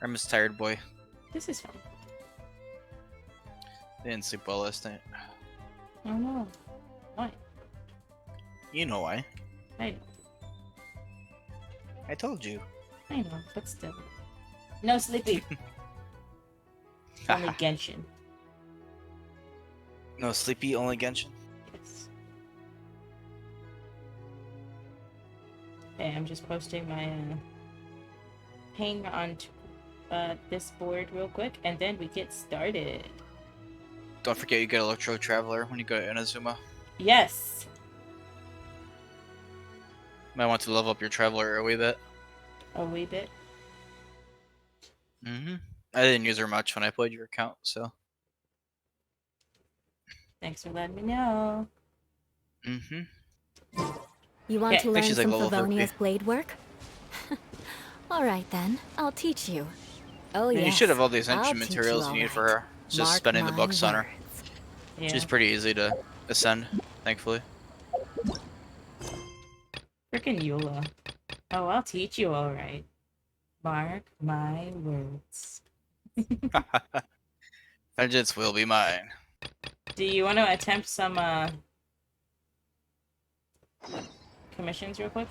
I'm just tired, boy. This is fun. Didn't sleep well last night. Oh no. Why? You know why. I know. I told you. I know, but still. No sleepy. Only Genshin. No sleepy, only Genshin? Yes. Okay, I'm just posting my ping onto this board real quick, and then we get started. Don't forget you get Electro Traveler when you go to Inazuma. Yes! Might want to level up your Traveler a wee bit. A wee bit. I didn't use her much when I played your account, so. Thanks for letting me know. You want to learn she's like some level 30. Favonia's blade work? Alright then, I'll teach you. Oh yeah. You should have all these I'll engine teach materials you you need all for right. her. It's just Mark spending the my bucks on her. words. Yeah. She's pretty easy to ascend, thankfully. Frickin' Eula. Oh, I'll teach you alright. Mark my words. Vengeance will be mine. Do you want to attempt some commissions real quick?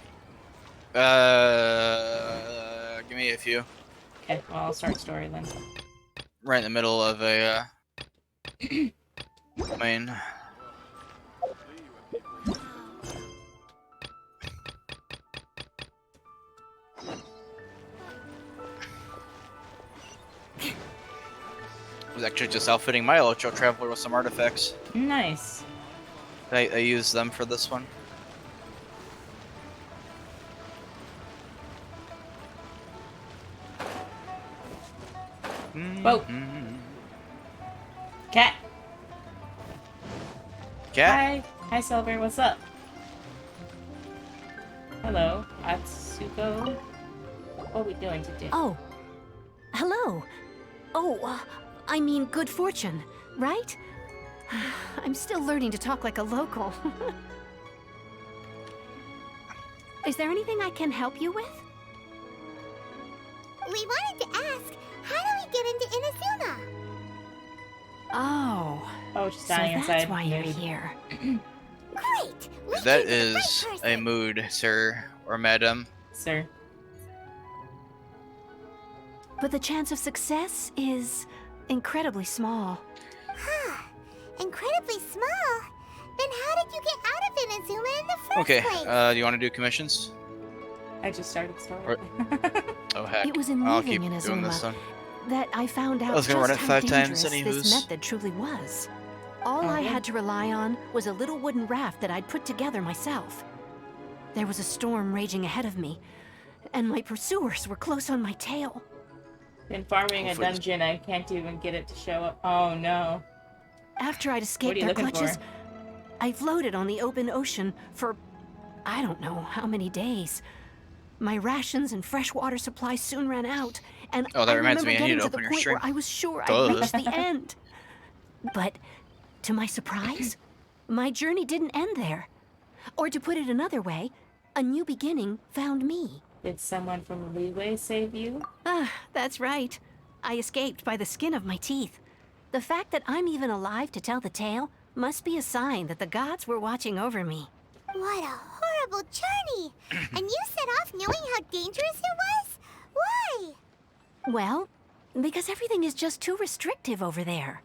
Give me a few. Okay, well, I'll start story then. Right in the middle of a main. I was actually just outfitting my Electro Traveler with some artifacts. Nice. I used them for this one. Whoa. Cat. Cat? Hi. Hi, Silver. What's up? Hello, Atsuko. What are we doing today? Oh. Hello. Oh, I mean good fortune, right? I'm still learning to talk like a local. Is there anything I can help you with? We wanted to ask, how do we get into Inazuma? Oh. Oh, she's So dying that's inside. why you're here. Great! We That came to the right is a person. mood, sir or madam. Sir. But the chance of success is incredibly small. Huh. Incredibly small. Then how did you get out of Inazuma in the first Okay, place? do you want to do commissions? I just started story. Or- Oh heck, It was in I'll leaving keep in doing this Azuma then. that I found out was gonna just run it how 5 times, dangerous anywho's. this method truly was. All I Okay. had to rely on was a little wooden raft that I'd put together myself. There was a storm raging ahead of me, and my pursuers were close on my tail. Been farming a Hopefully this- dungeon, I can't even get it to show up. Oh no. After I'd What are escaped you their looking clutches, for? I floated on the open ocean for I don't know how many days. My rations and fresh water supplies soon ran out, and Oh, that I reminds remember me, I need getting to to the open your point stream. where I was sure Duh. I'd reached the end. But to my surprise, my journey didn't end there. Or to put it another way, a new beginning found me. Did someone from Leeway save you? Ah, that's right. I escaped by the skin of my teeth. The fact that I'm even alive to tell the tale must be a sign that the gods were watching over me. What a horrible journey! And you set off knowing how dangerous it was? Why? Well, because everything is just too restrictive over there.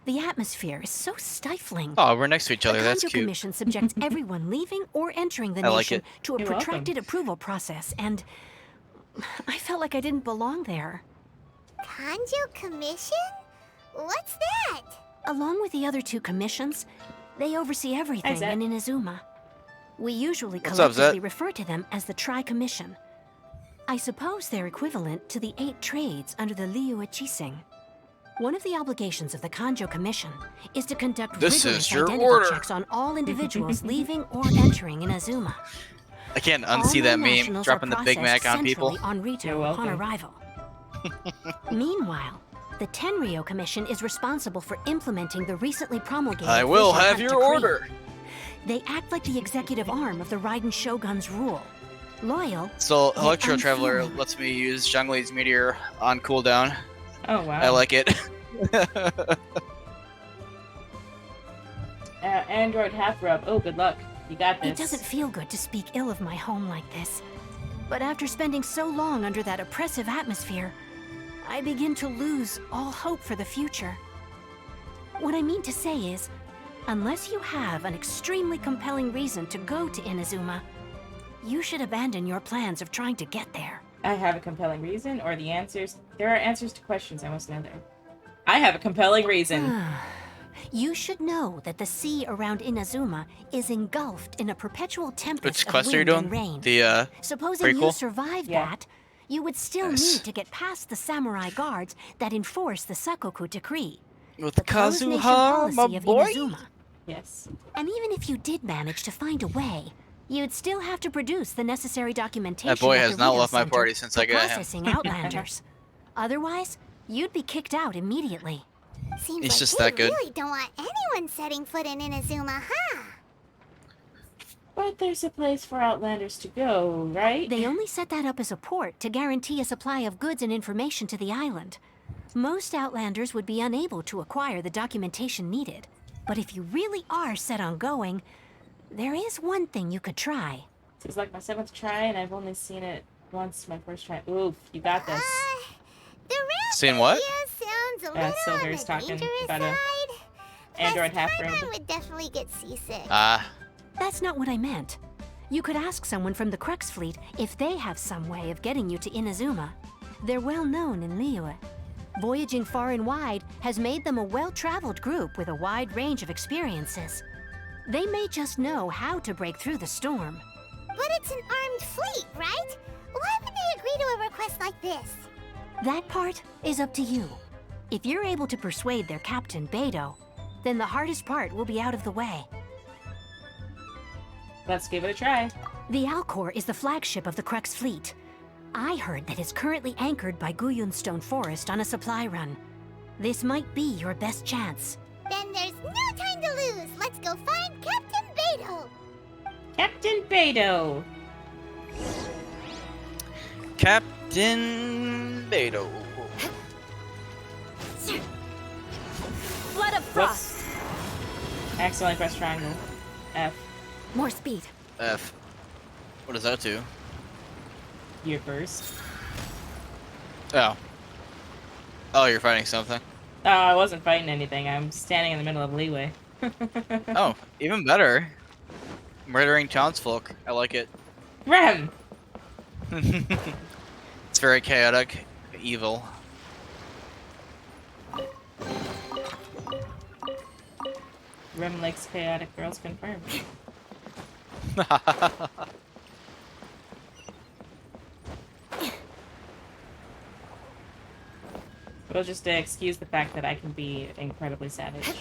The atmosphere is so stifling. Oh, we're next to each other. The That's Kanjo cute. Commission subjects everyone leaving or entering the I like nation it. to a You're welcome. protracted approval process, and I felt like I didn't belong there. Kanjo Commission? What's that? Along with the other 2 commissions, they oversee everything Zach. in Inazuma. We usually What's up, collectively Zach? refer to them as the Tri-Commission. I suppose they're equivalent to the 8 trades under the Liu Ichising. One of the obligations of the Kanjo Commission is to conduct This rigorous is your identity order. checks on all individuals leaving or entering Inazuma. I can't All unsee that meme non-nationals dropping are the Big Mac processed on people. centrally on Rito You're upon welcome. arrival. Meanwhile, the Tenryo Commission is responsible for implementing the recently promulgated I will Vision have Hunt your Decree. order. They act like the executive arm of the Raiden Shogun's rule. loyal. So yet Electro Traveler unfeeling. lets me use Zhongli's Meteor on cooldown. Oh wow. I like it. Android half rub. Oh, good luck. You got this. It doesn't feel good to speak ill of my home like this. But after spending so long under that oppressive atmosphere, I begin to lose all hope for the future. What I mean to say is, unless you have an extremely compelling reason to go to Inazuma, you should abandon your plans of trying to get there. I have a compelling reason, or the answers. There are answers to questions I must know there. I have a compelling reason. You should know that the sea around Inazuma is engulfed in a perpetual tempest Which of quest are you wind doing? and rain. The Supposing you prequel? survived Yeah. that, you would still Nice. need to get past the samurai guards that enforce the Sakoku decree, with the closed nation Kazuha, my policy of boy. Inazuma. Yes. And even if you did manage to find a way, you'd still have to produce the necessary documentation That boy at has the not Rio left my Center party since for I got him. processing Outlanders. Otherwise, you'd be kicked out immediately. Seems He's like just they that good. really don't want anyone setting foot in Inazuma, huh? But there's a place for Outlanders to go, right? They only set that up as a port to guarantee a supply of goods and information to the island. Most Outlanders would be unable to acquire the documentation needed. But if you really are set on going, there is one thing you could try. This is like my 7th try, and I've only seen it once my first try. Oof, you got this. The route Saying what? sounds a little on Silver's the talking dangerous about a side. Android Plus, half Paimon robe. would definitely get seasick. That's not what I meant. You could ask someone from the Crux Fleet if they have some way of getting you to Inazuma. They're well known in Liyue. Voyaging far and wide has made them a well-traveled group with a wide range of experiences. They may just know how to break through the storm. But it's an armed fleet, right? Why would they agree to a request like this? That part is up to you. If you're able to persuade their captain, Beidou, then the hardest part will be out of the way. Let's give it a try. The Alcor is the flagship of the Crux Fleet. I heard that it's currently anchored by Guyunstone Forest on a supply run. This might be your best chance. Then there's no time to lose. Let's go find Captain Beidou. Captain Beidou. Captain Beidou. Flood of Frost! Whoops. Accidentally press triangle. F. More speed. F. What does that do? Your burst. Oh. Oh, you're fighting something. Oh, I wasn't fighting anything. I'm standing in the middle of leeway. Oh, even better. Murdering townsfolk. I like it. Rem! It's very chaotic, evil. Rem likes chaotic girls confirmed. We'll just excuse the fact that I can be incredibly savage.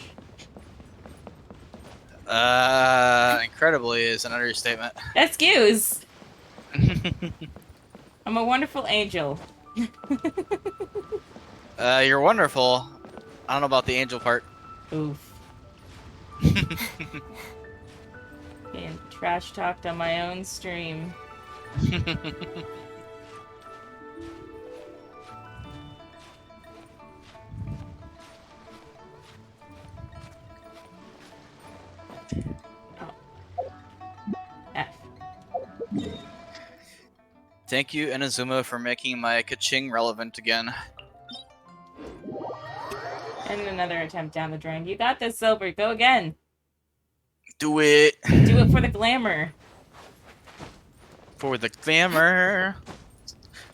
Incredibly is an understatement. Excuse! I'm a wonderful angel. You're wonderful. I don't know about the angel part. Oof. Being trash talked on my own stream. F. Thank you, Inazuma, for making my Kaching relevant again. And another attempt down the drain. You got this, Silver. Go again. Do it Do it for the glamour. for the glamour.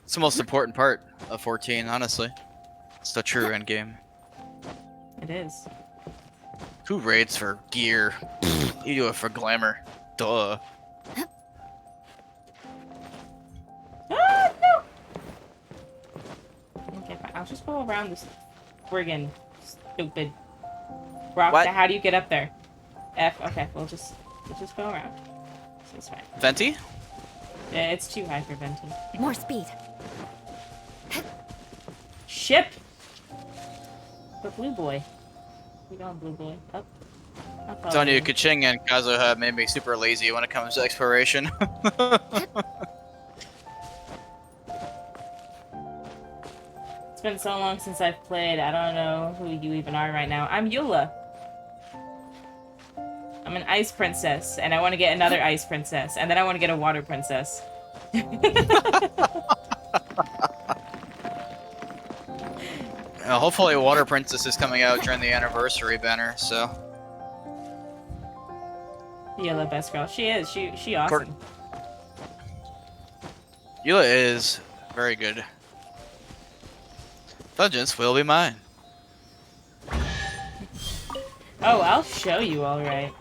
It's the most important part of 14, honestly. It's the true end game. It is. Who raids for gear? You do it for glamour. Duh. Ah, no! Okay, fine. I'll just go around this friggin' stupid rock. What? How do you get up there? F. Okay, we'll just go around. So it's fine. Venti? Yeah, it's too high for venting. More speed. Ship! The blue boy. We going, blue boy. Up. It's on you, Kaching and Kazuha made me super lazy when it comes to exploration. It's been so long since I've played. I don't know who you even are right now. I'm Eula. I'm an ice princess, and I want to get another ice princess, and then I want to get a water princess. Hopefully, Water Princess is coming out during the anniversary banner. So. Eula, best girl. She is. She awesome. Eula is very good. Vengeance will be mine. Oh, I'll show you, alright.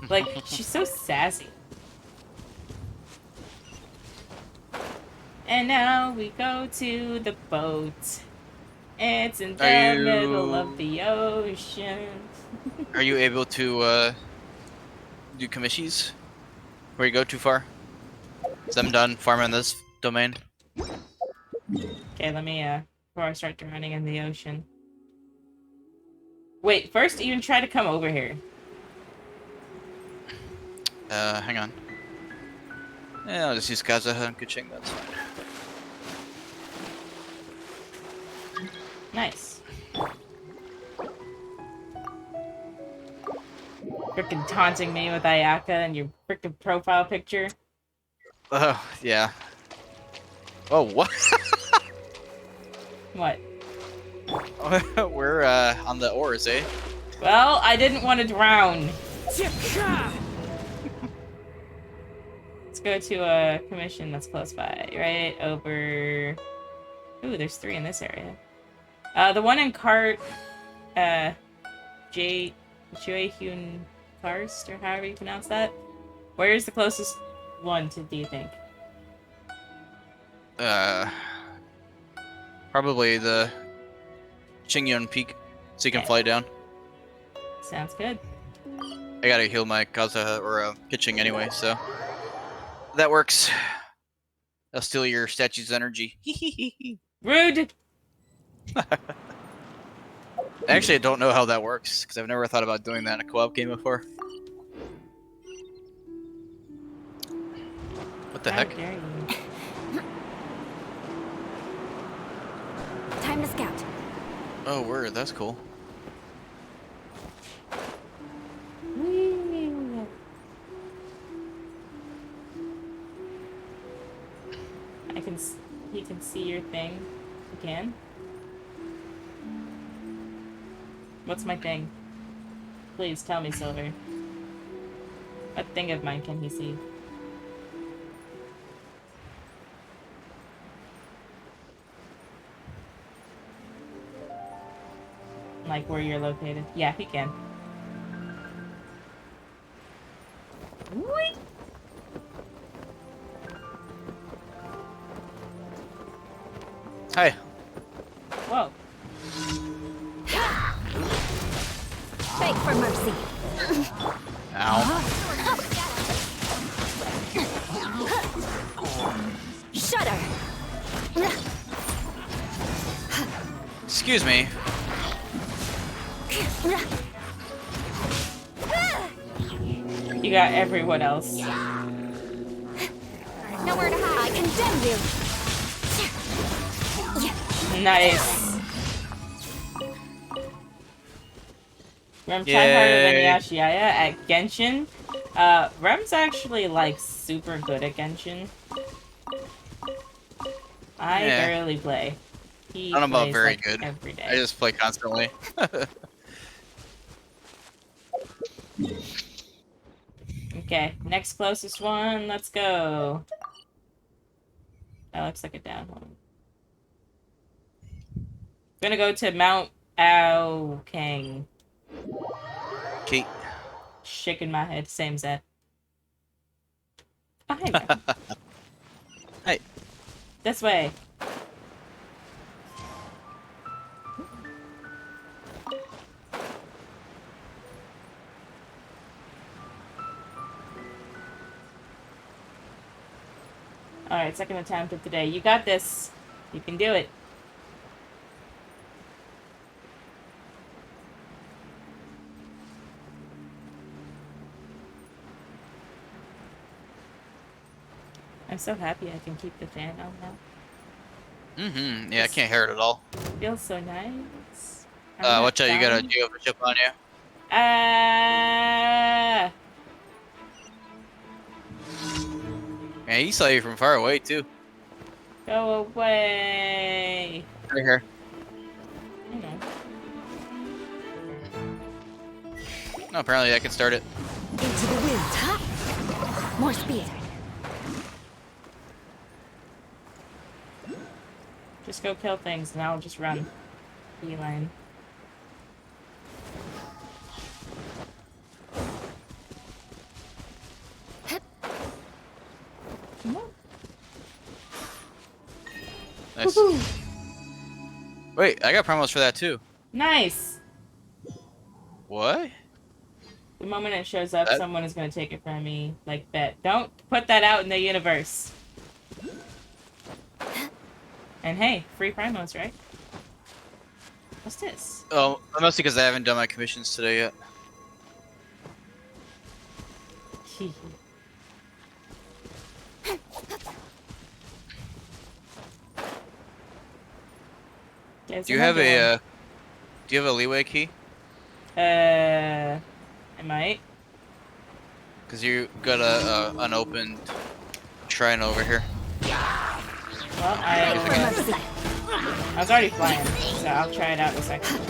Like, she's so sassy. And now we go to the boat. It's in the middle of the ocean. Are you able to do commissions? Where you go too far? Is I'm done farming this domain. Okay, let me, before I start drowning in the ocean. Wait, first even try to come over here. Hang on. Yeah, I'll just use Kazaha and Kuching, that's fine. Nice. Frickin' taunting me with Ayaka and your frickin' profile picture. Oh, yeah. Oh, what? What? We're, on the oars, eh? Well, I didn't want to drown. Let's go to a commission that's close by, right over... Ooh, there's 3 in this area. The one in Joehyun Karst, or however you pronounce that. Where's the closest one do you think? Probably the Chingyun Peak, so you can Okay. fly down. Sounds good. I gotta heal my Kazaha, or, Kuching anyway, so... That works. I'll steal your statue's energy. Rude! Actually, I don't know how that works, because I've never thought about doing that in a co-op game before. What the How heck? dare you. Time to scout. Oh, word, that's cool. Whee! He can see your thing. You can? What's my thing? Please tell me, Silver. What thing of mine can he see? Like where you're located. Yeah, he can. Whee! Hi. Whoa. Beg for mercy. Ow. Shudder. Excuse me. You got everyone else. Nowhere to hide. I condemn you. Nice. Rem tried Yay. harder than Iashiaya at Genshin. Rem's actually like super good at Genshin. I Yeah. barely play. He I don't know about plays, very like, good. every day. I just play constantly. Okay, next closest one. Let's go. That looks like a down one. Gonna go to Mount Aokang. Kate. Shaking my head. Same Zet. Oh, hey, Rem. Hey. This way. Alright, second attempt of the day. You got this. You can do it. I'm so happy I can keep the fan on now. Mm-hmm. Yeah, I can't hear it at all. Feels so nice. Are we not Watch out, you got a done? Geova chip on you. Ah! Man, he saw you from far away, too. Go away. Right here. I know. No, apparently I can start it. Into the wind, huh? More speed. Just go kill things and I'll just run. Beeline. Come on. Nice. Woohoo. Wait, I got promos for that, too. Nice! What? The moment it shows up, That- someone is gonna take it from me. Like, bet. Don't put that out in the universe. And hey, free primos, right? What's this? Oh, mostly because I haven't done my commissions today yet. Do you have a leeway key? I might. Because you got a unopened shrine over here. Well, I was already flying, so I'll try it out in a second.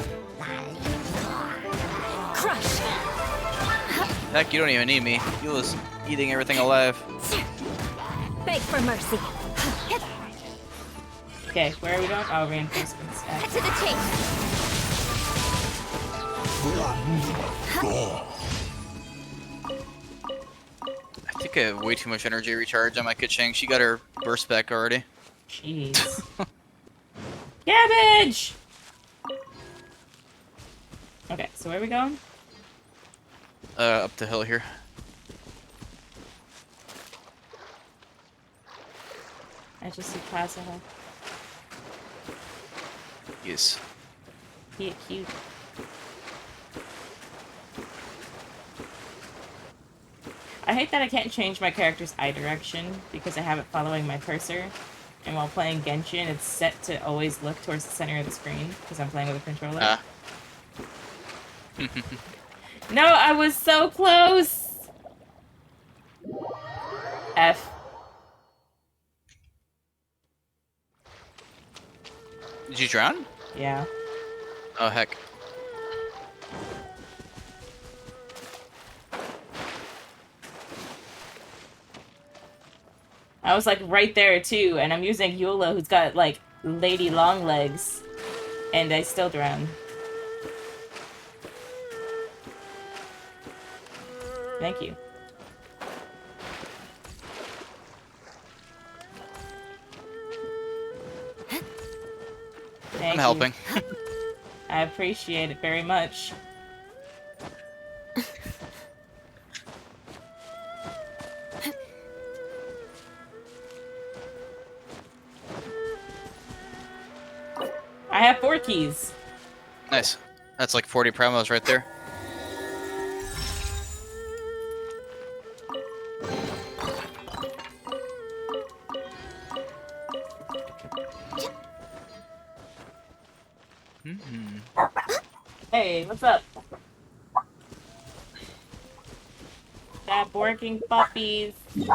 Crush. Heck, you don't even need me. You was eating everything alive. Beg for mercy. Okay, where are we going? Oh, reinforcements. Cut to the chase. I think I have way too much energy recharge on my Kachang. She got her burst back already. Jeez. Cabbage! Okay, so where are we going? Up the hill here. I just see Plaza. Yes. Be cute. I hate that I can't change my character's eye direction because I have it following my cursor. And while playing Genshin, it's set to always look towards the center of the screen because I'm playing with a controller. Ah. No, I was so close! F. Did you drown? Yeah. Oh, heck. I was like right there too, and I'm using Eula who's got like lady long legs. And I still drown. Thank you. Thank I'm helping. you. I appreciate it very much. I have 4 keys. Nice. That's like 40 promos right there. Hey, what's up? That barking puppies. Where's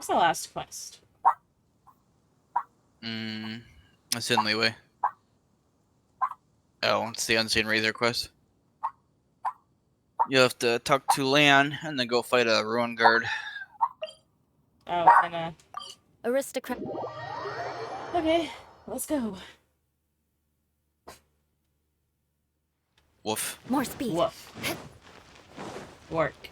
the last quest? It's in leeway. Oh, it's the Unseen Razor quest. You have to talk to Lan and then go fight a Ruin Guard. Oh, it's in a... Aristocrat. Okay, let's go. Woof. More speed. Woof. Work.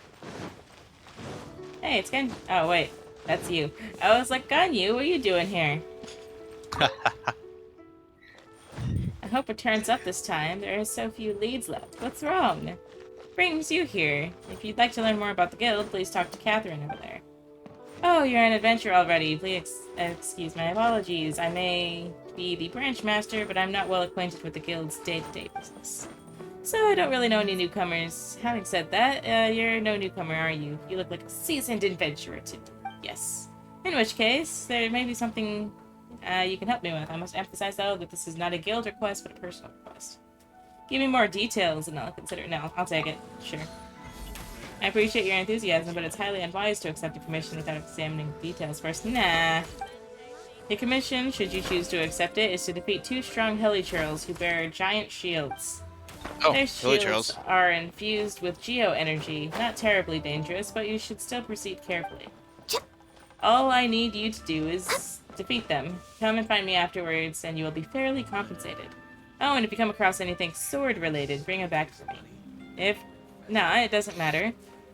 Hey, it's Gen... Oh, wait. That's you. I was like, Ganyu, what are you doing here? I hope it turns up this time. There are so few leads left. What's wrong? Brings you here. If you'd like to learn more about the guild, please talk to Catherine over there. Oh, you're an adventurer already. Please excuse my apologies. I may be the branch master, but I'm not well acquainted with the guild's day-to-day business. So I don't really know any newcomers. Having said that, you're no newcomer, are you? You look like a seasoned adventurer to me. Yes. In which case, there may be something you can help me with. I must emphasize, though, that this is not a guild request, but a personal request. Give me more details, and I'll consider it. No, I'll take it. Sure. I appreciate your enthusiasm, but it's highly unwise to accept a commission without examining the details first. Nah. Your commission, should you choose to accept it, is to defeat 2 strong helichurls who bear giant shields. Oh, Their Billy shields Charles. are infused with geo energy. Not terribly dangerous, but you should still proceed carefully. All I need you to do is defeat them. Come and find me afterwards, and you will be fairly compensated. Oh, and if you come across anything sword-related, bring it back for me. If not, it doesn't matter.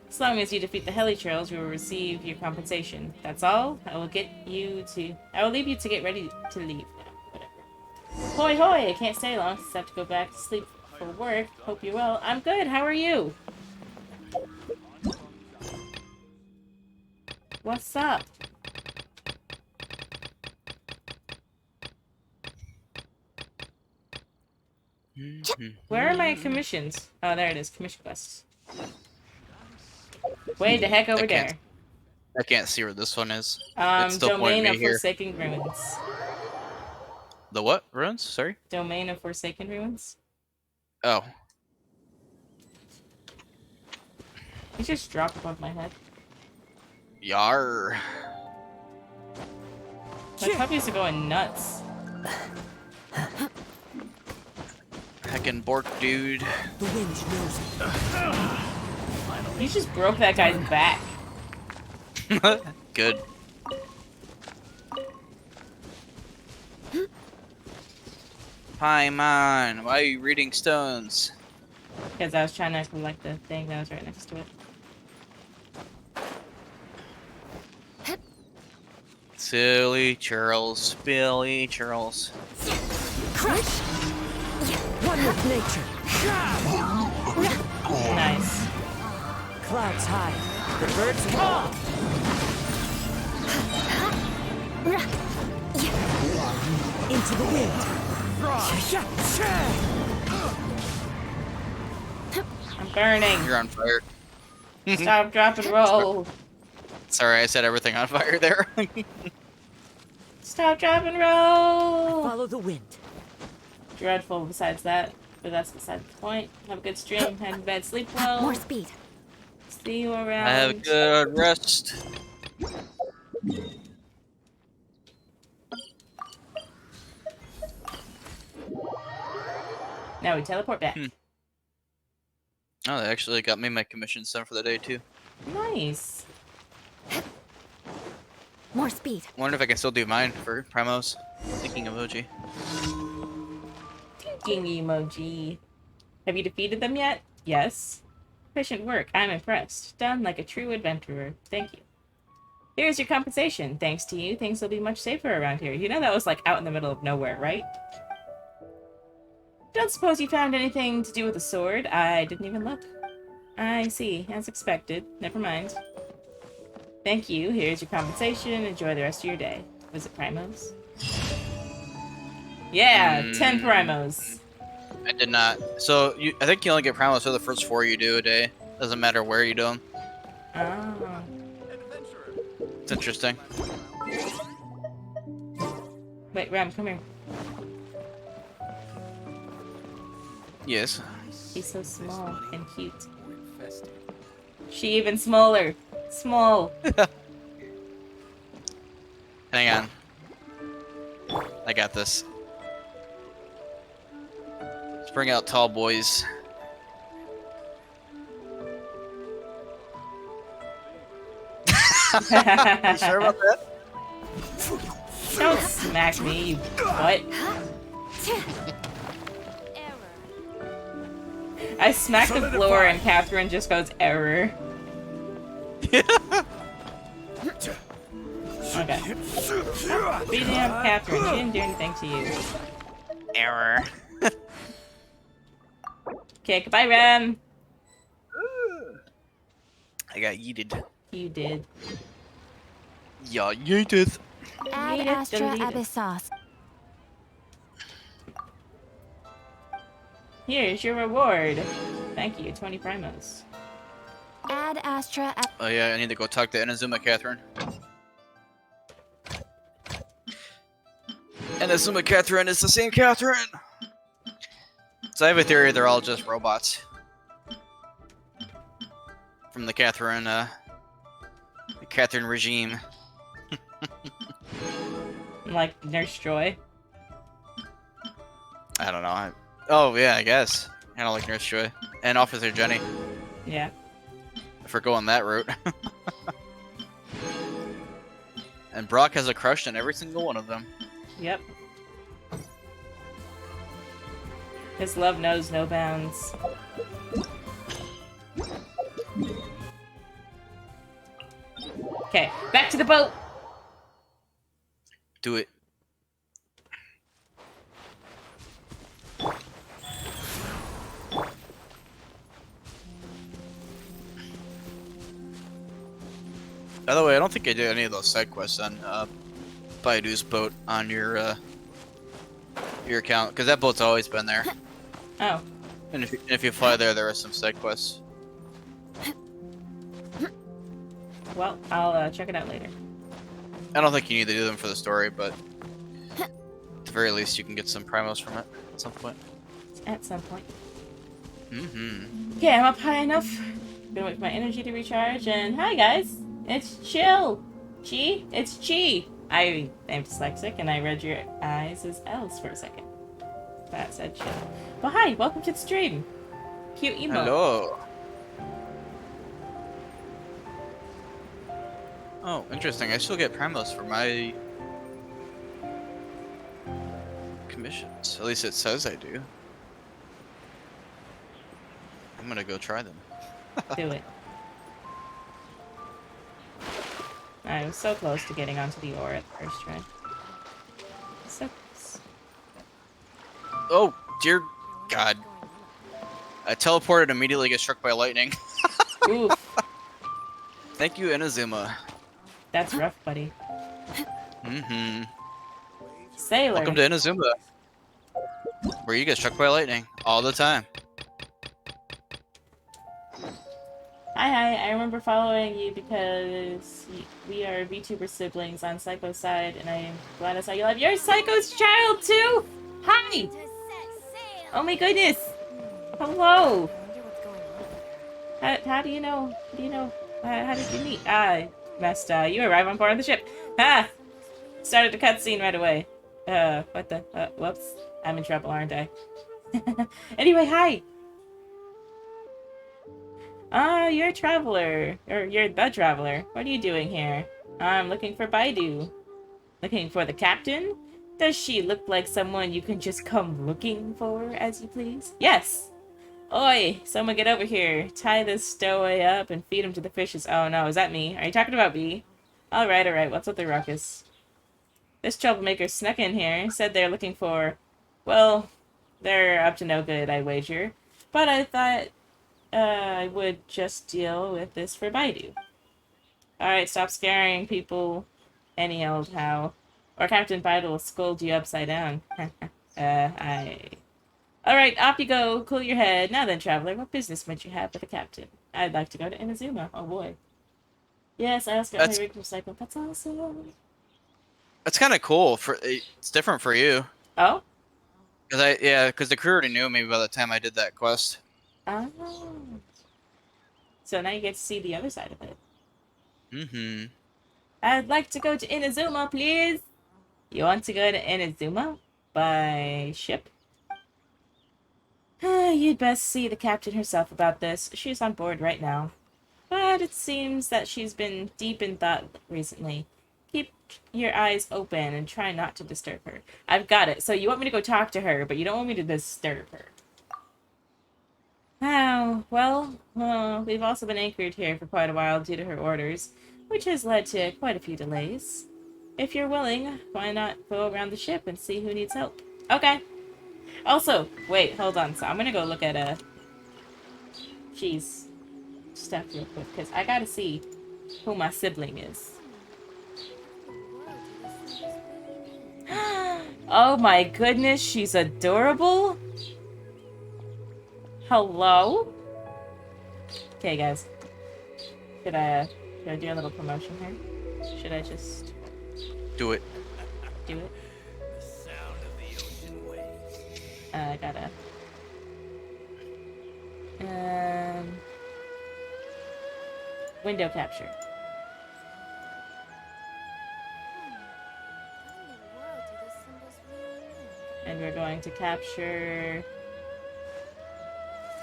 As long as you defeat the helichurls, you will receive your compensation. That's all. I will leave you to get ready to leave now. Whatever. Hoi hoi! I can't stay long since I have to go back to sleep for work. Hope you're well. I'm good. How are you? What's up? Where are my commissions? Oh, there it is. Commission quests. Way the heck over there. I can't see where this one is. It's still pointing Domain me of here. Forsaken Ruins. The what? Ruins? Sorry? Domain of Forsaken Ruins? Oh. He just dropped above my head. Yar. My puppies are going nuts. Heckin' Bork dude. The wind knows it. You just broke that guy's back. Good. Paimon, why are you reading stones? Because I was trying to collect the thing that was right next to it. Silly churls, Billy churls. Crush! One with nature. Nice. Clouds high. The birds call. Into the wind. I'm burning. You're on fire. Stop, drop, and roll. Sorry, I set everything on fire there. Stop, drop, and roll. Follow the wind. Dreadful besides that, but that's beside the point. Have a good stream. Head to bed. Sleep well. More speed. See you around. Have a good rest. Now we teleport back. Oh, they actually got me my commissions done for the day too. Nice. More speed. Wonder if I can still do mine for primos. Thinking emoji. Thinking emoji. Have you defeated them yet? Yes. Efficient work. I'm impressed. Done like a true adventurer. Thank you. Here's your compensation. Thanks to you, things will be much safer around here. You know that was like out in the middle of nowhere, right? Don't suppose you found anything to do with the sword? I didn't even look. I see. As expected. Never mind. Thank you. Here's your compensation. Enjoy the rest of your day. Was it primos? Yeah, 10 primos. I did not. So I think you only get primos for the first 4 you do a day. Doesn't matter where you do them. Oh. It's interesting. Wait, Ram, come here. Yes. She's so small and cute. She even smaller. Small. Hang on. I got this. Let's bring out tall boys. You sure about that? Don't smack me, you butt. I smack the floor and Catherine just goes error. Okay. Beating up Catherine, she didn't do anything to you. Error. Okay, goodbye, Ram. I got yeeted. You did. Yeah, yeeted. Ad Delete it, Astra delete it. Abyssos. Here's your reward. Thank you, 20 primos. Ad Astra Oh yeah, I need to go talk to Inazuma Catherine. Inazuma Catherine is the same Catherine! So I have a theory they're all just robots. From the Catherine regime. Like Nurse Joy. I don't know. Oh, yeah, I guess. Kind of like Nurse Joy. And Officer Jenny, Yeah. if we're going that route. And Brock has a crush on every single one of them. Yep. His love knows no bounds. Okay, back to the boat! Do it. By the way, I don't think I did any of those side quests on Baidu's boat on your account, because that boat's always been there. Oh. And if you fly there, there are some side quests. Well, I'll check it out later. I don't think you need to do them for the story, but at the very least, you can get some primos from it at some point. At some point. Mm-hmm. Okay, I'm up high enough. Gonna wait for my energy to recharge, and hi guys! It's Chill! Chi? It's Chi! I am dyslexic, and I read your eyes as L's for a second. That said Chill. Well, hi! Welcome to the stream! Cute emo. Hello. Oh, interesting. I still get primos for my commissions. At least it says I do. I'm gonna go try them. Do it. I was so close to getting onto the ore at the first try. So close. Oh, dear God. I teleported immediately, get struck by lightning. Oof. Thank you, Inazuma. That's rough, buddy. Mm-hmm. Sailor. Welcome to Inazuma, where you get struck by lightning all the time. Hi, I remember following you because we are VTuber siblings on Psycho's side, and I am glad I saw you live. You're Psycho's child, too! Hi! Oh my goodness! Hello! How do you know? How do you know? How did you meet? Messed, you arrive on board the ship. Ha! Started a cutscene right away. What the? Whoops. I'm in trouble, aren't I? Anyway, hi! You're a traveler. Or you're the traveler. What are you doing here? I'm looking for Baidu. Looking for the captain? Does she look like someone you can just come looking for, as you please? Yes! Oi! Someone get over here. Tie this stowaway up and feed him to the fishes. Oh no, is that me? Are you talking about me? Alright, what's with the ruckus? This troublemaker snuck in here, said they're looking for... Well, they're up to no good, I wager. But I thought... I would just deal with this for Baidu. Alright, stop scaring people any old how. Or Captain Baidu will scold you upside down. Alright, off you go. Cool your head. Now then, traveler, what business might you have with the captain? I'd like to go to Inazuma. Oh boy. Yes, I also got my rig recycled. That's awesome. That's kind of cool. It's different for you. Oh? Because the crew already knew me by the time I did that quest. Oh. So now you get to see the other side of it. Mm-hmm. I'd like to go to Inazuma, please. You want to go to Inazuma? By ship? You'd best see the captain herself about this. She's on board right now. But it seems that she's been deep in thought recently. Keep your eyes open and try not to disturb her. I've got it. So you want me to go talk to her, but you don't want me to disturb her. Oh, well, we've also been anchored here for quite a while due to her orders, which has led to quite a few delays. If you're willing, why not go around the ship and see who needs help? Okay. Also, wait, hold on. So I'm gonna go look at, Chi's stuff real quick, because I gotta see who my sibling is. Oh my goodness, she's adorable! Hello? Okay, guys. Should I do a little promotion here? Should I just... Do it. do it? I gotta... window capture. And we're going to capture...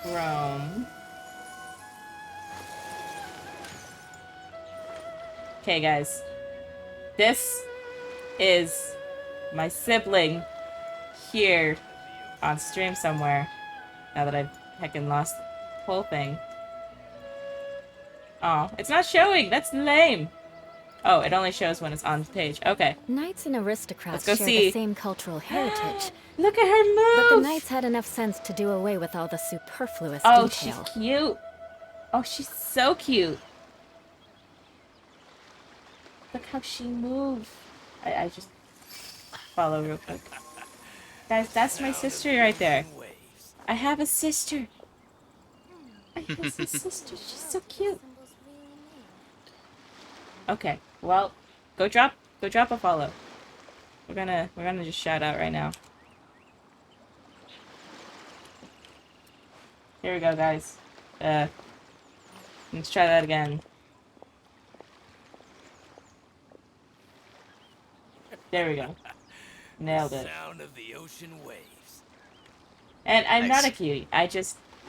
Rome. Okay, guys. This is my sibling here on stream somewhere. Now that I've heckin' lost the whole thing. Oh, it's not showing! That's lame! Oh, it only shows when it's on the page. Okay. Knights and aristocrats Let's go share see. the same cultural heritage. Look at her move! But the knights had enough sense to do away with all the superfluous Oh, detail. she's cute. Oh, she's so cute. Look how she moves. I just follow real quick. Guys, that's my sister right there. I have a sister. I have a sister. She's so cute. Okay, well, go drop a follow. We're gonna just shout out right now. Here we go, guys. Let's try that again. There we go. Nailed it. Sound of the ocean waves. And I'm Nice. not a cutie. I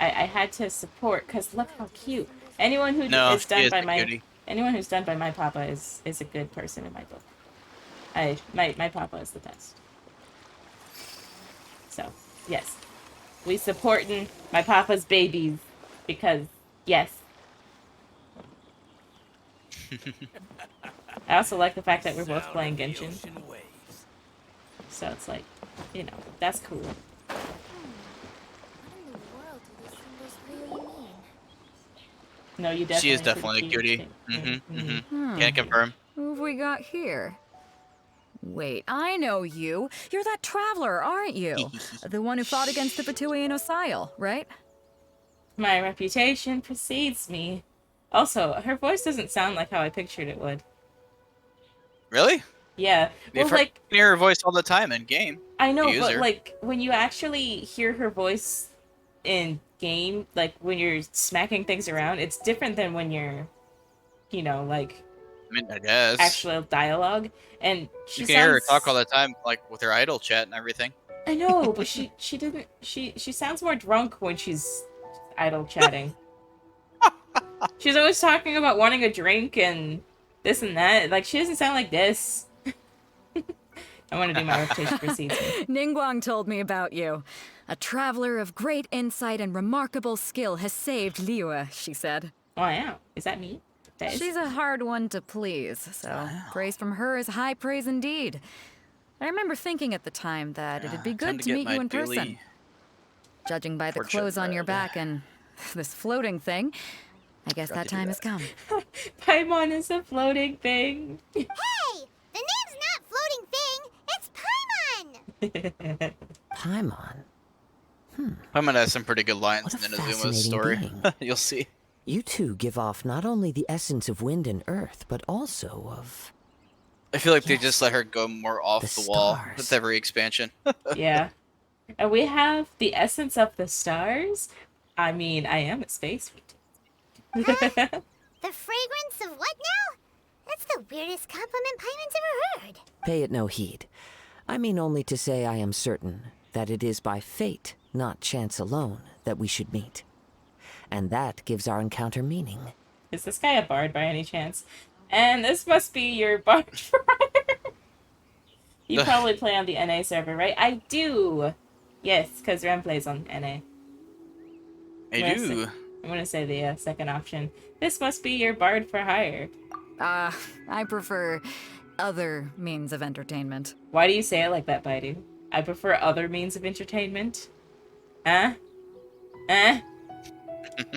had to support, because look how cute. Anyone who No, is she done is by a my cutie. anyone who's done by my papa is a good person in my book. My papa is the best. So, yes. We supporting my papa's babies because yes. I also like the fact that we're both playing Genshin. So it's like, you know, that's cool. What in the world do these symbols really mean? No, you definitely She is definitely a cutie. Can't confirm. Who have we got here? Wait, I know you. You're that traveler, aren't you? The one who fought against the Fatui and Osile, right? My reputation precedes me. Also, her voice doesn't sound like how I pictured it would. Really? Yeah. Well, You've like, heard her voice all the time in game. I know, the but user. like, when you actually hear her voice in game, like, when you're smacking things around, it's different than when you're, you know, like, I mean, I guess. actual dialogue. And she you can hear her sounds- talk all the time, like with her idol chat and everything. I know, but she sounds more drunk when she's idle chatting. She's always talking about wanting a drink and this and that. Like, she doesn't sound like this. I want to do my reputation precedes me. Ningguang told me about you. A traveler of great insight and remarkable skill has saved Liyue, she said. Oh, yeah. Is that me? That is- She's a hard one to please, so praise from her is high praise indeed. I remember thinking at the time that it'd be good to meet you in person. Judging by the fortune clothes on your bread. back and this floating thing, I guess Got that to do time has that. come. Paimon is a floating thing. Hey! The name's not Floating Thing! It's Paimon! Paimon, I'm gonna have some pretty good lines What in a Inazuma's fascinating story. being. You'll see. you two give off not only the essence of wind and earth, but also of... I feel like they Yes. just let her go more off The the wall stars. with every expansion. Yeah. And we have the essence of the stars. I mean, I am a space The fragrance of what now? That's the weirdest compliment Paimon's ever heard. Pay it no heed. I mean only to say I am certain that it is by fate, not chance alone, that we should meet. And that gives our encounter meaning. Is this guy a bard by any chance? And this must be your bard friar. You probably play on the NA server, right? I do. Yes, because Ren plays on NA. I Yes. do. I'm gonna say the second option. This must be your bard for hire. I prefer other means of entertainment. Why do you say it like that, Baidu? I prefer other means of entertainment. Huh? Eh?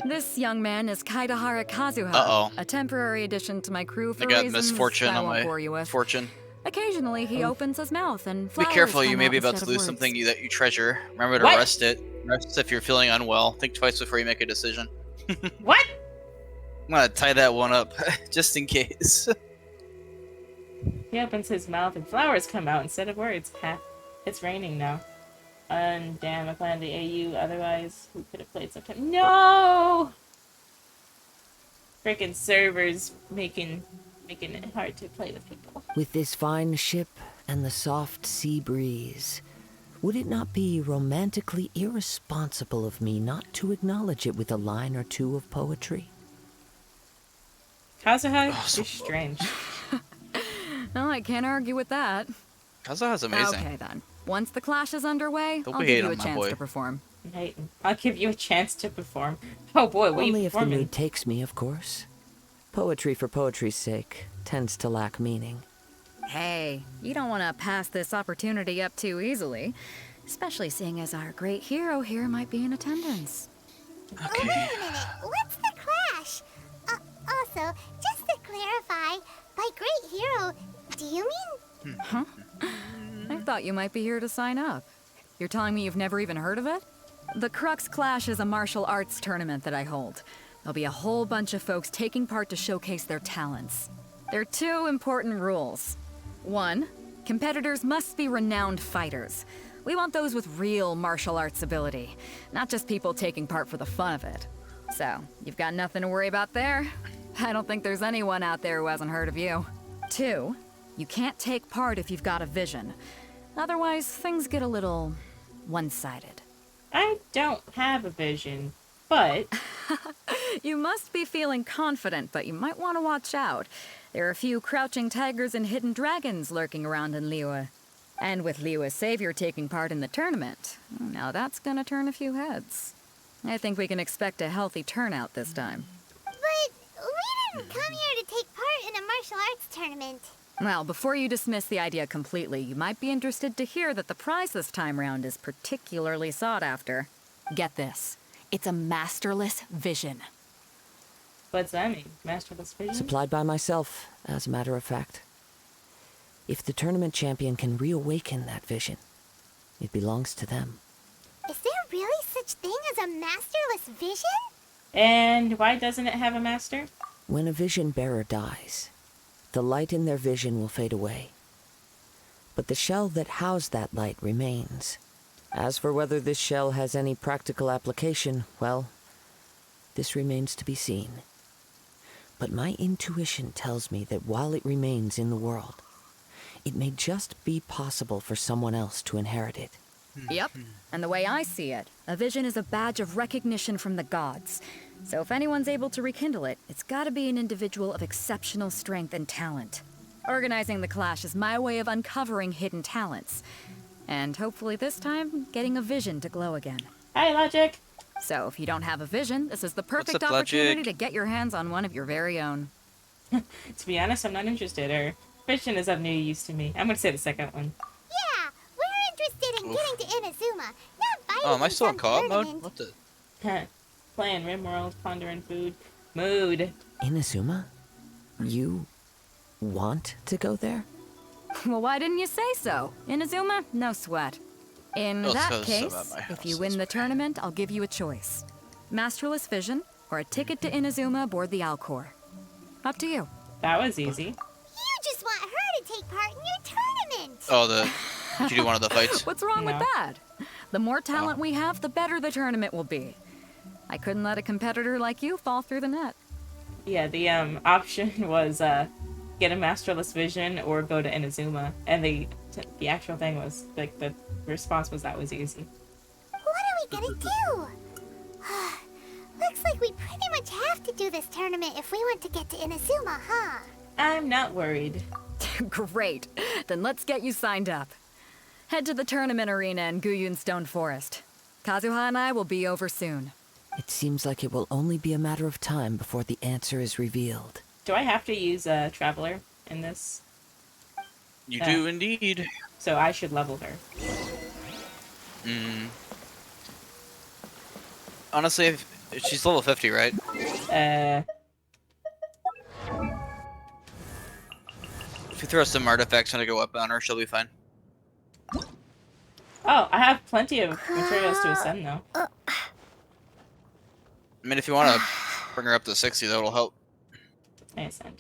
This young man is Kaidahara Kazuha, Uh-oh. a temporary addition to my crew for I got reasons misfortune I on won't my bore you with. fortune. Occasionally, he opens his mouth and Be flowers careful, you come may out be about instead to of lose words. something that you treasure. Remember to What? rest it. Rest if you're feeling unwell. Think twice before you make a decision. What? I'm gonna tie that one up, just in case. He opens his mouth and flowers come out instead of words. Ha. It's raining now. And damn, I planned the AU. Otherwise, we could have played sometime. No! Freaking servers making it hard to play with people. With this fine ship and the soft sea breeze, would it not be romantically irresponsible of me not to acknowledge it with a line or two of poetry? Kazuha so is strange. Well, I can't argue with that. Kazuha's amazing. Okay, then. Once the clash is underway, Don't I'll be give you a hating on my chance boy. to perform. I'll give you a chance to perform. Oh boy, what are Only you if the performing? mood takes me, of course. Poetry for poetry's sake tends to lack meaning. Hey, you don't want to pass this opportunity up too easily. Especially seeing as our great hero here might be in attendance. Oh, wait a minute. What's the clash? Also, just to clarify, by great hero, do you mean... I thought you might be here to sign up. You're telling me you've never even heard of it? The Crux Clash is a martial arts tournament that I hold. There'll be a whole bunch of folks taking part to showcase their talents. There are 2 important rules. 1, competitors must be renowned fighters. We want those with real martial arts ability, not just people taking part for the fun of it. So, you've got nothing to worry about there. I don't think there's anyone out there who hasn't heard of you. 2, you can't take part if you've got a vision. Otherwise, things get a little one-sided. I don't have a vision, but You must be feeling confident, but you might want to watch out. There are a few crouching tigers and hidden dragons lurking around in Liyue. And with Liyue's savior taking part in the tournament, now that's gonna turn a few heads. I think we can expect a healthy turnout this time. But we didn't come here to take part in a martial arts tournament. Well, before you dismiss the idea completely, you might be interested to hear that the prize this time round is particularly sought after. Get this. It's a masterless vision. what's that mean? Masterless vision? Supplied by myself, as a matter of fact. If the tournament champion can reawaken that vision, it belongs to them. Is there really such thing as a masterless vision? And why doesn't it have a master? When a vision bearer dies, the light in their vision will fade away. But the shell that housed that light remains. As for whether this shell has any practical application, well, this remains to be seen. But my intuition tells me that while it remains in the world, it may just be possible for someone else to inherit it. Yep. And the way I see it, a vision is a badge of recognition from the gods. So if anyone's able to rekindle it, it's gotta be an individual of exceptional strength and talent. Organizing the clash is my way of uncovering hidden talents. And hopefully this time, getting a vision to glow again. Hi, Logic! So if you don't have a vision, this is the perfect up, opportunity Logic? to get your hands on one of your very own. To be honest, I'm not interested. Or vision is of no use to me. I'm gonna say the second one. Yeah, we're interested in getting to Inazuma, not fighting Oh, am I in still in some co-op mode? tournament. What the? Playing Rimworld, pondering food. Mood. Inazuma? You want to go there? Well, why didn't you say so? Inazuma? No sweat. In Oh, that so it's case, about my if house, you win that's the right. tournament, I'll give you a choice. Masterless Vision, or a ticket to Inazuma aboard the Alcor. Up to you. That was easy. You just want her to take part in your tournament. Oh, did you do one of the fights? What's wrong with No. that? The more talent we have, the better the tournament will be. I couldn't let a competitor like you fall through the net. Yeah, the option was get a masterless vision or go to Inazuma, and the actual thing was like the response was that was easy. What are we gonna do? Looks like we pretty much have to do this tournament if we want to get to Inazuma, huh? I'm not worried. Great. Then let's get you signed up. Head to the tournament arena in Guyun Stone Forest. Kazuha and I will be over soon. It seems like it will only be a matter of time before the answer is revealed. Do I have to use a traveler in this? You do indeed. So I should level her. Honestly, if she's level 50, right? If you throw some artifacts on a go up on her, she'll be fine. Oh, I have plenty of materials to ascend though. I mean, if you want to bring her up to 60, that'll help. I ascend.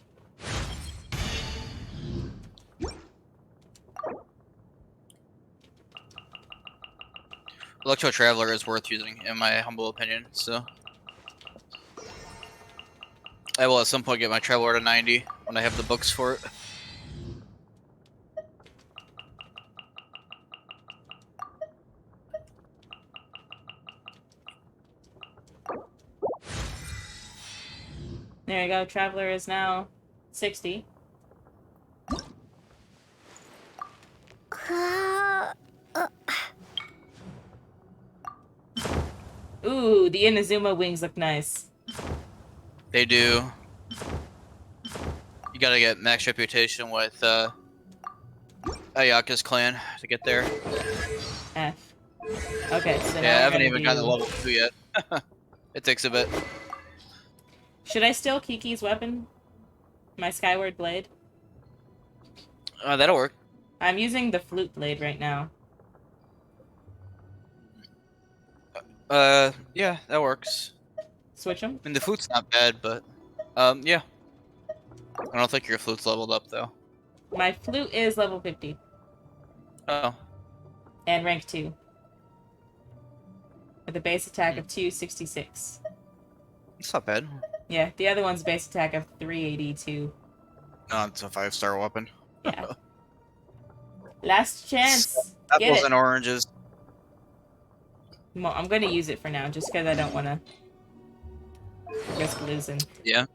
Electro Traveler is worth using, in my humble opinion. So I will at some point get my Traveler to 90 when I have the books for it. There you go. Traveler is now 60. Ooh, the Inazuma wings look nice. They do. You gotta get max reputation with Ayaka's clan to get there. F. Okay, so Yeah, I now haven't we're even gonna gotten to do... level 2 yet. It takes a bit. Should I steal Kiki's weapon? My Skyward Blade? That'll work. I'm using the Flute Blade right now. Yeah, that works. Switch them? I mean, the flute's not bad, but yeah. I don't think your flute's leveled up though. My Flute is level 50. Oh, And rank 2. With a base attack of 266. it's not bad. Yeah, the other one's base attack of 382. No, it's a 5-star weapon. Yeah. Last chance! Get Apples it! and oranges. Well, I'm gonna use it for now, just because I don't want to risk losing. Yeah.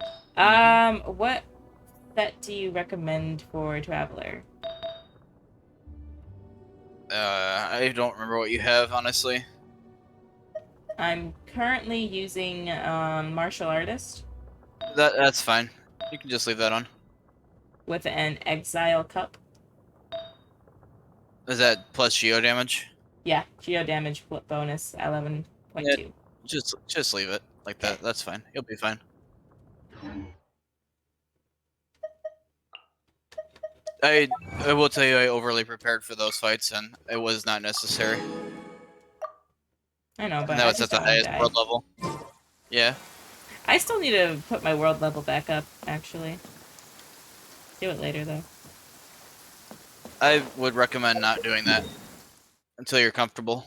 What set do you recommend for Traveler? I don't remember what you have, honestly. I'm currently using Martial Artist That's fine. You can just leave that on. with an Exile Cup. Is that plus geo damage? Yeah, Geo damage bonus 11.2. Yeah. Just leave it like that. That's fine. You'll be fine. I will tell you, I overly prepared for those fights, and it was not necessary. I know, but And that I was just at the don't wanna highest die. world level. Yeah. I still need to put my world level back up, actually. Do it later, though. I would recommend not doing that until you're comfortable.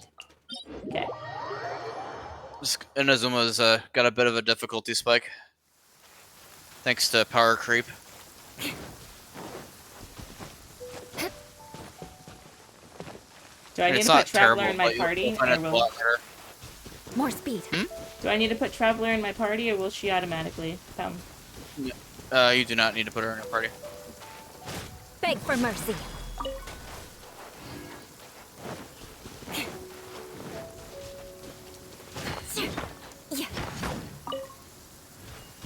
Okay. Inazuma's got a bit of a difficulty spike. Thanks to power creep. Do I need It's to put not Traveler terrible, in my but you'll party, find or it's a will... lot better. More speed. Do I need to put Traveler in my party, or will she automatically come? You do not need to put her in a party. Beg for mercy.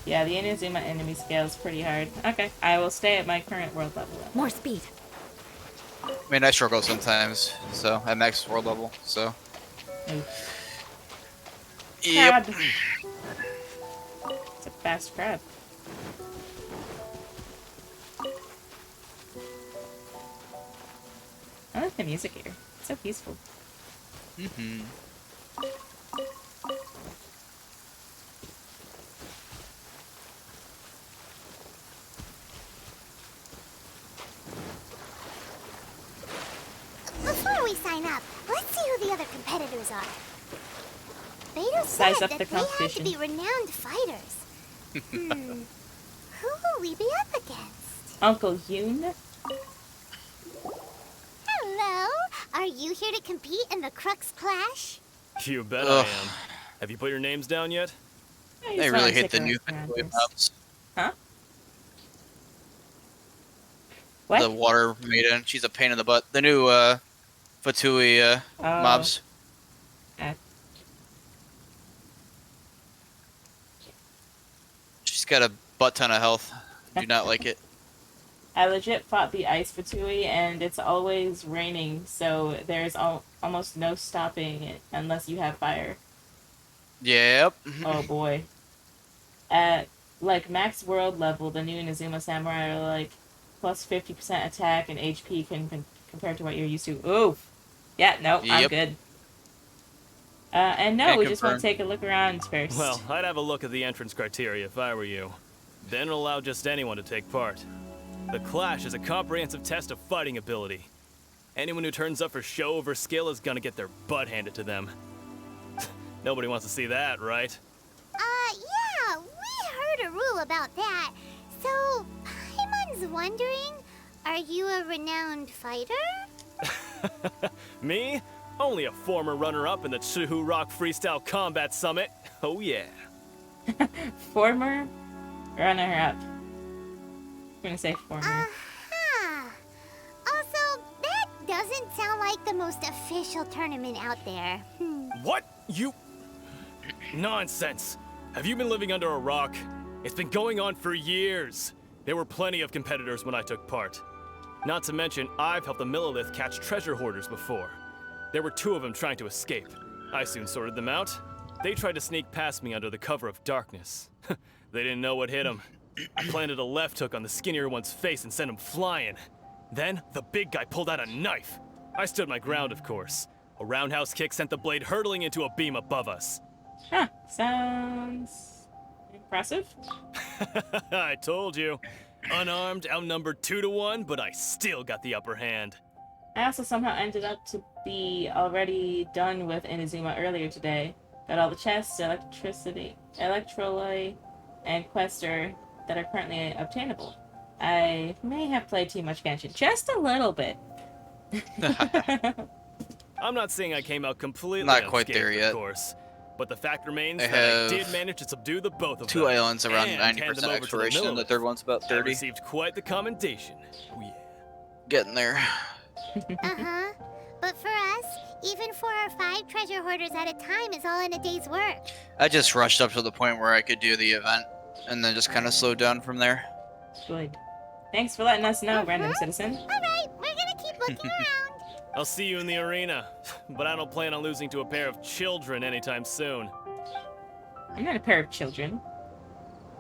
Yeah, the Inazuma enemy scale is pretty hard. Okay, I will stay at my current world level. More speed. I mean, I struggle sometimes, so at max world level, so. Ooh. Yep. Crab. It's a fast crab. I like the music here. It's so peaceful. Mm-hmm. Before we sign up, let's see who the other competitors are. Beto Size said up that the they had to competition. be renowned fighters. Who will we be up against? Uncle Yoon? Hello, are you here to compete in the Crux Clash? You bet Ugh. I am. Have you put your names down yet? I just They wanna really hate take the a new look around Fatui this. mobs. Huh? What? The water maiden. She's a pain in the butt. The new Fatui mobs. Eh. She's got a butt ton of health. Do not like it. I legit fought the Ice Fatui, and it's always raining, so there's almost no stopping it unless you have fire. Yep. Oh boy. At like max world level, the new Inazuma Samurai are like plus 50% attack and HP compared to what you're used to. Oof. Yeah, no, I'm Yep. good. And no, Can't we just want confirm. to take a look around first. Well, I'd have a look at the entrance criteria if I were you. Then allow just anyone to take part. The Clash is a comprehensive test of fighting ability. Anyone who turns up for show over skill is gonna get their butt handed to them. Nobody wants to see that, right? Yeah, we heard a rule about that. So, Paimon's wondering, are you a renowned fighter? Me? Only a former runner-up in the Chihu Rock Freestyle Combat Summit. Oh yeah. Former runner-up. I'm gonna say former. Uh-huh. Also, that doesn't sound like the most official tournament out there. What? You... Nonsense. Have you been living under a rock? It's been going on for years. There were plenty of competitors when I took part. Not to mention, I've helped the Millilith catch treasure hoarders before. There were 2 of them trying to escape. I soon sorted them out. They tried to sneak past me under the cover of darkness. They didn't know what hit them. I planted a left hook on the skinnier one's face and sent him flying. Then, the big guy pulled out a knife. I stood my ground, of course. A roundhouse kick sent the blade hurtling into a beam above us. Huh, sounds impressive. I told you. Unarmed, outnumbered 2 to 1, but I still got the upper hand. I also somehow ended up to be already done with Inazuma earlier today. Got all the chests, electricity, electrolyte, and quester that are currently obtainable. I may have played too much Genshin, just a little bit. I'm not saying I came out completely Not quite unscathed, there yet. of course. But the fact remains I that I have did manage to subdue the both of 2 them. islands around and hand them 90% over to the exploration, and the Millilith. 3rd one's about I 30. received quite the commendation. Oh yeah. Getting there. Uh-huh. But for us, even 4 or 5 treasure hoarders at a time is all in a day's work. I just rushed up to the point where I could do the event, and then just kind of slowed down from there. Good. Thanks for letting us know, random citizen. Alright, we're gonna keep looking around. I'll see you in the arena, but I don't plan on losing to a pair of children anytime soon. I'm not a pair of children.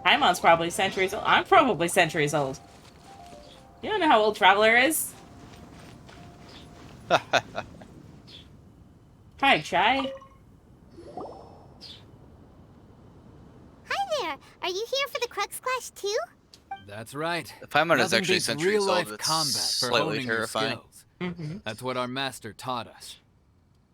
Paimon's probably centuries old. I'm probably centuries old. You don't know how old Traveler is? Hi, Chai. Hi there, are you here for the Crux Clash too? That's right. If Paimon is Nothing actually beats centuries real-life old, it's combat for slightly honing your terrifying. skills. Mm-hmm. That's what our master taught us.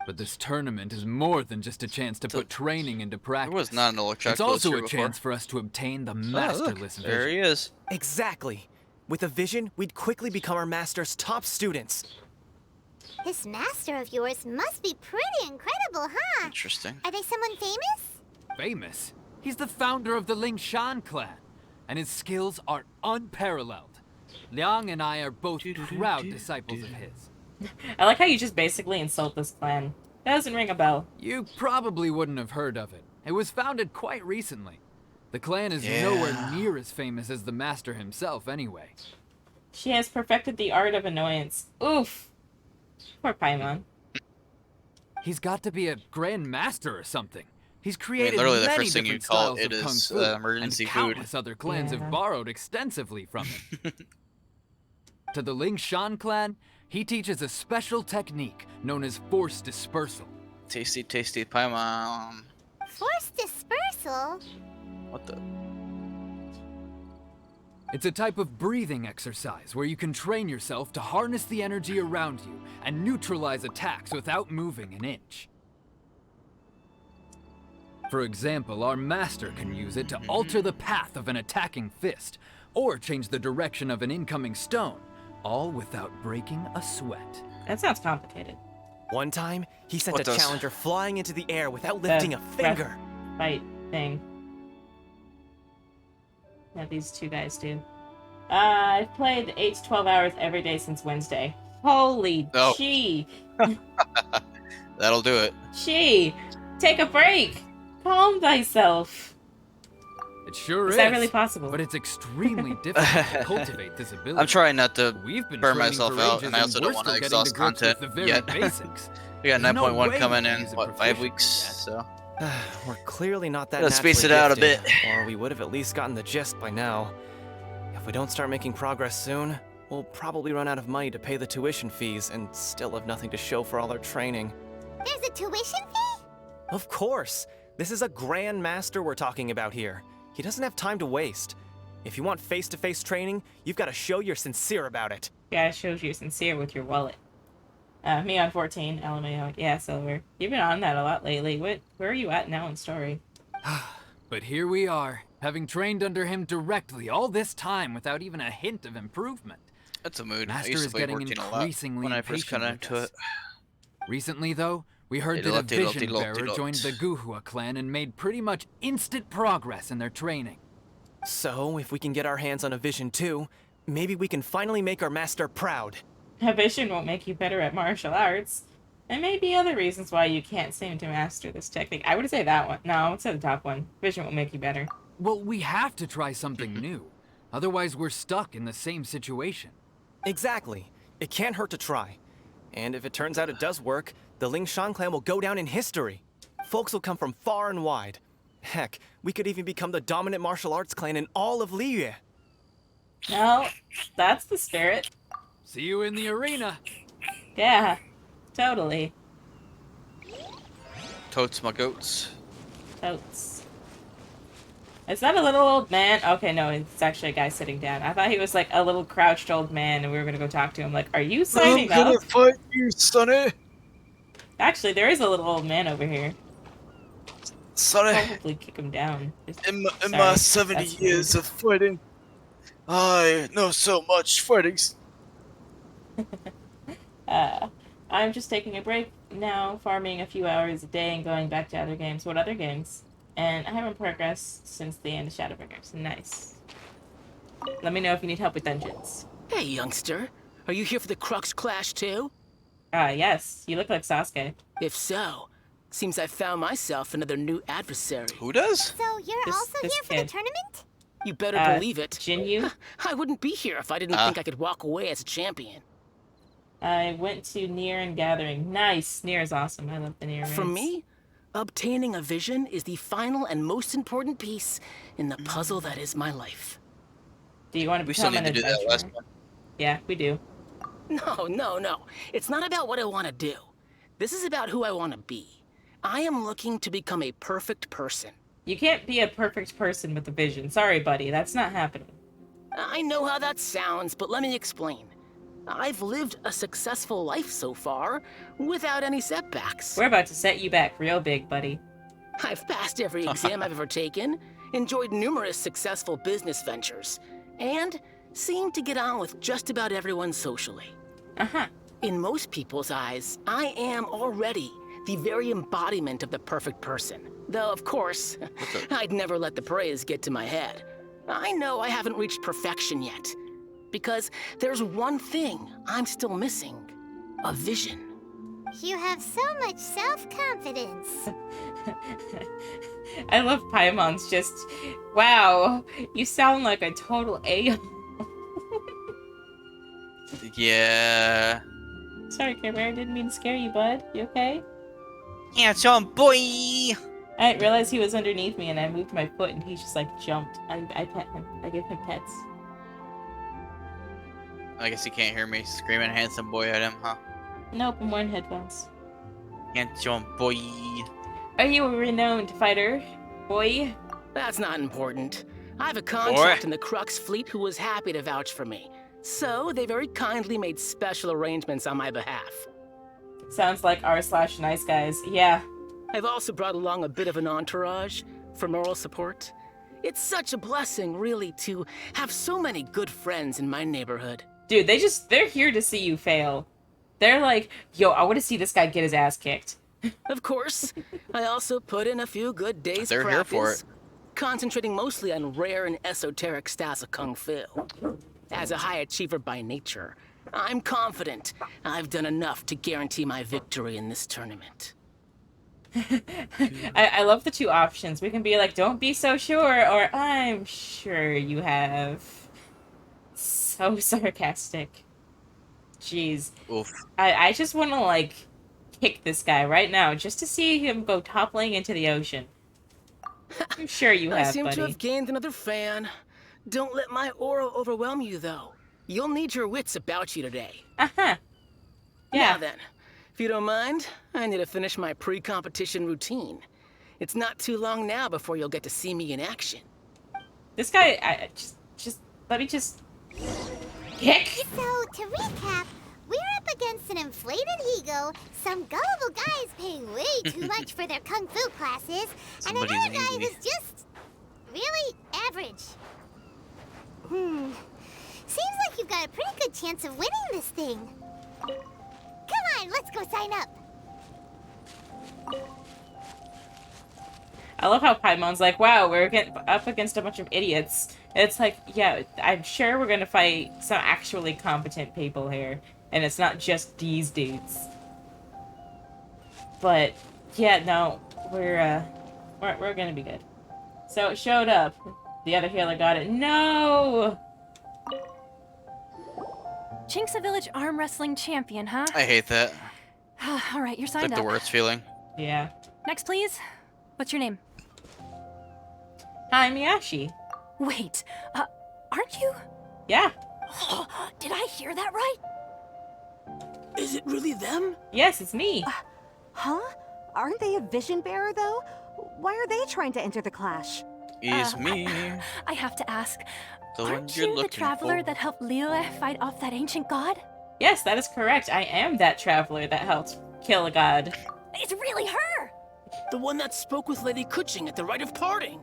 But this tournament is more than just a chance to put training into practice. There was not an Electroclast It's also here a before. chance for us to obtain the Oh, look, masterless there vision. he is. Exactly. With a vision, we'd quickly become our master's top students. This master of yours must be pretty incredible, huh? Interesting. Are they someone famous? Famous? He's the founder of the Lingshan clan, and his skills are unparalleled. Liang and I are both proud disciples of his. I like how you just basically insult this clan. That doesn't ring a bell. You probably wouldn't have heard of it. It was founded quite recently. The clan is Yeah. nowhere near as famous as the master himself anyway. She has perfected the art of annoyance. Oof. Poor Paimon. He's got to be a grand master or something. He's created literally the many first thing different you'd call styles it of kung is, fu, emergency and food. countless other clans Yeah. have borrowed extensively from him. To the Lingshan clan, he teaches a special technique known as force dispersal. Tasty, tasty Paimon. Force dispersal? What the? It's a type of breathing exercise where you can train yourself to harness the energy around you and neutralize attacks without moving an inch. For example, our master can use it to alter the path of an attacking fist, or change the direction of an incoming stone, all without breaking a sweat. That sounds complicated. One time, he sent What a does? challenger flying into the air without lifting a finger. Fight thing. That these two guys do. I've played 8 to 12 hours every day since Wednesday. Holy Oh. gee. That'll do it. Gee. Take a break. Calm thyself. It sure is. Is that really possible? But it's extremely difficult to cultivate this ability. I'm trying not to We've been burn training myself for out, ages, and I also don't we're want to still getting exhaust grips with content the very yet. basics. We got There's no 9.1 way coming we in, use a what, 5 proficient weeks? yet. So We're clearly not that Gotta space naturally it out a gifted, bit. or we would have at least gotten the gist by now. If we don't start making progress soon, we'll probably run out of money to pay the tuition fees and still have nothing to show for all our training. There's a tuition fee? Of course! This is a grand master we're talking about here. He doesn't have time to waste. If you want face-to-face training, you've got to show you're sincere about it. Yeah, it shows you're sincere with your wallet. Me on 14, LMAO. Yeah, Silver. You've been on that a lot lately. Where are you at now in story? But here we are, having trained under him directly all this time without even a hint of improvement. That's a mood. I Master used to is play getting 14 a lot increasingly when I first got impatient with into us. it. Recently, though, we heard that a Lot, vision lot, bearer lot. joined the Guhua clan and made pretty much instant progress in their training. So, if we can get our hands on a vision too, maybe we can finally make our master proud. A vision won't make you better at martial arts. There may be other reasons why you can't seem to master this technique. I would say that one. No, I would say the top one. Vision won't make you better. Well, we have to try something new. Otherwise, we're stuck in the same situation. Exactly. It can't hurt to try. And if it turns out it does work, the Ling Shan clan will go down in history. Folks will come from far and wide. Heck, we could even become the dominant martial arts clan in all of Liyue. No, that's the spirit. See you in the arena. Yeah, totally. Totes my goats. Totes. Is that a little old man? Okay, no, it's actually a guy sitting down. I thought he was like a little crouched old man and we were gonna go talk to him. Like, are you signing I'm gonna up? fight you, Sonny. Actually, there is a little old man over here. Sonny, Probably kick him down. in Sorry, my 70 that's years rude. of fighting, I know so much fighting. I'm just taking a break now, farming a few hours a day and going back to other games. What other games? And I haven't progressed since the end of Shadowbringers. Nice. Let me know if you need help with dungeons. Hey, youngster. Are you here for the Crux Clash too? Yes. You look like Sasuke. If so, seems I found myself another new adversary. Who does? So you're This- also this here for kid. the tournament? You better believe it. Jinyu? I wouldn't be here if I didn't think I could walk away as a champion. I went to Nier and Gathering. Nice. Nier is awesome. I love the Nier For raids. me, obtaining a vision is the final and most important piece in the puzzle that is my life. Do you want to We still become need an to do that adventurer? last one. Yeah, we do. No. It's not about what I want to do. This is about who I want to be. I am looking to become a perfect person. You can't be a perfect person with a vision. Sorry, buddy. That's not happening. I know how that sounds, but let me explain. I've lived a successful life so far, without any setbacks. We're about to set you back real big, buddy. I've passed every exam I've ever taken, enjoyed numerous successful business ventures, and seemed to get on with just about everyone socially. Uh-huh. In most people's eyes, I am already the very embodiment of the perfect person. Though, of course, I'd never let the praise get to my head. I know I haven't reached perfection yet, because there's one thing I'm still missing. A vision. You have so much self-confidence. I love Paimon's just, wow, you sound like a total A. Yeah. Sorry, Care Bear, didn't mean to scare you, bud. You okay? Handsome boy. I didn't realize he was underneath me and I moved my foot and he just like jumped. I pet him. I give him pets. I guess you can't hear me screaming handsome boy at him, huh? Nope, I'm wearing headphones. Handsome boy. Are you a renowned fighter, boy? That's not important. I have a contact in the Crux fleet who was happy to vouch for me. So they very kindly made special arrangements on my behalf. Sounds like r/nice guys. Yeah. I've also brought along a bit of an entourage for moral support. It's such a blessing, really, to have so many good friends in my neighborhood. Dude, they're here to see you fail. They're like, yo, I want to see this guy get his ass kicked. Of course, I also put in a few good days' They're practice, here for it. concentrating mostly on rare and esoteric styles of Kung Fu. As a high achiever by nature, I'm confident I've done enough to guarantee my victory in this tournament. I love the two options. We can be like, don't be so sure, or I'm sure you have. So sarcastic. Jeez. Oof. I just want to, like, kick this guy right now just to see him go toppling into the ocean. I'm sure you I have, seem buddy. to have gained another fan. Don't let my aura overwhelm you, though. You'll need your wits about you today. Uh-huh. Yeah. Now then, if you don't mind, I need to finish my pre-competition routine. It's not too long now before you'll get to see me in action. This guy, let me just... Kick? So, to recap, We're up against an inflated ego, some gullible guys paying way too much for their kung fu classes, and another Somebody's guy angry. who's just really average. Seems like you've got a pretty good chance of winning this thing. Come on, let's go sign up. I love how Paimon's like, wow, we're up against a bunch of idiots. It's like, yeah, I'm sure we're gonna fight some actually competent people here, and it's not just these dudes. But yeah, no, we're gonna be good. So it showed up. The other healer got it. No! Jinxa Village arm wrestling champion, huh? I hate that. All right, you're It's signed like the up. worst feeling. Yeah. Next, please. What's your name? Hi, Miyashi. Wait, aren't you? Yeah. Did I hear that right? Is it really them? Yes, it's me. Huh? Aren't they a vision bearer, though? Why are they trying to enter the clash? Is me. I have to ask. The one Aren't you're you the looking traveler for. that helped Liyue fight off that ancient god? Yes, that is correct. I am that traveler that helped kill a god. It's really her! The one that spoke with Lady Kuching at the rite of parting.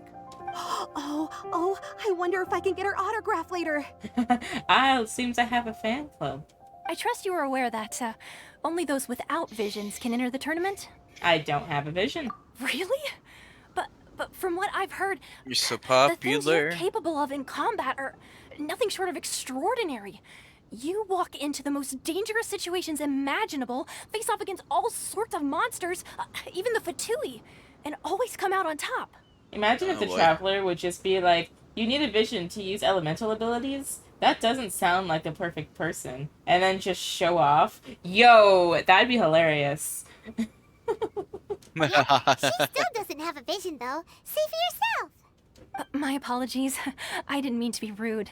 Oh, I wonder if I can get her autograph later. It seems I have a fan club. I trust you are aware that only those without visions can enter the tournament? I don't have a vision. Really? But from what I've heard, You're so the things popular. you're capable of in combat are nothing short of extraordinary. You walk into the most dangerous situations imaginable, face off against all sorts of monsters, even the Fatui, and always come out on top. Imagine if the boy. traveler would just be like, you need a vision to use elemental abilities? That doesn't sound like the perfect person. And then just show off. Yo, that'd be hilarious. She still doesn't have a vision, though. See for yourself. My apologies. I didn't mean to be rude.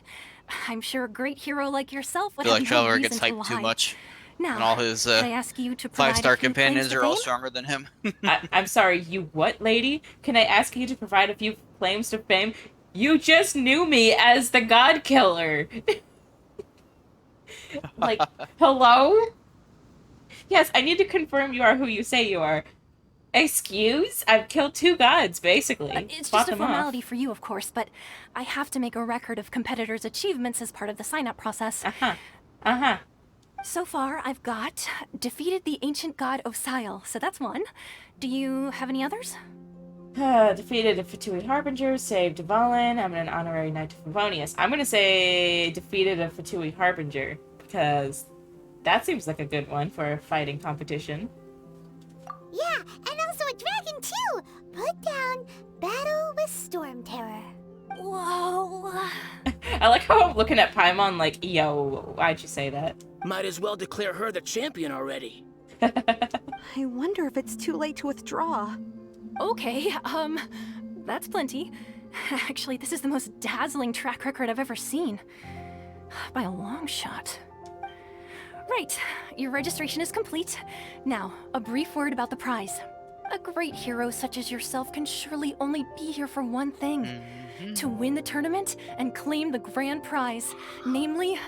I'm sure a great hero like yourself I would feel have like no Traveler reason gets to hyped too lie. much. Now, And all his can I ask you to provide 5-star a few companions claims are to all fame? stronger than him. I'm sorry, you what, lady? Can I ask you to provide a few claims to fame? You just knew me as the God Killer. Like, hello? Yes, I need to confirm you are who you say you are. Excuse? I've killed 2 gods, basically. It's Fought just a them off. formality for you, of course, but I have to make a record of competitors' achievements as part of the sign-up process. Uh-huh. So far, I've got defeated the ancient god Osile, so that's one. Do you have any others? Defeated a Fatui Harbinger, saved Valen. I'm an honorary knight of Favonius. I'm gonna say defeated a Fatui Harbinger, because that seems like a good one for a fighting competition. Yeah, and also a dragon, too. Put down Battle with Storm Terror. Whoa. I like how I'm looking at Paimon like, yo, why'd you say that? Might as well declare her the champion already. I wonder if it's too late to withdraw. Okay, that's plenty. Actually, this is the most dazzling track record I've ever seen. By a long shot. Right, your registration is complete. Now, a brief word about the prize. A great hero such as yourself can surely only be here for one thing. To win the tournament and claim the grand prize, namely,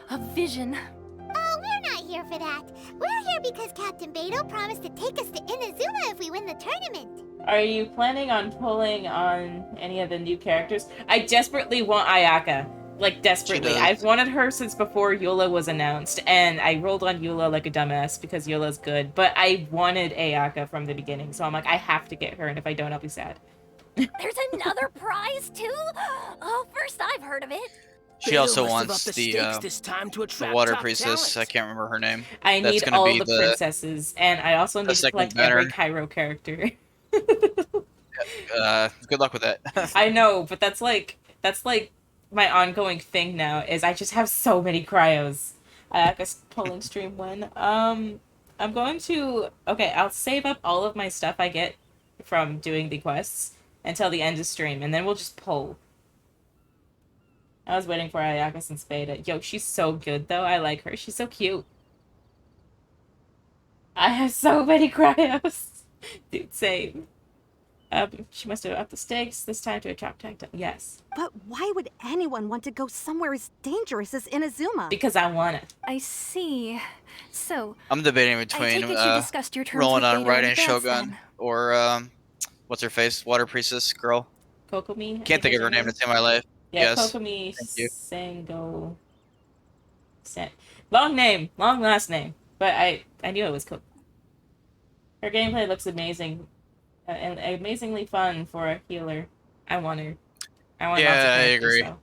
a vision. Oh, we're not here for that. We're here because Captain Beto promised to take us to Inazuma if we win the tournament. Are you planning on pulling on any of the new characters? I desperately want Ayaka. Like, desperately. does. I've wanted her since before Eula was announced, and I rolled on Eula like a dumbass because Eula's good, but I wanted Ayaka from the beginning, so I'm like, I have to get her, and if I don't, I'll be sad. There's another prize, too? Oh, first I've heard of it. She Beto also must have wants upped the the stakes this time to the attract water top priestess. talent. I can't remember her name. I That's need gonna all be the the- princesses, and I also need to second collect every banner. Cairo character. Good luck with that. I know, but that's like my ongoing thing now is I just have so many cryos. Ayaka's pulling stream when? I'm going to I'll save up all of my stuff I get from doing the quests until the end of stream, and then we'll just pull. I was waiting for Ayaka since beta. Yo, she's so good though. I like her. She's so cute. I have so many cryos. Dude, same. She must have upped the stakes this time to attract tactile. Yes. But why would anyone want to go somewhere as dangerous as Inazuma? Because I want it. I see. So, I'm debating I between take it you discussed your terms rolling with on Beidou in Raiden advance, Shogun then. or what's her face, Water Priestess girl. Kokomi? Can't think of her name to save my life. Yeah, Yes. Kokomi Thank you. Sango. Long name, long last name, but I knew it was Kokomi. Her gameplay looks amazing, and amazingly fun for a healer. I want her. I want lots of Yeah, I characters, agree. so.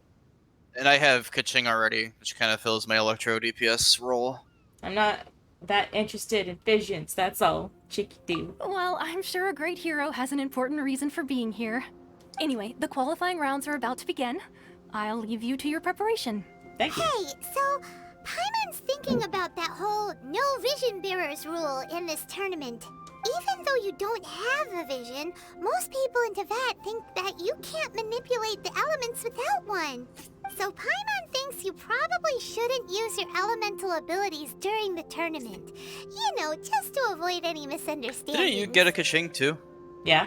And I have Kaching already, which kind of fills my Electro DPS role. I'm not that interested in visions, that's all. Chicky do. Well, I'm sure a great hero has an important reason for being here. Anyway, the qualifying rounds are about to begin. I'll leave you to your preparation. Thank you. Hey, so Paimon's thinking about that whole no vision bearers rule in this tournament. Even though you don't have a vision, most people in Teyvat think that you can't manipulate the elements without one. So Paimon thinks you probably shouldn't use your elemental abilities during the tournament. You know, just to avoid any misunderstandings. Didn't you get a Kaching too? Yeah.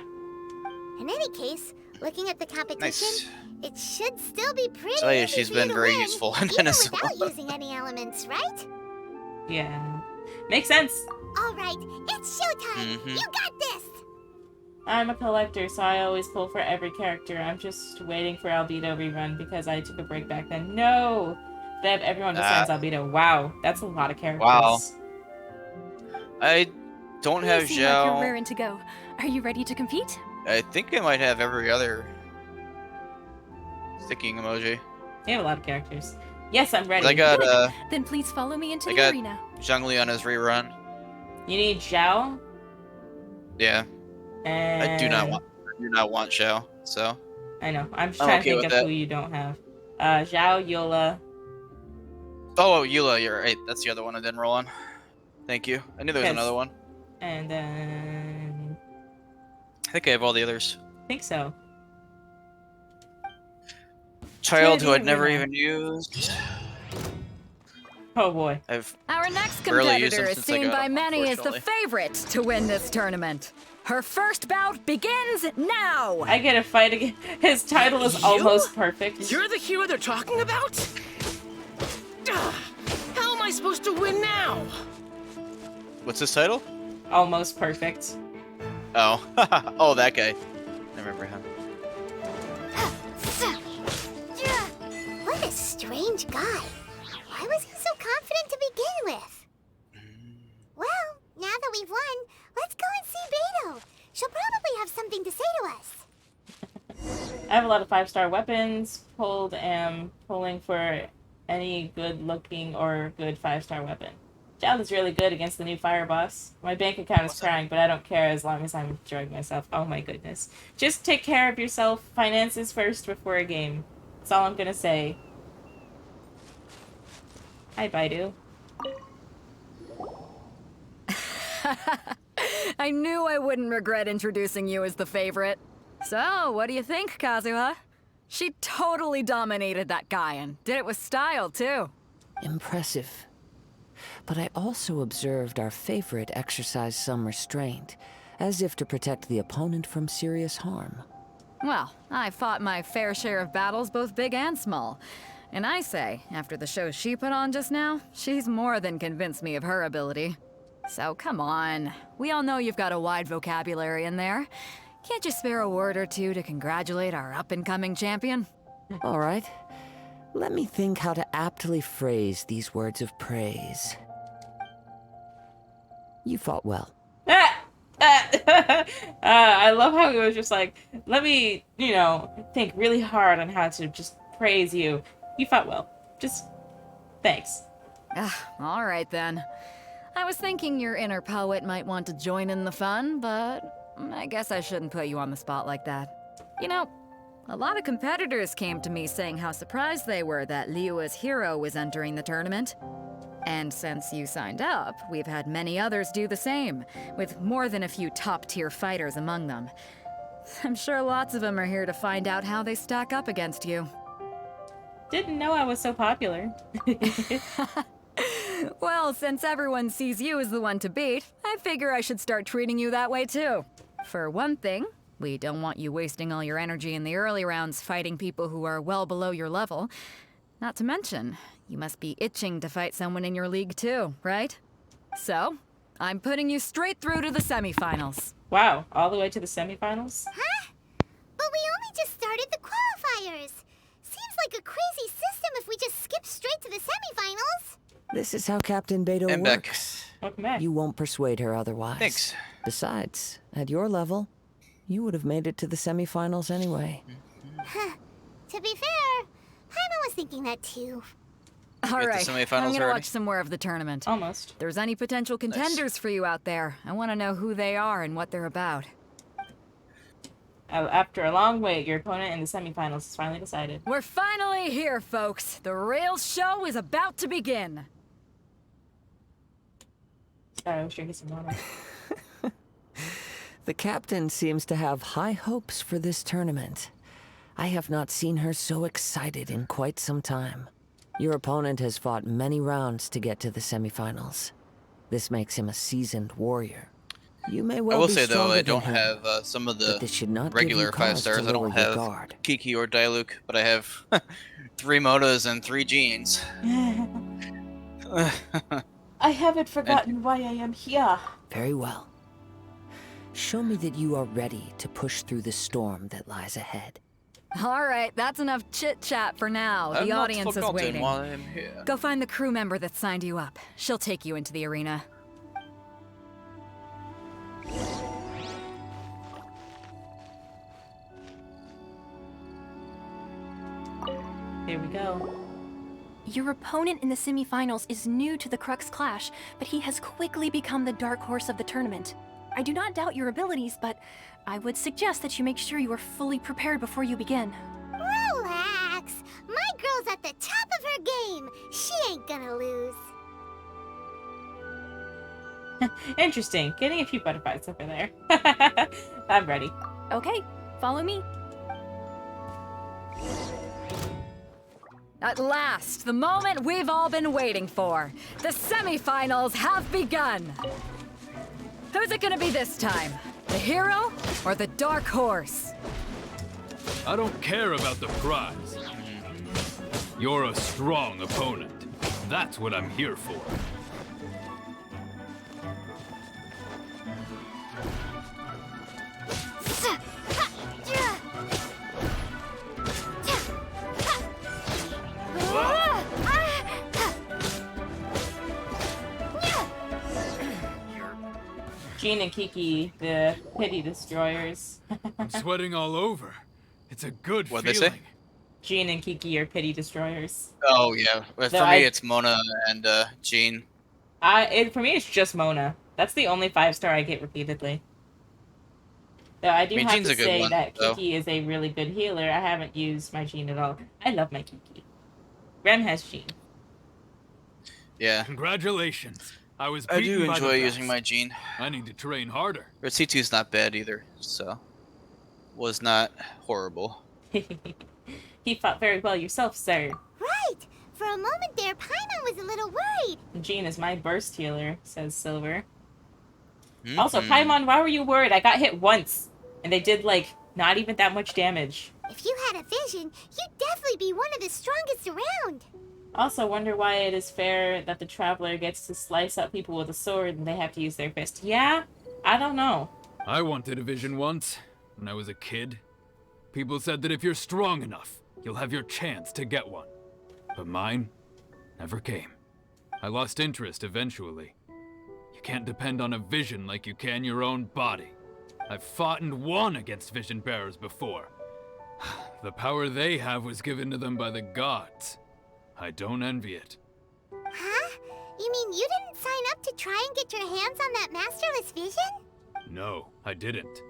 In any case, looking at the competition, Nice. it should still be pretty So yeah, easy she's for you been to very win, useful in even Inazuma. without using any elements, right? Yeah. Makes sense. All right, it's showtime. Mhm. You got this. I'm a collector, so I always pull for every character. I'm just waiting for Albedo rerun because I took a break back then. No! They have everyone besides Albedo. Wow, that's a lot of characters. Wow. I don't You have seem like you're Zhao. raring to go. Are you ready to compete? I think I might have every other sticking emoji. They have a lot of characters. Yes, I'm ready. I got Then please follow me into I the got arena. Zhongli on his rerun. You need Zhao? Yeah, And... I do not want Zhao. So I know. I'm just I'm trying okay to with think of that. who you don't have. Zhao, Yola. oh Eula, you're right. That's the other one I didn't roll on. Thank you. I knew there was Yes. another one. And then... I think I have all the others. I think so. Child who Teddy I'd never Rina. even used. Oh boy. I've Our next Barely used competitor them is since I seen got by them, many as the unfortunately. favorite to win this tournament. Her first bout begins now! I get a fight again. His title is You? almost perfect. You're the hero they're talking about? How am I supposed to win now? what's his title? Almost perfect. Oh, oh that guy. I remember him. What a strange guy. Why was he so confident to begin with? Well, now that we've won, let's go and see Beidou. She'll probably have something to say to us. I have a lot of 5-star weapons. Am pulling for any good-looking or good 5-star weapon. Zhao is really good against the new fire boss. My bank account is crying, but I don't care as long as I'm enjoying myself. Oh my goodness. Just take care of yourself. Finances first before a game. That's all I'm gonna say. Hi, Baidu. I knew I wouldn't regret introducing you as the favorite. So, what do you think, Kazuha? She totally dominated that guy and did it with style, too. Impressive. But I also observed our favorite exercise some restraint, as if to protect the opponent from serious harm. Well, I fought my fair share of battles, both big and small. And I say, after the show she put on just now, she's more than convinced me of her ability. So come on. We all know you've got a wide vocabulary in there. Can't you spare a word or two to congratulate our up-and-coming champion? All right. Let me think how to aptly phrase these words of praise. You fought well. I love how he was just like, let me, think really hard on how to just praise you. You fought well. Just thanks. All right then. I was thinking your inner poet might want to join in the fun, but I guess I shouldn't put you on the spot like that. You know, a lot of competitors came to me saying how surprised they were that Liyue's hero was entering the tournament. And since you signed up, we've had many others do the same, with more than a few top-tier fighters among them. I'm sure lots of them are here to find out how they stack up against you. Didn't know I was so popular. Well, since everyone sees you as the one to beat, I figure I should start treating you that way too. For one thing, We don't want you wasting all your energy in the early rounds fighting people who are well below your level. Not to mention, you must be itching to fight someone in your league too, right? So, I'm putting you straight through to the semifinals. Wow, all the way to the semifinals? Huh? But we only just started the qualifiers. Seems like a crazy system if we just skip straight to the semifinals. This is how Captain Beto I'm back. works. Welcome back. You won't persuade her otherwise. Thanks. Besides, at your level, you would have made it to the semifinals anyway. To be fair, Paimon was thinking that too. All the right, semifinals I'm gonna already? watch some more of the tournament. Almost. If there's any potential contenders for you out there, I want to know who they are and what they're about. After a long wait, your opponent in the semifinals is finally decided. We're finally here, folks. The rail show is about to begin. Sorry, I was drinking some water. The captain seems to have high hopes for this tournament. I have not seen her so excited in quite some time. Your opponent has fought many rounds to get to the semifinals. This makes him a seasoned warrior. You may well I will be say though, stronger I than don't him, have some of but this should not the give regular you 5 cause to stars. I don't lower your have guard. Kiki or Diluc, but I have 3 Motas and 3 Jeans. I haven't forgotten why I am here. Very well. Show me that you are ready to push through the storm that lies ahead. All right, that's enough chit-chat for now. I'm The not audience is forgotten waiting. while I'm here. Go find the crew member that signed you up. She'll take you into the arena. Here we go. Your opponent in the semifinals is new to the Crux Clash, but he has quickly become the dark horse of the tournament. I do not doubt your abilities, but I would suggest that you make sure you are fully prepared before you begin. Relax. My girl's at the top of her game. She ain't gonna lose. Interesting. Getting a few butterflies over there. I'm ready. Okay, follow me. At last, the moment we've all been waiting for. The semifinals have begun. Who's it gonna be this time? The hero or the dark horse? I don't care about the prize. You're a strong opponent. That's what I'm here for. Jean and Kiki, the pity destroyers. I'm sweating all over. It's a good What'd feeling. they say? Jean and Kiki are pity destroyers. Oh yeah, well, No, for me it's Mona and Jean. For me, it's just Mona. That's the only 5-star I get repeatedly. Though I do I mean, have Jean's to a good say one, that though. Kiki is a really good healer. I haven't used my Jean at all. I love my Kiki. Rem has Jean. Yeah, Congratulations. I was I beaten do by the enjoy using best. my Jean. I need to train harder. But C2's not bad either, so was not horrible. He fought very well yourself, sir. Right. For a moment there, Paimon was a little worried. Jean is my burst healer, says Silver. Mm-hmm. Also, Paimon, why were you worried? I got hit once, and they did, like, not even that much damage. If you had a vision, you'd definitely be one of the strongest around. Also, wonder why it is fair that the Traveler gets to slice up people with a sword and they have to use their fist. Yeah? I don't know. I wanted a vision once, when I was a kid. People said that if you're strong enough, you'll have your chance to get one. But mine never came. I lost interest eventually. You can't depend on a vision like you can your own body. I've fought and won against vision bearers before. The power they have was given to them by the gods. I don't envy it. Huh? You mean you didn't sign up to try and get your hands on that masterless vision? No, I didn't.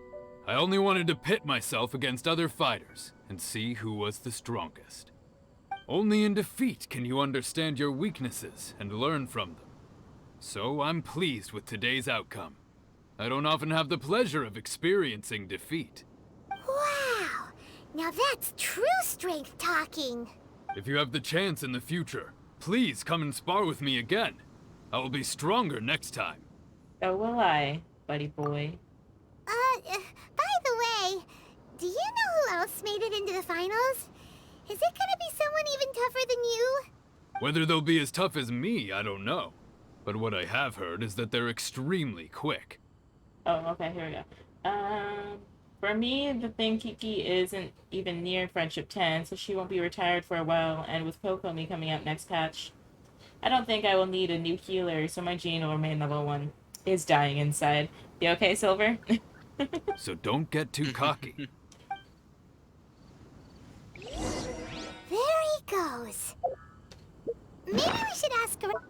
I only wanted to pit myself against other fighters and see who was the strongest. Only in defeat can you understand your weaknesses and learn from them. So I'm pleased with today's outcome. I don't often have the pleasure of experiencing defeat. Wow. Now that's true strength talking. If you have the chance in the future, please come and spar with me again. I will be stronger next time. So will I, buddy boy. By the way, just made it into the finals? Is it gonna be someone even tougher than you? Whether they'll be as tough as me, I don't know. But what I have heard is that they're extremely quick. Oh, okay, here we go. For me, the thing Kiki isn't even near Friendship 10, so she won't be retired for a while, and with Kokomi coming up next patch, I don't think I will need a new healer, so my Jean will remain level 1. Is dying inside. You okay, Silver? So don't get too cocky. There he goes. Maybe we should ask around.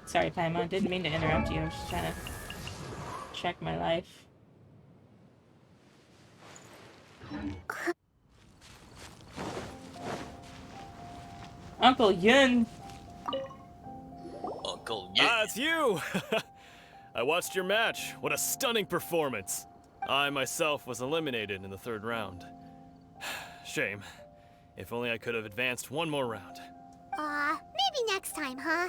Sorry, Paimon. Didn't mean to interrupt you. I was just trying to check my life. Uncle Yun! Uncle Yun. Ah, it's you! I watched your match. What a stunning performance. I myself was eliminated in the 3rd round. Shame. If only I could have advanced one more round. Maybe next time, huh?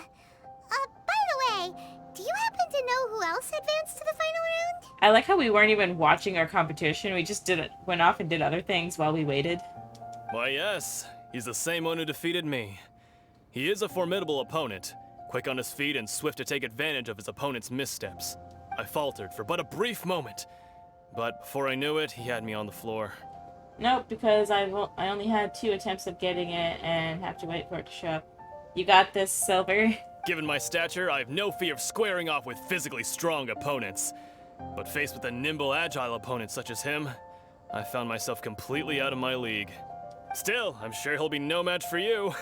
By the way, do you happen to know who else advanced to the final round? I like how we weren't even watching our competition. We just went off and did other things while we waited. Why, yes. He's the same one who defeated me. He is a formidable opponent, quick on his feet and swift to take advantage of his opponent's missteps. I faltered for but a brief moment, but before I knew it, he had me on the floor. Nope, because I only had 2 attempts of getting it and have to wait for it to show up. You got this, Silver. Given my stature, I have no fear of squaring off with physically strong opponents. But faced with a nimble, agile opponent such as him, I found myself completely out of my league. Still, I'm sure he'll be no match for you.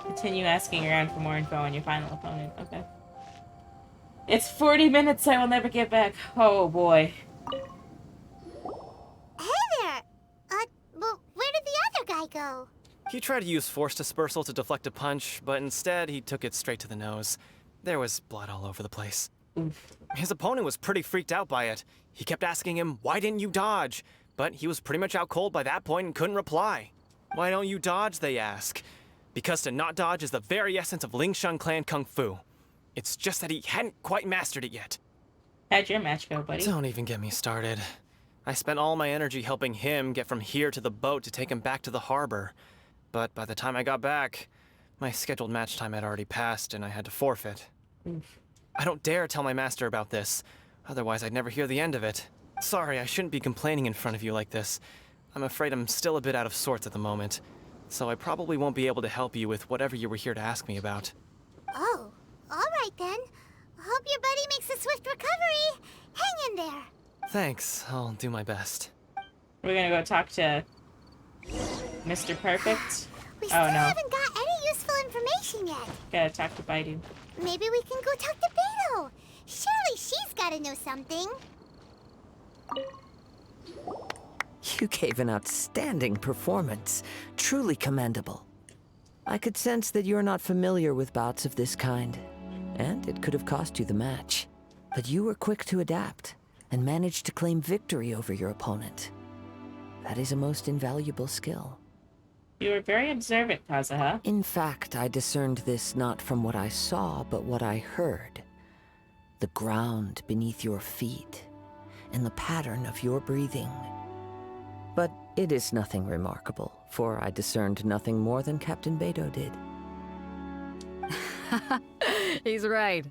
Continue asking around for more info on your final opponent. Okay. It's 40 minutes I will never get back. Oh boy. Hey there! Well, where did the other guy go? He tried to use force dispersal to deflect a punch, but instead he took it straight to the nose. There was blood all over the place. Oof. His opponent was pretty freaked out by it. He kept asking him, "Why didn't you dodge?" But he was pretty much out cold by that point and couldn't reply. "Why don't you dodge?" they ask. Because to not dodge is the very essence of Lingshan clan kung fu. It's just that he hadn't quite mastered it yet. How'd your match go, buddy? Don't even get me started. I spent all my energy helping him get from here to the boat to take him back to the harbor. But by the time I got back, my scheduled match time had already passed and I had to forfeit. Oof. I don't dare tell my master about this, otherwise I'd never hear the end of it. Sorry, I shouldn't be complaining in front of you like this. I'm afraid I'm still a bit out of sorts at the moment, so I probably won't be able to help you with whatever you were here to ask me about. Oh, alright then. Hope your buddy makes a swift recovery. Hang in there. Thanks, I'll do my best. We're gonna go talk to Mr. Perfect. We still Oh no. haven't got any useful information yet. Gotta talk to Baidu. Maybe we can go talk to Beto. Surely she's gotta know something. You gave an outstanding performance. Truly commendable. I could sense that you're not familiar with bouts of this kind, and it could have cost you the match. But you were quick to adapt, and managed to claim victory over your opponent. That is a most invaluable skill. You were very observant, Kazuha. In fact, I discerned this not from what I saw, but what I heard. The ground beneath your feet, and the pattern of your breathing. But it is nothing remarkable, for I discerned nothing more than Captain Beto did. He's right.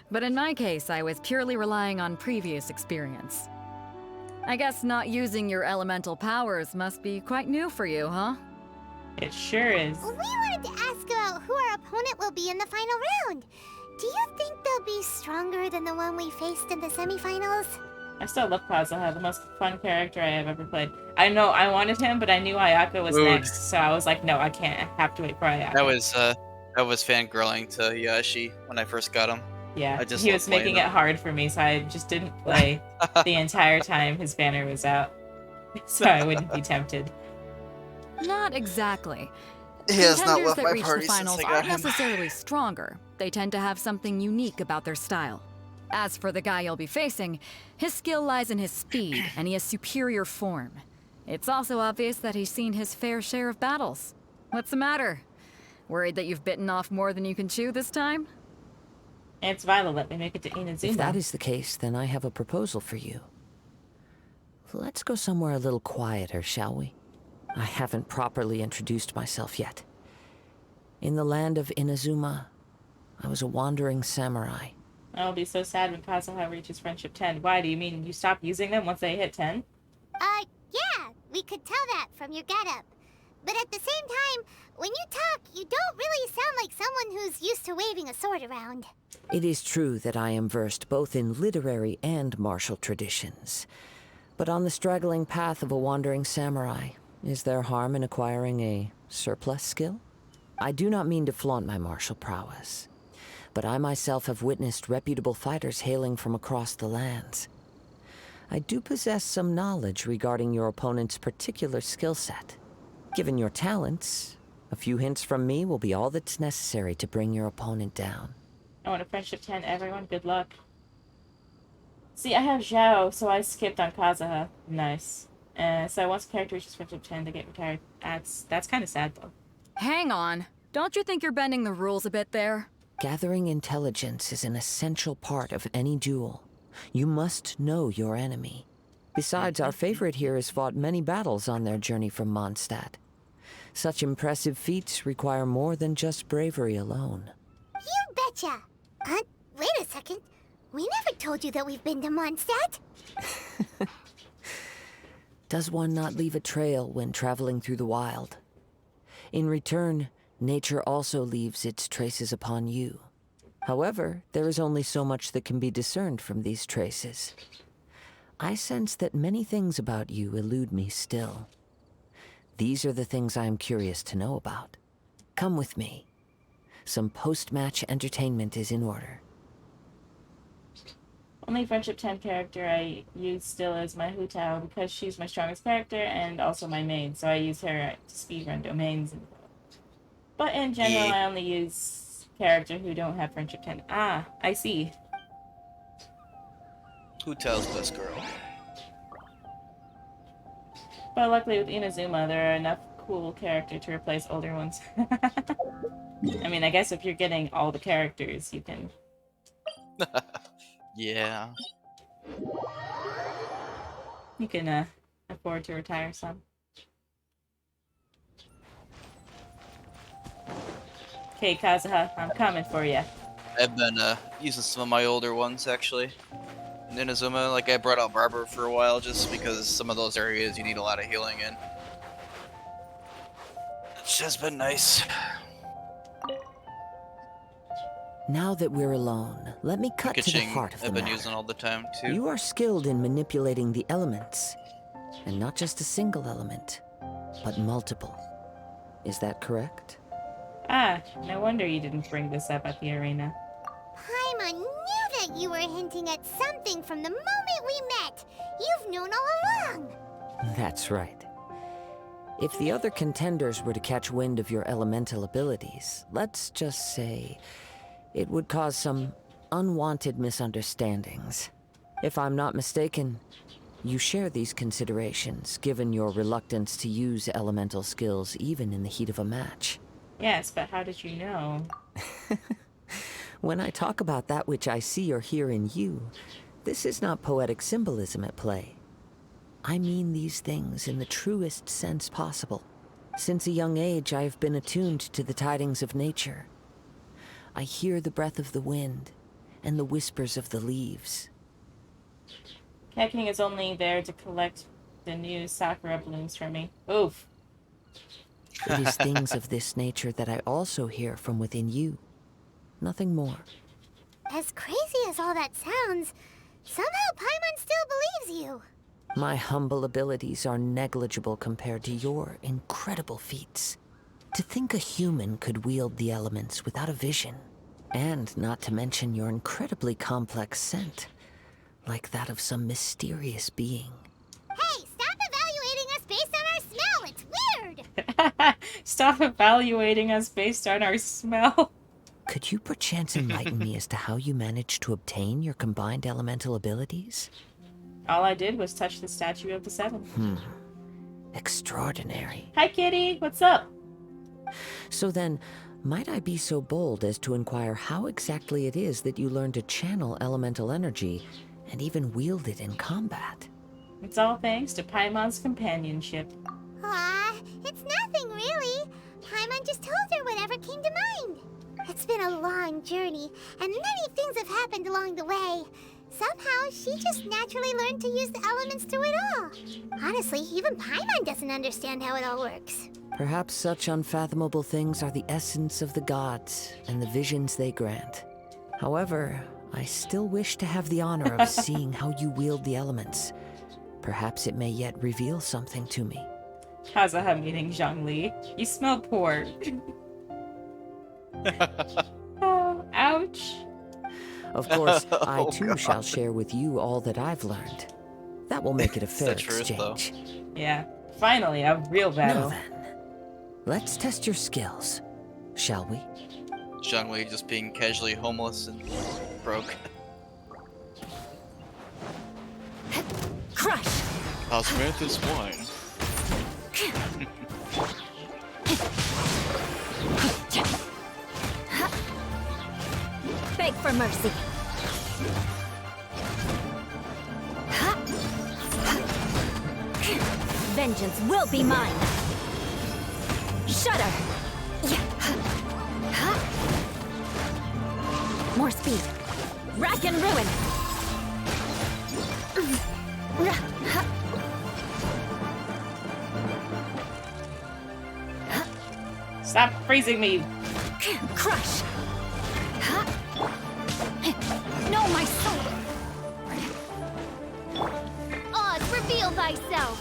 But in my case, I was purely relying on previous experience. I guess not using your elemental powers must be quite new for you, huh? It sure is. We wanted to ask about who our opponent will be in the final round. Do you think they'll be stronger than the one we faced in the semifinals? I still love Kazuha, the most fun character I have ever played. I know I wanted him, but I knew Ayaka was next, so I was like, no, I can't. I have to wait for Ayaka. That was fangirling to Yashi when I first got him. Yeah, just he love was making playing it hard for me, so I just didn't play the entire time his banner was out. So I wouldn't be tempted. Not exactly. He has not Contenders left that my reach party the since finals I got aren't him. necessarily stronger. They tend to have something unique about their style. As for the guy you'll be facing, his skill lies in his speed, and he has superior form. It's also obvious that he's seen his fair share of battles. What's the matter? Worried that you've bitten off more than you can chew this time? It's vital that we make it to Inazuma. If that is the case, then I have a proposal for you. Let's go somewhere a little quieter, shall we? I haven't properly introduced myself yet. In the land of Inazuma, I was a wandering samurai. I'll be so sad when Kazuha reaches friendship 10. Why, do you mean you stop using them once they hit 10? Yeah, we could tell that from your getup. But at the same time, when you talk, you don't really sound like someone who's used to waving a sword around. It is true that I am versed both in literary and martial traditions. But on the straggling path of a wandering samurai, is there harm in acquiring a surplus skill? I do not mean to flaunt my martial prowess, but I myself have witnessed reputable fighters hailing from across the lands. I do possess some knowledge regarding your opponent's particular skill set. Given your talents, a few hints from me will be all that's necessary to bring your opponent down. I want a friendship 10, everyone. Good luck. See, I have Zhao, so I skipped on Kazuha. Nice. So once a character reaches friendship 10, they get retired. That's kind of sad, though. Hang on. Don't you think you're bending the rules a bit there? Gathering intelligence is an essential part of any duel. You must know your enemy. Besides, our favorite here has fought many battles on their journey from Mondstadt. Such impressive feats require more than just bravery alone. You betcha! Wait a second. We never told you that we've been to Mondstadt. Does one not leave a trail when traveling through the wild? In return, nature also leaves its traces upon you. However, there is only so much that can be discerned from these traces. I sense that many things about you elude me still. These are the things I am curious to know about. Come with me. Some post-match entertainment is in order. Only friendship 10 character I use still is my Hu Tao because she's my strongest character and also my main, so I use her to speedrun domains. But in general, I only use character who don't have friendship 10. Ah, I see. Who tells best girl? But luckily with Inazuma, there are enough cool characters to replace older ones. I mean, I guess if you're getting all the characters, you can... Yeah. You can afford to retire some. Okay, Kazuha, I'm coming for you. I've been using some of my older ones actually. In Inazuma, like I brought out Barber for a while just because some of those areas you need a lot of healing in. It's just been nice. Now that we're alone, let me cut to the Pikachu heart of the I've been matter. using all the time too. You are skilled in manipulating the elements, and not just a single element, but multiple. Is that correct? Ah, no wonder you didn't bring this up at the arena. Paimon knew that you were hinting at something from the moment we met. You've known all along. That's right. If the other contenders were to catch wind of your elemental abilities, let's just say it would cause some unwanted misunderstandings. If I'm not mistaken, you share these considerations, given your reluctance to use elemental skills even in the heat of a match. Yes, but how did you know? When I talk about that which I see or hear in you, this is not poetic symbolism at play. I mean these things in the truest sense possible. Since a young age, I have been attuned to the tidings of nature. I hear the breath of the wind and the whispers of the leaves. Cat King is only there to collect the new sakura blooms for me. Oof. It is things of this nature that I also hear from within you. Nothing more. As crazy as all that sounds, somehow Paimon still believes you. My humble abilities are negligible compared to your incredible feats. To think a human could wield the elements without a vision, and not to mention your incredibly complex scent, like that of some mysterious being. Hey, stop evaluating us based on our smell. It's weird. Stop evaluating us based on our smell. Could you perchance enlighten me as to how you managed to obtain your combined elemental abilities? All I did was touch the statue of the seven. Extraordinary. Hi, kitty. What's up? So then, Might I be so bold as to inquire how exactly it is that you learn to channel elemental energy and even wield it in combat? It's all thanks to Paimon's companionship. Aw, it's nothing really. Paimon just told her whatever came to mind. It's been a long journey, and many things have happened along the way. Somehow, she just naturally learned to use the elements through it all. Honestly, even Paimon doesn't understand how it all works. Perhaps such unfathomable things are the essence of the gods and the visions they grant. However, I still wish to have the honor of seeing how you wield the elements. Perhaps it may yet reveal something to me. Kazuha meeting Zhongli. You smell poor. Oh, ouch. Of course, I too shall share with you all that I've learned. That will make it a fair exchange. Yeah, finally, a real battle. Now then, let's test your skills, shall we? Zhongli just being casually homeless and broke. Crush! Osmanthus wine. Beg for mercy. Vengeance will be mine. Shudder. More speed. Rack and ruin. Stop freezing me. Crush. No, my soul. Oz, reveal thyself.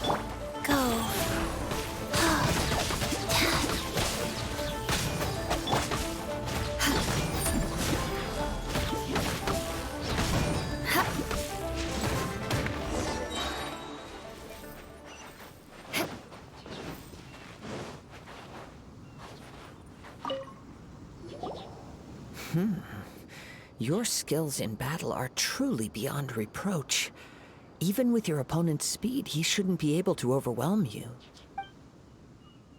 Go. Your skills in battle are truly beyond reproach. Even with your opponent's speed, he shouldn't be able to overwhelm you.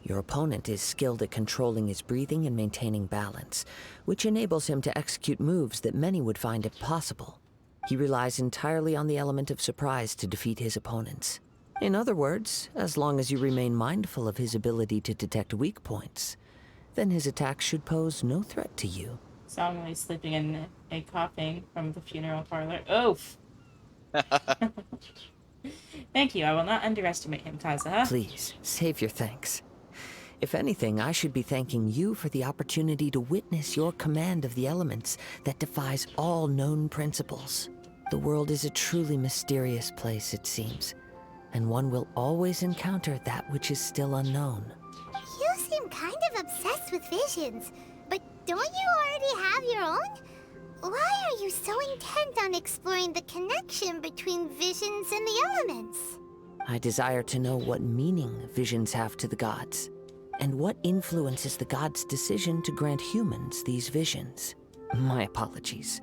Your opponent is skilled at controlling his breathing and maintaining balance, which enables him to execute moves that many would find impossible. He relies entirely on the element of surprise to defeat his opponents. In other words, as long as you remain mindful of his ability to detect weak points, then his attacks should pose no threat to you. Solemnly sleeping in a coughing from the funeral parlor. Oof! Thank you, I will not underestimate him, Kazuha. Please, save your thanks. If anything, I should be thanking you for the opportunity to witness your command of the elements that defies all known principles. The world is a truly mysterious place, it seems, and one will always encounter that which is still unknown. You seem kind of obsessed with visions, but don't you already have your own? Why are you so intent on exploring the connection between visions and the elements? I desire to know what meaning visions have to the gods, and what influences the gods' decision to grant humans these visions. My apologies.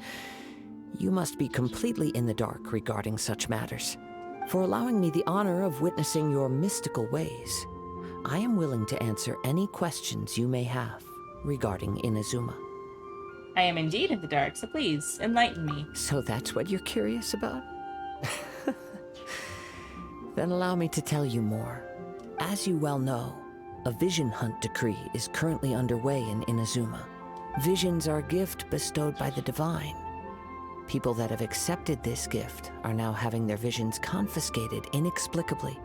You must be completely in the dark regarding such matters. For allowing me the honor of witnessing your mystical ways, I am willing to answer any questions you may have regarding Inazuma. I am indeed in the dark, so please, enlighten me. So that's what you're curious about? Then allow me to tell you more. As you well know, a vision hunt decree is currently underway in Inazuma. Visions are a gift bestowed by the divine. People that have accepted this gift are now having their visions confiscated inexplicably.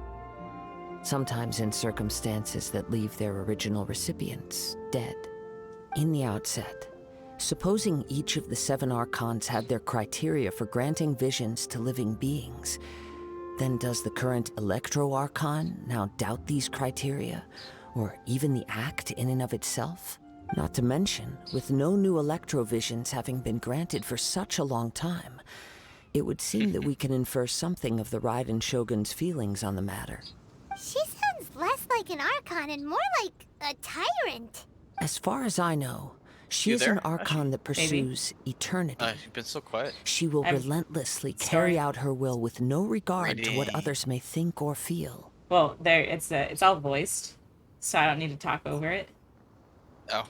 Sometimes in circumstances that leave their original recipients dead. In the outset, supposing each of the 7 archons had their criteria for granting visions to living beings, then does the current Electro-Archon now doubt these criteria, or even the act in and of itself? Not to mention, with no new Electro-Visions having been granted for such a long time, it would seem that we can infer something of the Raiden Shogun's feelings on the matter. She sounds less like an Archon and more like a tyrant. As far as I know, she You is an there? Archon that pursues eternity. You've been so quiet. She will I'm relentlessly sorry. carry out her will with no regard to what Ready. others may think or feel. Well, there, it's all voiced, so I don't need to talk over it. Oh.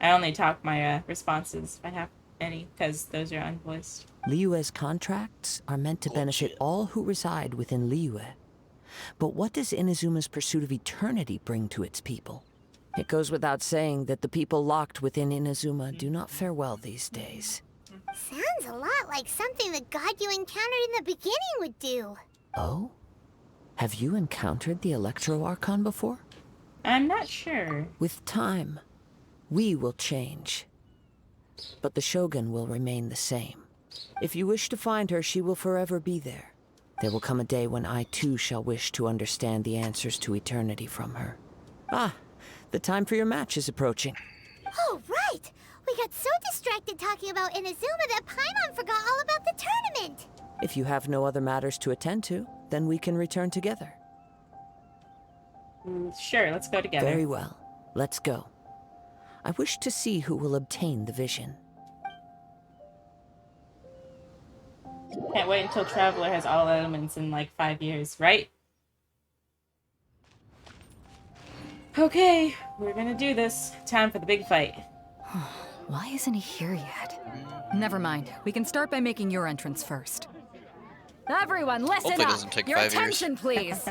I only talk my responses if I have any, because those are unvoiced. Liyue's contracts are meant to benefit all who reside within Liyue. But what does Inazuma's pursuit of eternity bring to its people? It goes without saying that the people locked within Inazuma do not fare well these days. Sounds a lot like something the god you encountered in the beginning would do. Oh? Have you encountered the Electro Archon before? I'm not sure. With time, we will change. But the Shogun will remain the same. If you wish to find her, she will forever be there. There will come a day when I too shall wish to understand the answers to eternity from her. Ah, the time for your match is approaching. Oh, right! We got so distracted talking about Inazuma that Paimon forgot all about the tournament! If you have no other matters to attend to, then we can return together. Sure, let's go together. Very well. Let's go. I wish to see who will obtain the vision. Can't wait until Traveler has all elements in like 5 years, right? Okay, we're gonna do this. Time for the big fight. Why isn't he here yet? Never mind. We can start by making your entrance first. Everyone, listen Hopefully it up! doesn't take Your 5 years. attention, please!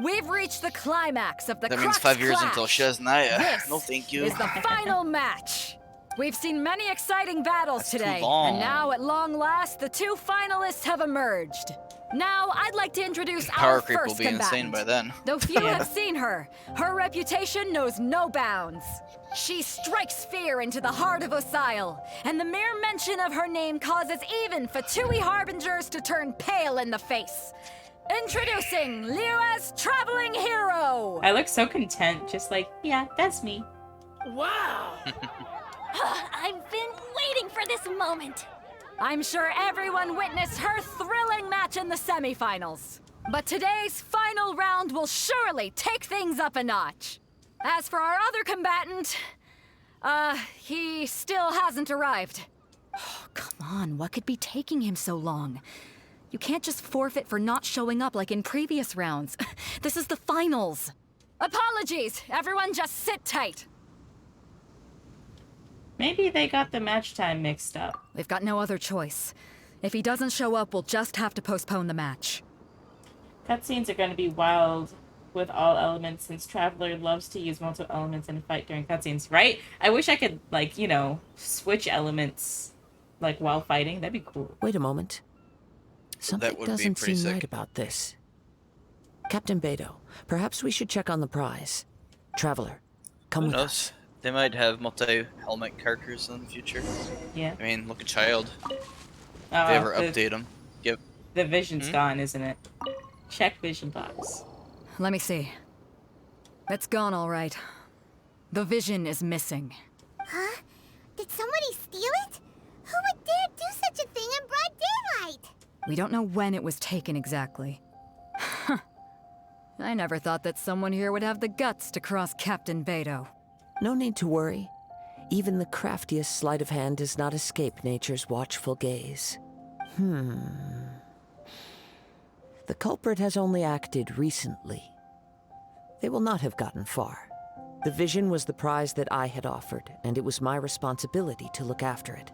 We've reached the climax of the That Crux means 5 years Clash. until Shaznaya. This No, thank you. is the final match. We've seen many exciting battles That's too today, long. and now at long last, the two finalists have emerged. Now, I'd like to introduce Power our creep will first be insane combatant. by then. Though few have seen her, her reputation knows no bounds. She strikes fear into the heart of Osile, and the mere mention of her name causes even Fatui Harbingers to turn pale in the face. Introducing Liyue's traveling hero! I look so content, just like, yeah, that's me. Wow! I've been waiting for this moment. I'm sure everyone witnessed her thrilling match in the semifinals. But today's final round will surely take things up a notch. As for our other combatant, he still hasn't arrived. Oh, come on, what could be taking him so long? You can't just forfeit for not showing up like in previous rounds. This is the finals. Apologies, everyone just sit tight. Maybe they got the match time mixed up. We've got no other choice. If he doesn't show up, we'll just have to postpone the match. Cutscenes are going to be wild with all elements since Traveler loves to use multiple elements in a fight during cutscenes, right? I wish I could, like, you know, switch elements, like, while fighting. That'd be cool. Wait a moment. Something would be doesn't pretty seem sick. right about this. Captain Beidou, perhaps we should check on the prize. Traveler, come Who with knows? us. They might have multi-helmet characters in the future. Yeah. I mean, look at Child. Oh, If they ever update them. Yep. The vision's gone, isn't it? Check vision box. Let me see. It's gone, all right. The vision is missing. Huh? Did somebody steal it? Who would dare do such a thing in broad daylight? We don't know when it was taken exactly. I never thought that someone here would have the guts to cross Captain Beidou. No need to worry. Even the craftiest sleight of hand does not escape nature's watchful gaze. The culprit has only acted recently. They will not have gotten far. The vision was the prize that I had offered, and it was my responsibility to look after it.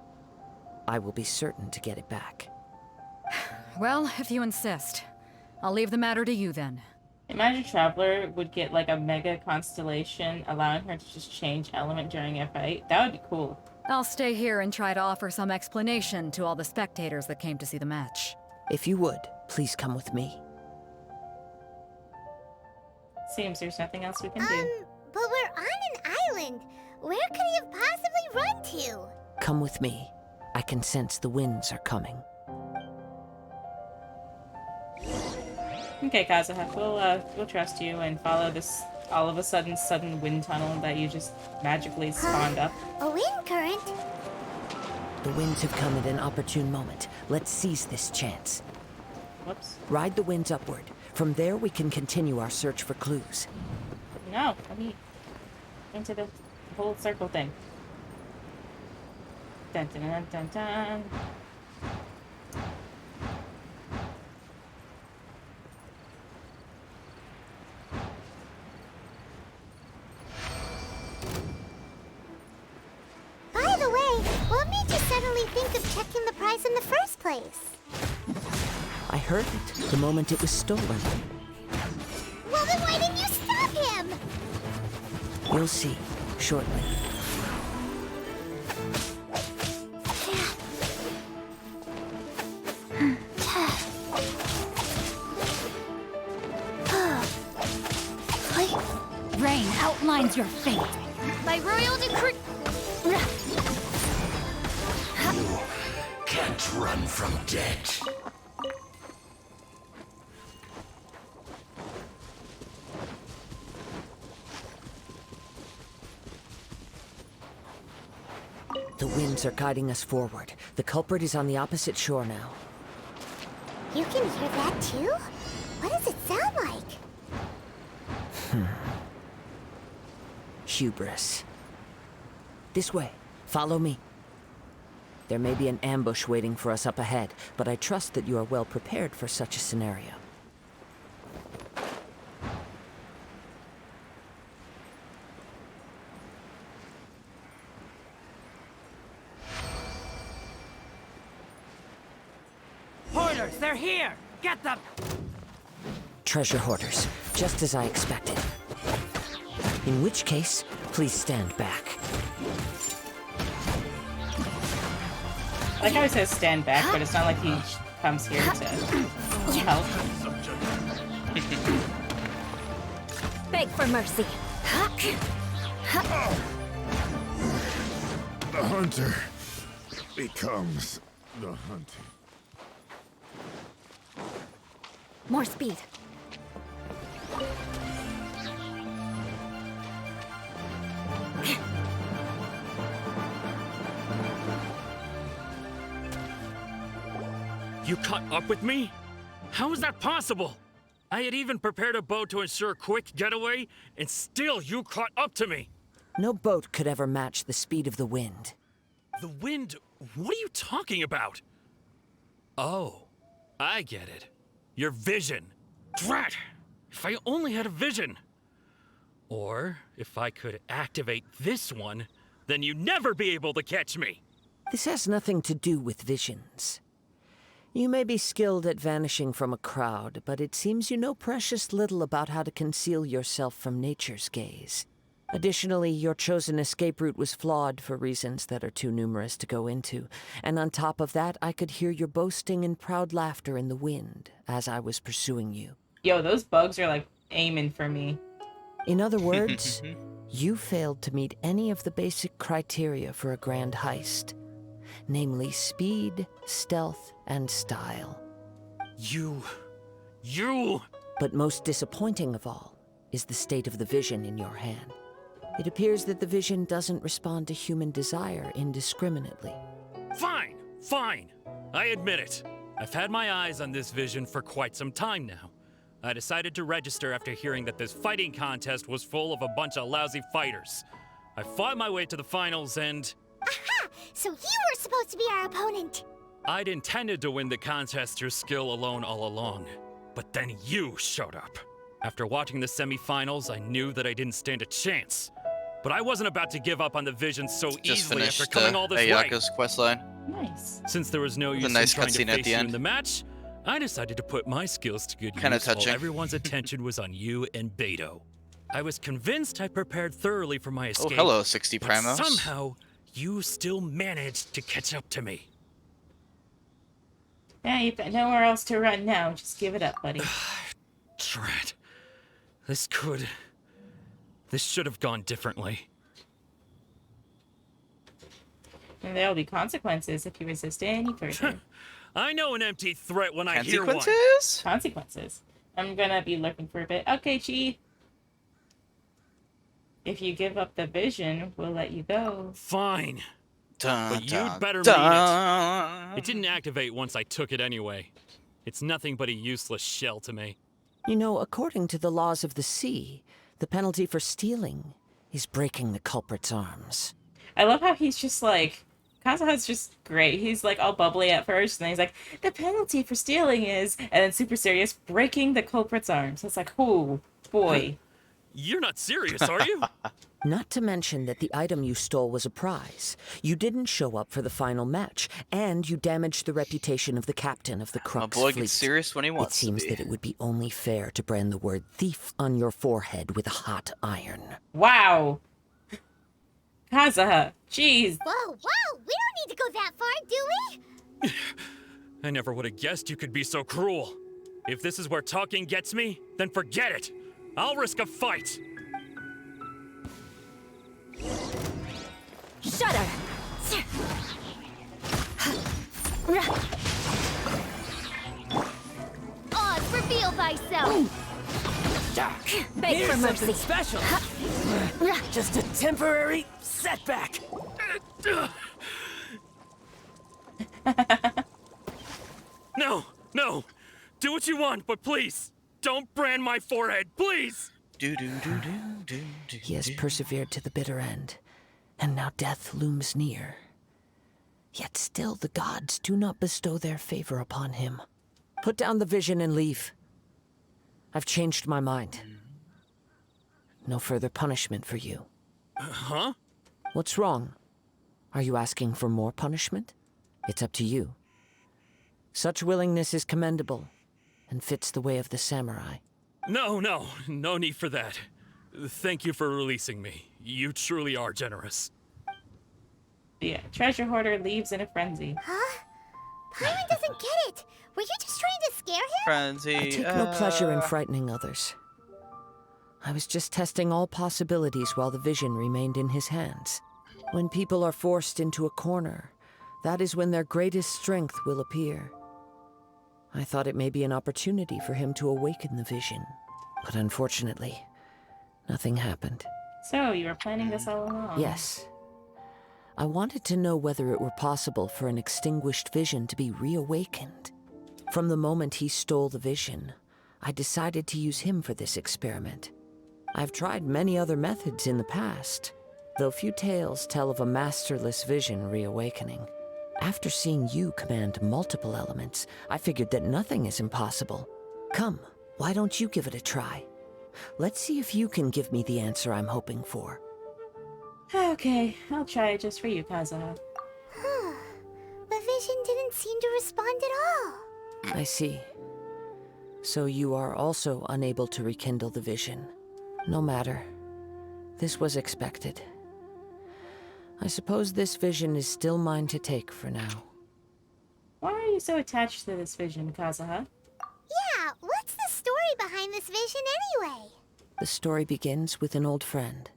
I will be certain to get it back. Well, if you insist. I'll leave the matter to you then. Imagine Traveler would get like a mega constellation, allowing her to just change element during a fight. That would be cool. I'll stay here and try to offer some explanation to all the spectators that came to see the match. If you would, please come with me. Seems there's nothing else we can do. But we're on an island. Where could he have possibly run to? Come with me. I can sense the winds are coming. Okay, Kazuha, we'll trust you and follow this all of a sudden wind tunnel that you just magically spawned up. A wind current? The winds have come at an opportune moment. Let's seize this chance. Whoops. Ride the winds upward. From there, we can continue our search for clues. No, let me into the whole circle thing. Dun dun dun dun dun. checking the price in the first place? I heard it the moment it was stolen. Well, then why didn't you stop him? You'll see shortly. Rain outlines your fate. By royal decree. You can't run from death. The winds are guiding us forward. The culprit is on the opposite shore now. You can hear that too? What does it sound like? Hubris. This way. Follow me. There may be an ambush waiting for us up ahead, but I trust that you are well prepared for such a scenario. Hoarders, they're here! Get them! Treasure hoarders, just as I expected. In which case, please stand back. I like how he says stand back, but it's not like he comes here to help. Beg for mercy. The hunter becomes the hunted. More speed. You caught up with me? How is that possible? I had even prepared a boat to ensure a quick getaway, and still you caught up to me. No boat could ever match the speed of the wind. The wind? What are you talking about? Oh, I get it. Your vision. Drat! If I only had a vision. Or if I could activate this one, then you'd never be able to catch me. This has nothing to do with visions. You may be skilled at vanishing from a crowd, but it seems you know precious little about how to conceal yourself from nature's gaze. Additionally, your chosen escape route was flawed for reasons that are too numerous to go into. And on top of that, I could hear your boasting and proud laughter in the wind as I was pursuing you. Yo, those bugs are like aiming for me. In other words, you failed to meet any of the basic criteria for a grand heist. Namely speed, stealth, and style. You... But most disappointing of all is the state of the vision in your hand. It appears that the vision doesn't respond to human desire indiscriminately. Fine, fine. I admit it. I've had my eyes on this vision for quite some time now. I decided to register after hearing that this fighting contest was full of a bunch of lousy fighters. I fought my way to the finals and... Aha! So you were supposed to be our opponent! I'd intended to win the contest through skill alone all along. But then you showed up. After watching the semi-finals, I knew that I didn't stand a chance. But I wasn't about to give up on the vision so easily after coming all this way. Ayaka's questline. Nice. Since there was no use nice in trying to cutscene at face the you in end. the match, I decided to put my skills to good Kinda use touching. while everyone's attention was on you and Beto. I was convinced I prepared thoroughly for my escape. Oh, hello, 60 but Primos. somehow, you still managed to catch up to me. Yeah, you've got nowhere else to run now. Just give it up, buddy. Drat. This should have gone differently. And there'll be consequences if you resist any further. I know an empty threat when I hear one. Consequences? Consequences. I'm gonna be looking for a bit. Okay, Chi. If you give up the vision, we'll let you go. Fine. Dun, But you'd dun, better dun. mean it. It didn't activate once I took it anyway. It's nothing but a useless shell to me. You know, according to the laws of the sea, the penalty for stealing is breaking the culprit's arms. I love how he's just like, Kazuha's just great. He's like all bubbly at first, and then he's like, the penalty for stealing is, and then super serious, breaking the culprit's arms. It's like, oh, boy. You're not serious, are you? Not to mention that the item you stole was a prize. You didn't show up for the final match, and you damaged the reputation of the captain of the My Crux boy fleet. gets serious when he It wants to seems be. that it would be only fair to brand the word thief on your forehead with a hot iron. Wow. Kazuha, jeez. Whoa, whoa! We don't need to go that far, do we? I never would have guessed you could be so cruel. If this is where talking gets me, then forget it. I'll risk a fight. Shudder! Oz, reveal thyself! Beg Here's for mercy. something special. Just a temporary setback. No, no. Do what you want, but please, don't brand my forehead, please. He has persevered to the bitter end, and now death looms near. Yet still the gods do not bestow their favor upon him. Put down the vision and leave. I've changed my mind. No further punishment for you. Huh? What's wrong? Are you asking for more punishment? It's up to you. Such willingness is commendable, and fits the way of the samurai. No need for that. Thank you for releasing me. You truly are generous. Yeah, treasure hoarder leaves in a frenzy. Huh? Paimon doesn't get it. Were you just trying to scare him? Frenzy. I take no pleasure in frightening others. I was just testing all possibilities while the vision remained in his hands. When people are forced into a corner, that is when their greatest strength will appear. I thought it may be an opportunity for him to awaken the vision, but unfortunately, nothing happened. So, you were planning this all along? Yes. I wanted to know whether it were possible for an extinguished vision to be reawakened. From the moment he stole the vision, I decided to use him for this experiment. I've tried many other methods in the past, though few tales tell of a masterless vision reawakening. After seeing you command multiple elements, I figured that nothing is impossible. Come, why don't you give it a try? Let's see if you can give me the answer I'm hoping for. Okay, I'll try it just for you, Kazuha. The vision didn't seem to respond at all. I see. So you are also unable to rekindle the vision. No matter. This was expected. I suppose this vision is still mine to take for now. Why are you so attached to this vision, Kazuha? Yeah, what's the story behind this vision anyway? The story begins with an old friend.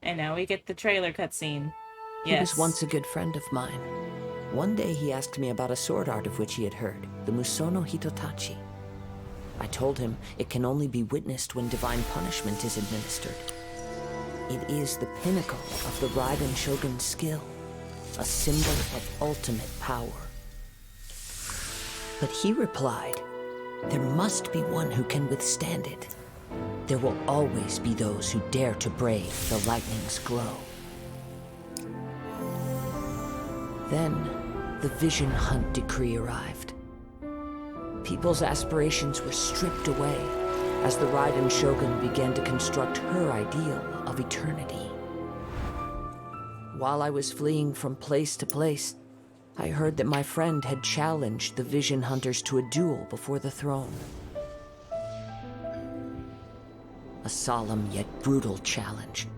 And now we get the trailer cutscene. He was once a good friend of mine. One day he asked me about a sword art of which he had heard, the Musono Hitotachi. I told him it can only be witnessed when divine punishment is administered. It is the pinnacle of the Raiden Shogun's skill, a symbol of ultimate power. But he replied, there must be one who can withstand it. There will always be those who dare to brave the lightning's glow. Then, the Vision Hunt decree arrived. People's aspirations were stripped away as the Raiden Shogun began to construct her ideal of eternity. While I was fleeing from place to place, I heard that my friend had challenged the Vision Hunters to a duel before the throne. A solemn yet brutal challenge.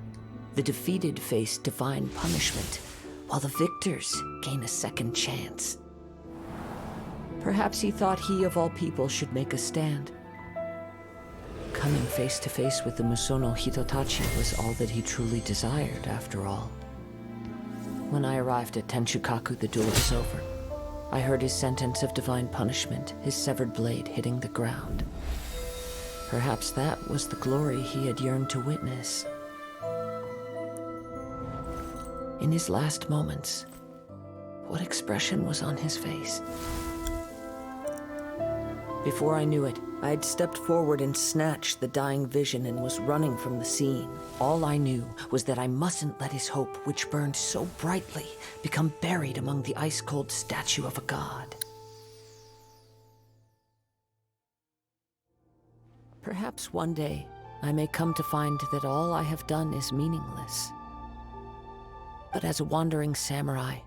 The defeated face divine punishment, while the victors gain a second chance. Perhaps he thought he of all people should make a stand. Coming face to face with the Musono Hitotachi was all that he truly desired, after all. When I arrived at Tenshukaku, the duel was over. I heard his sentence of divine punishment, his severed blade hitting the ground. Perhaps that was the glory he had yearned to witness. In his last moments, what expression was on his face? Before I knew it, I had stepped forward and snatched the dying vision and was running from the scene. All I knew was that I mustn't let his hope, which burned so brightly, become buried among the ice-cold statue of a god. Perhaps one day, I may come to find that all I have done is meaningless. But as a wandering samurai,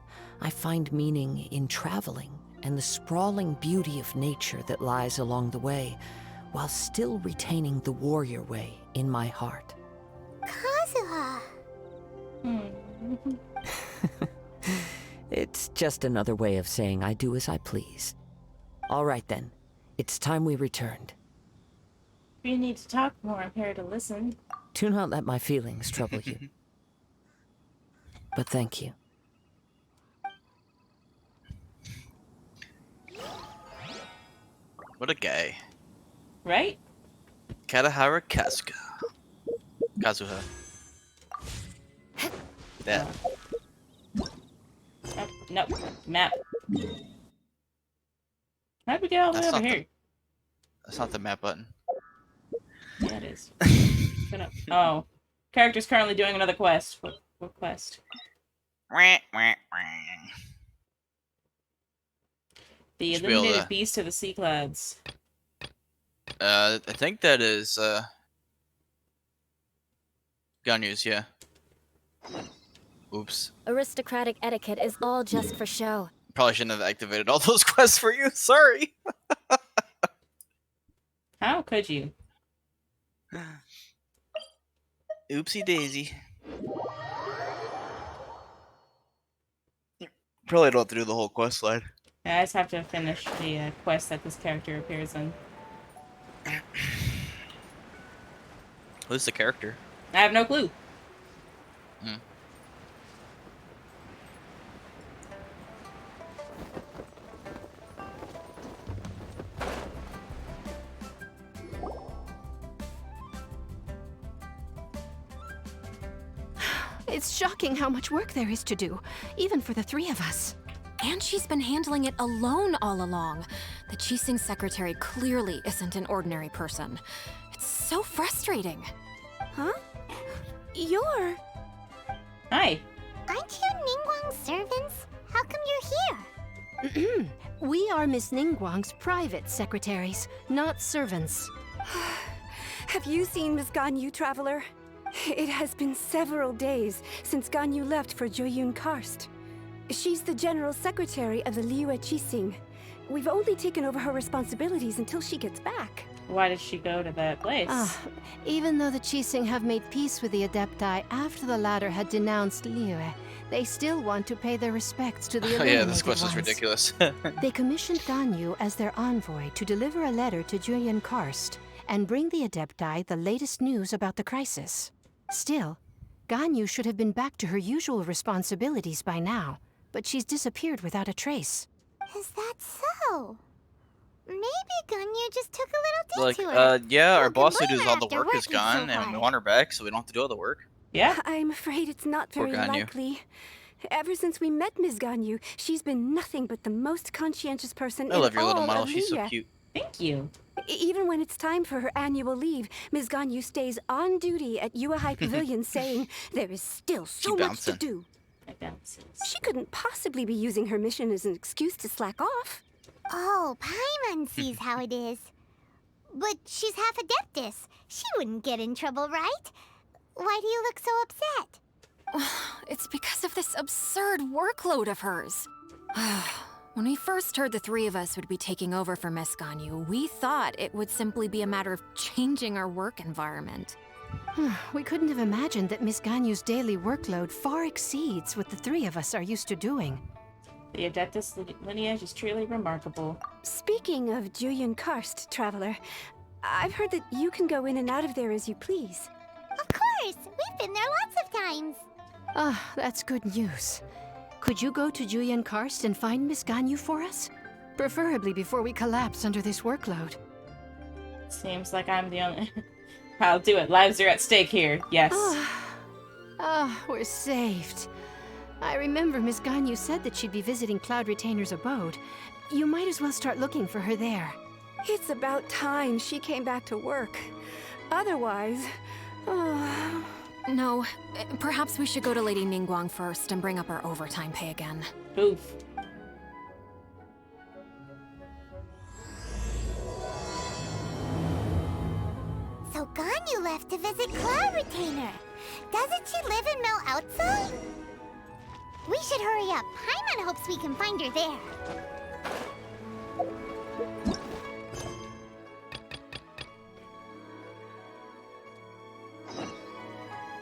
I find meaning in traveling and the sprawling beauty of nature that lies along the way, while still retaining the warrior way in my heart. Kazuha. It's just another way of saying I do as I please. All right then, it's time we returned. If you need to talk more, I'm here to listen. Do not let my feelings trouble you. But thank you. What a guy. Right? Katahara Kasuga. Kazuha. That. Oh, nope. Map. How'd we get all the way over here? That's not the map button. Yeah, it is. Oh. Character's currently doing another quest. What quest? The illuminated beast of the sea clouds. I think that is Ganyu's, yeah. Oops. Aristocratic etiquette is all just for show. Probably shouldn't have activated all those quests for you. Sorry. How could you? Oopsie daisy. Probably don't have to do the whole quest line. I just have to finish the quest that this character appears in. Who's the character? I have no clue. It's shocking how much work there is to do, even for the three of us. And she's been handling it alone all along. The Qixing secretary clearly isn't an ordinary person. It's so frustrating. Huh? You're... Hi. Aren't you Ningguang's servants? How come you're here? We are Miss Ningguang's private secretaries, not servants. Have you seen Miss Ganyu, Traveler? It has been several days since Ganyu left for Joyun Karst. She's the general secretary of the Liyue Qixing. We've only taken over her responsibilities until she gets back. Why did she go to that place? Even though the Qixing have made peace with the Adepti after the latter had denounced Liyue, they still want to pay their respects to the eliminated Yeah, this quest ones. is ridiculous. They commissioned Ganyu as their envoy to deliver a letter to Joyun Karst and bring the Adepti the latest news about the crisis. Still, Ganyu should have been back to her usual responsibilities by now, but she's disappeared without a trace. Is that so? Maybe Ganyu just took a little detour. Like, yeah, our boss who blame does her all the after work is working so gone, and we hard. want her back so we don't have to do all the work. Yeah. I'm afraid it's not Poor very Ganyu. likely. Ever since we met Ms. Ganyu, she's been nothing but the most conscientious person I in love your little all model. of She's so Liyue. cute. Thank you. Even when it's time for her annual leave, Ms. Ganyu stays on duty at Yuehai Pavilion saying there is still so much to bouncing. do. It bounces. She couldn't possibly be using her mission as an excuse to slack off. Oh, Paimon sees how it is. But she's half Adeptus. She wouldn't get in trouble, right? Why do you look so upset? It's because of this absurd workload of hers. When we first heard the three of us would be taking over for Miss Ganyu, we thought it would simply be a matter of changing our work environment. We couldn't have imagined that Miss Ganyu's daily workload far exceeds what the three of us are used to doing. The Adeptus lineage is truly remarkable. Speaking of Joyun Karst, Traveler, I've heard that you can go in and out of there as you please. Of course! We've been there lots of times. Ah, that's good news. Could you go to Joyun Karst and find Miss Ganyu for us? Preferably before we collapse under this workload. Seems like I'm the only... I'll do it. Lives are at stake here. Yes. We're saved. I remember Miss Ganyu said that she'd be visiting Cloud Retainer's abode. You might as well start looking for her there. It's about time she came back to work. Otherwise... No, perhaps we should go to Lady Ningguang first and bring up our overtime pay again. Oof. So Ganyu left to visit Cloud Retainer. Doesn't she live in Mel Outza? We should hurry up. Paimon hopes we can find her there.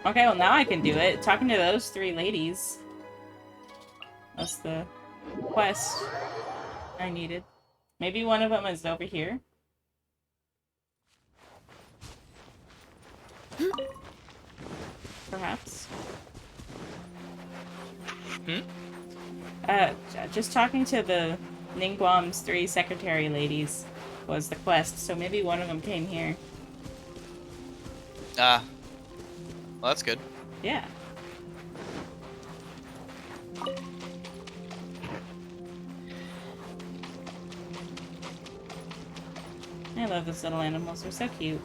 Okay, well now I can do it. Talking to those 3 ladies. That's the quest I needed. Maybe one of them is over here. Perhaps. Just talking to the Ningguam's 3 secretary ladies was the quest, so maybe one of them came here. Well, that's good. Yeah. I love those little animals. They're so cute.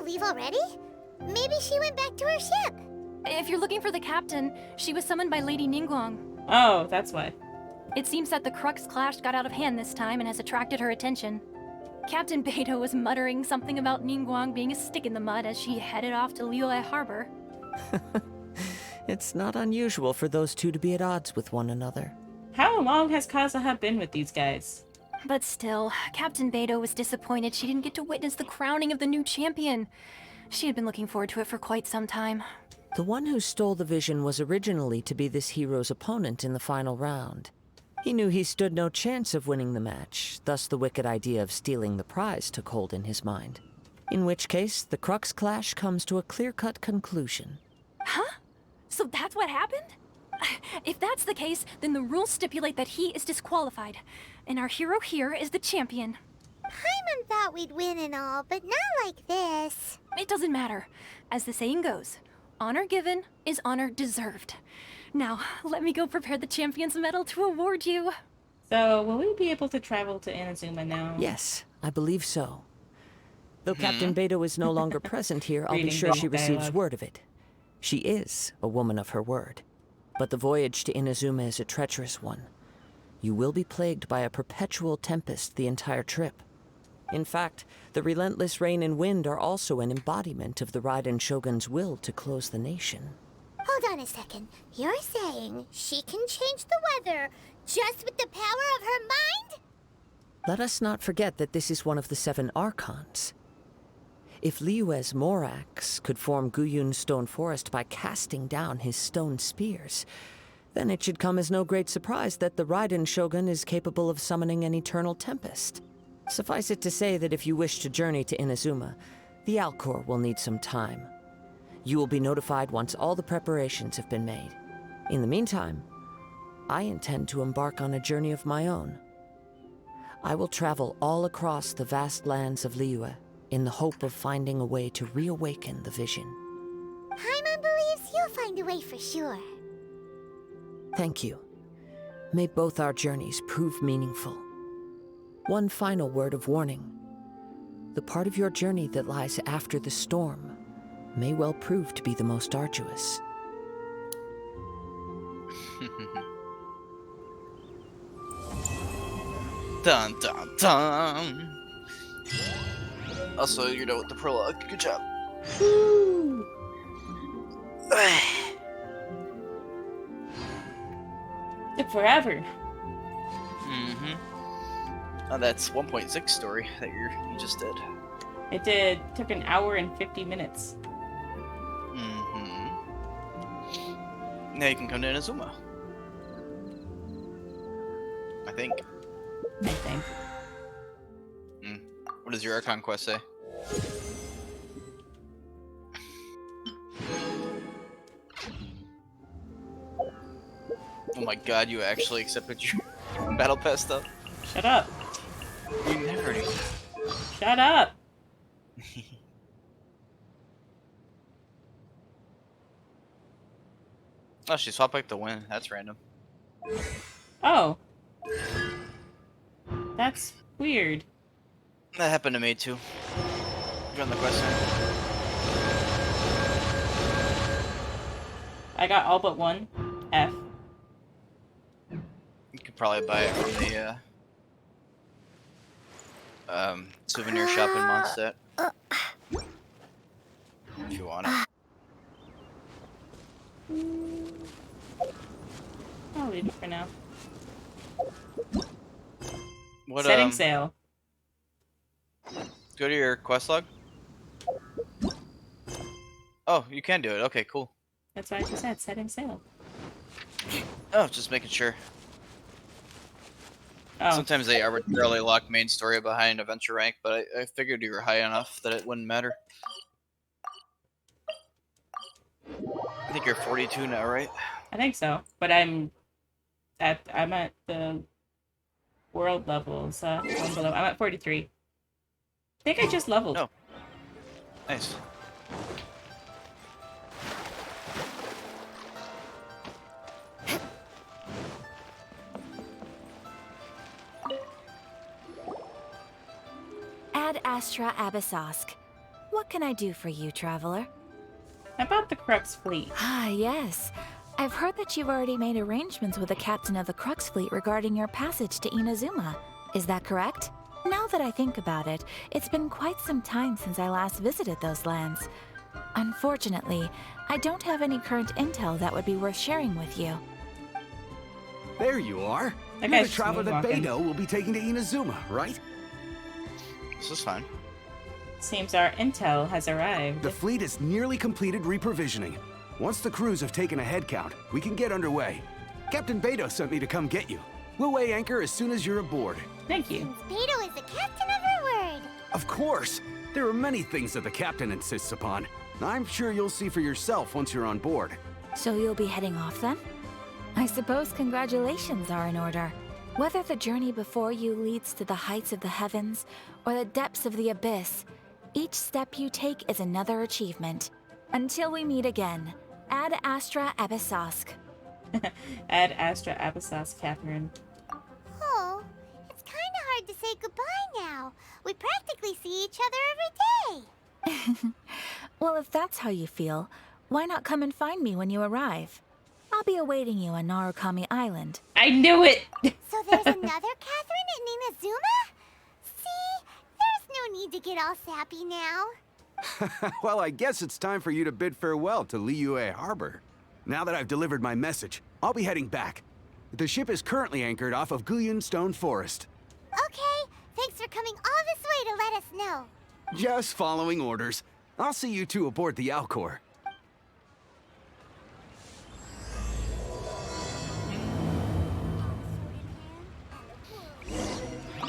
Leave already? Maybe she went back to her ship. If you're looking for the captain, she was summoned by Lady Ningguang. Oh, that's why. It seems that the Crux Clash got out of hand this time and has attracted her attention. Captain Beidou was muttering something about Ningguang being a stick in the mud as she headed off to Liyue Harbor. It's not unusual for those two to be at odds with one another. How long has Kazuha been with these guys? But still, Captain Beidou was disappointed she didn't get to witness the crowning of the new champion. She had been looking forward to it for quite some time. The one who stole the vision was originally to be this hero's opponent in the final round. He knew he stood no chance of winning the match, thus the wicked idea of stealing the prize took hold in his mind. In which case, the Crux Clash comes to a clear-cut conclusion. Huh? So that's what happened? If that's the case, then the rules stipulate that he is disqualified. And our hero here is the champion. Paimon thought we'd win and all, but not like this. It doesn't matter. As the saying goes, honor given is honor deserved. Now, let me go prepare the champion's medal to award you. So, will we be able to travel to Inazuma now? Yes, I believe so. Though Captain Beidou is no longer present here, I'll be sure she receives word of it. She is a woman of her word. But the voyage to Inazuma is a treacherous one. You will be plagued by a perpetual tempest the entire trip. In fact, the relentless rain and wind are also an embodiment of the Raiden Shogun's will to close the nation. Hold on a second. You're saying she can change the weather just with the power of her mind? Let us not forget that this is one of the 7 Archons. If Liyue's Morax could form Guyun's stone forest by casting down his stone spears, then it should come as no great surprise that the Raiden Shogun is capable of summoning an eternal tempest. Suffice it to say that if you wish to journey to Inazuma, the Alcor will need some time. You will be notified once all the preparations have been made. In the meantime, I intend to embark on a journey of my own. I will travel all across the vast lands of Liyue in the hope of finding a way to reawaken the vision. Paimon believes you'll find a way for sure. Thank you. May both our journeys prove meaningful. One final word of warning. The part of your journey that lies after the storm may well prove to be the most arduous. Dun dun dun. Also, you're done with the prologue. Good job. Woo. Took forever. Oh, that's 1.6 story that you just did. It did. Took an hour and 50 minutes. Now you can come to Inazuma. I think. What does your Archon quest say? Oh my god, you actually accepted your battle pass stuff? Shut up. You never do. Shut up. Oh, she swapped back the win. That's random. Oh. That's weird. That happened to me too. Run the question. I got all but one. F. You could probably buy it from the souvenir shop in Mondstadt. If you want it. I'll leave it for now. What, Setting sail. Go to your quest log. Oh, you can do it. Okay, cool. That's what I just said. Setting sail. Oh, just making sure. Oh. Sometimes they arbitrarily lock main story behind adventure rank, but I figured you were high enough that it wouldn't matter. I think you're 42 now, right? I think so, but I'm at the world levels. One below. I'm at 43. I think I just leveled. Oh, nice. Ad Astra Abyssosk. What can I do for you, traveler? About the Crux fleet. Ah, yes. I've heard that you've already made arrangements with the captain of the Crux fleet regarding your passage to Inazuma. Is that correct? Now that I think about it, it's been quite some time since I last visited those lands. Unfortunately, I don't have any current intel that would be worth sharing with you. There you are. That You're guy's the traveler that moonwalking. Beidou will be taking to Inazuma, right? This is fine. Seems our intel has arrived. The fleet has nearly completed reprovisioning. Once the crews have taken a head count, we can get underway. Captain Beidou sent me to come get you. We'll weigh anchor as soon as you're aboard. Thank you. Beidou is the captain of our word. Of course! There are many things that the captain insists upon. I'm sure you'll see for yourself once you're on board. So you'll be heading off then? I suppose congratulations are in order. Whether the journey before you leads to the heights of the heavens or the depths of the abyss, each step you take is another achievement. Until we meet again, Ad Astra Abyssosk. Ad Astra Abyssosk, Catherine. Oh, it's kind of hard to say goodbye now. We practically see each other every day. Well, if that's how you feel, why not come and find me when you arrive? I'll be awaiting you on Narukami Island. I knew it! So there's another Catherine in Inazuma? See? There's no need to get all sappy now. Well, I guess it's time for you to bid farewell to Liyue Harbor. Now that I've delivered my message, I'll be heading back. The ship is currently anchored off of Guyun Stone Forest. Okay, thanks for coming all this way to let us know. Just following orders. I'll see you two aboard the Alcor.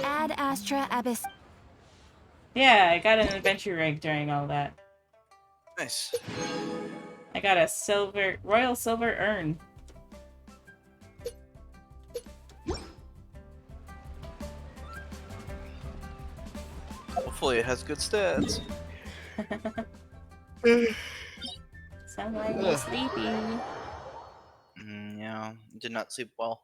Ad Astra Abyss. Yeah, I got an adventure rank during all that. Nice. I got a royal silver urn. Hopefully it has good stats. Sound like you're sleepy. Yeah, did not sleep well.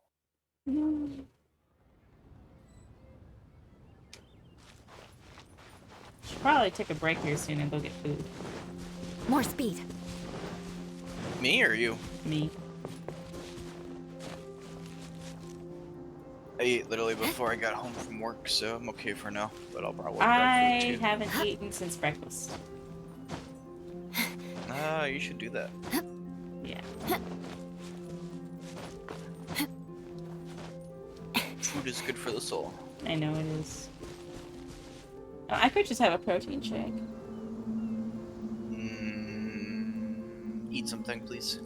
Should probably take a break here soon and go get food. More speed. Me or you? Me. I ate literally before I got home from work, so I'm okay for now. But I'll probably grab I food too. haven't eaten since breakfast. You should do that. Yeah. Food is good for the soul. I know it is. Oh, I could just have a protein shake. Eat something, please.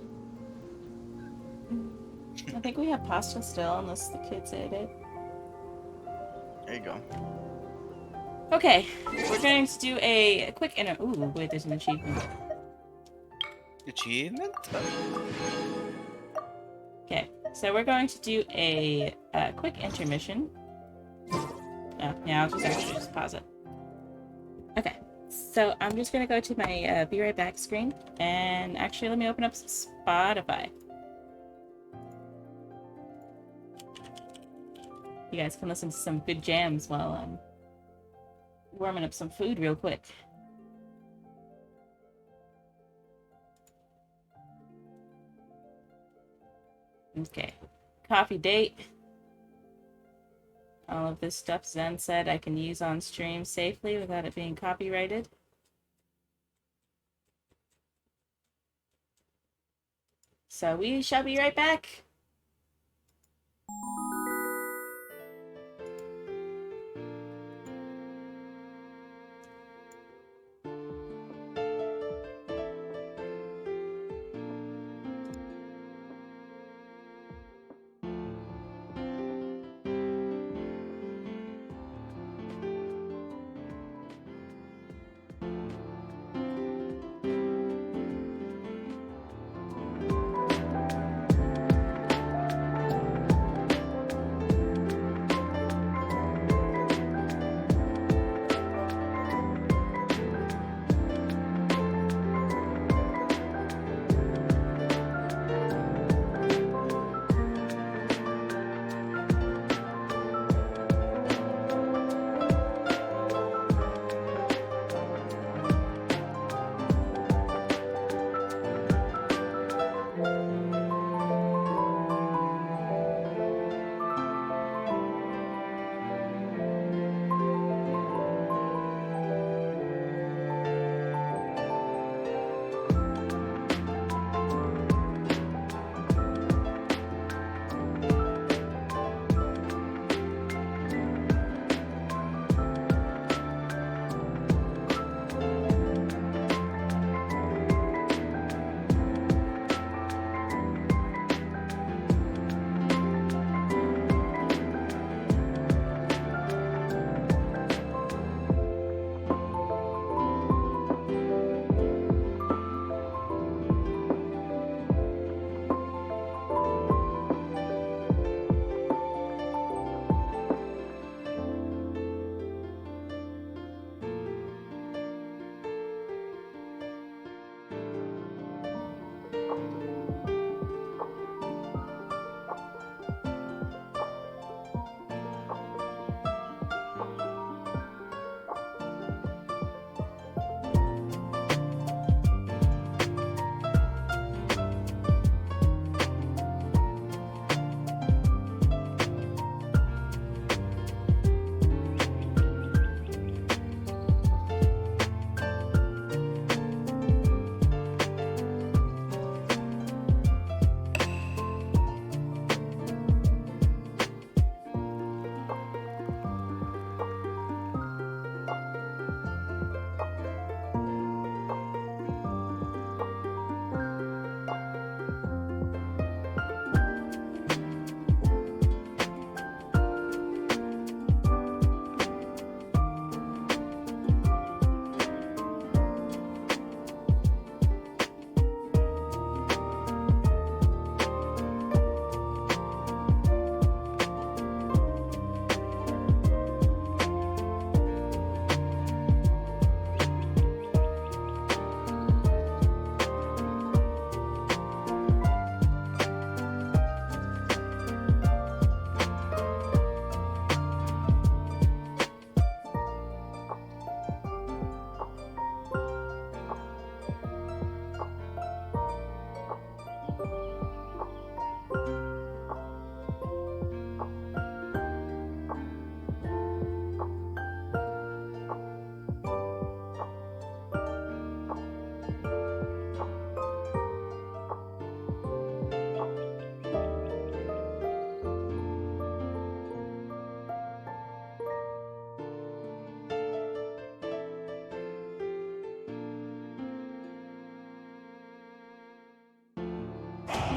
I think we have pasta still, unless the kids ate it. There you go. Okay, we're going to do a quick ooh, wait, there's an achievement. Achievement? Okay, so we're going to do a quick intermission. Oh, yeah, I'll just actually just pause it. Okay, so I'm just gonna go to my be right back screen, and actually let me open up Spotify. You guys can listen to some good jams while I'm warming up some food real quick. Okay. Coffee date. All of this stuff Zen said I can use on stream safely without it being copyrighted. So we shall be right back.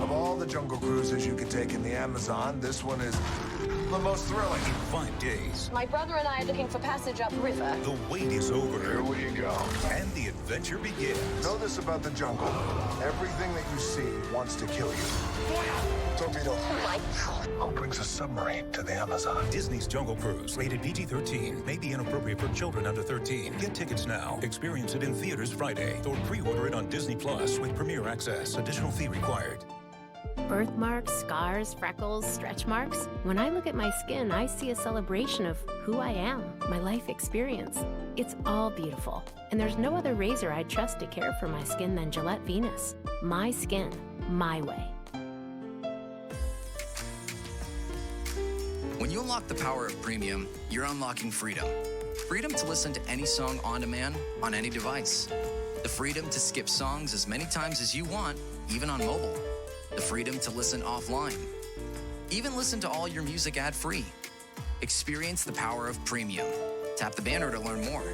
Of all the jungle cruises you could take in the Amazon, this one is the most thrilling. In 5 days, My brother and I are looking for passage upriver. the wait is over. Here we go. And the adventure begins. Know this about the jungle. Everything that you see wants to kill you. Torpedo. Who brings a submarine to the Amazon? Disney's Jungle Cruise, rated PG-13, may be inappropriate for children under 13. Get tickets now. Experience it in theaters Friday, or pre-order it on Disney Plus with Premier Access. Additional fee required. Birthmarks, scars, freckles, stretch marks. When I look at my skin, I see a celebration of who I am, my life experience. It's all beautiful, and there's no other razor I'd trust to care for my skin than Gillette Venus. My skin, my way. When you unlock the power of premium, you're unlocking freedom. Freedom to listen to any song on demand on any device. The freedom to skip songs as many times as you want, even on mobile. The freedom to listen offline. Even listen to all your music ad-free. Experience the power of premium. Tap the banner to learn more.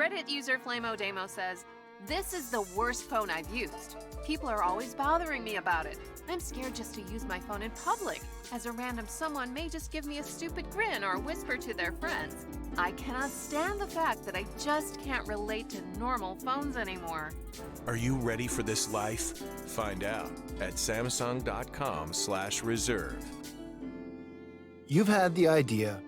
Reddit user FlamoDemo says, "This is the worst phone I've used. People are always bothering me about it. I'm scared just to use my phone in public, as a random someone may just give me a stupid grin or whisper to their friends. I cannot stand the fact that I just can't relate to normal phones anymore." Are you ready for this life? Find out at samsung.com/reserve. You've had the idea.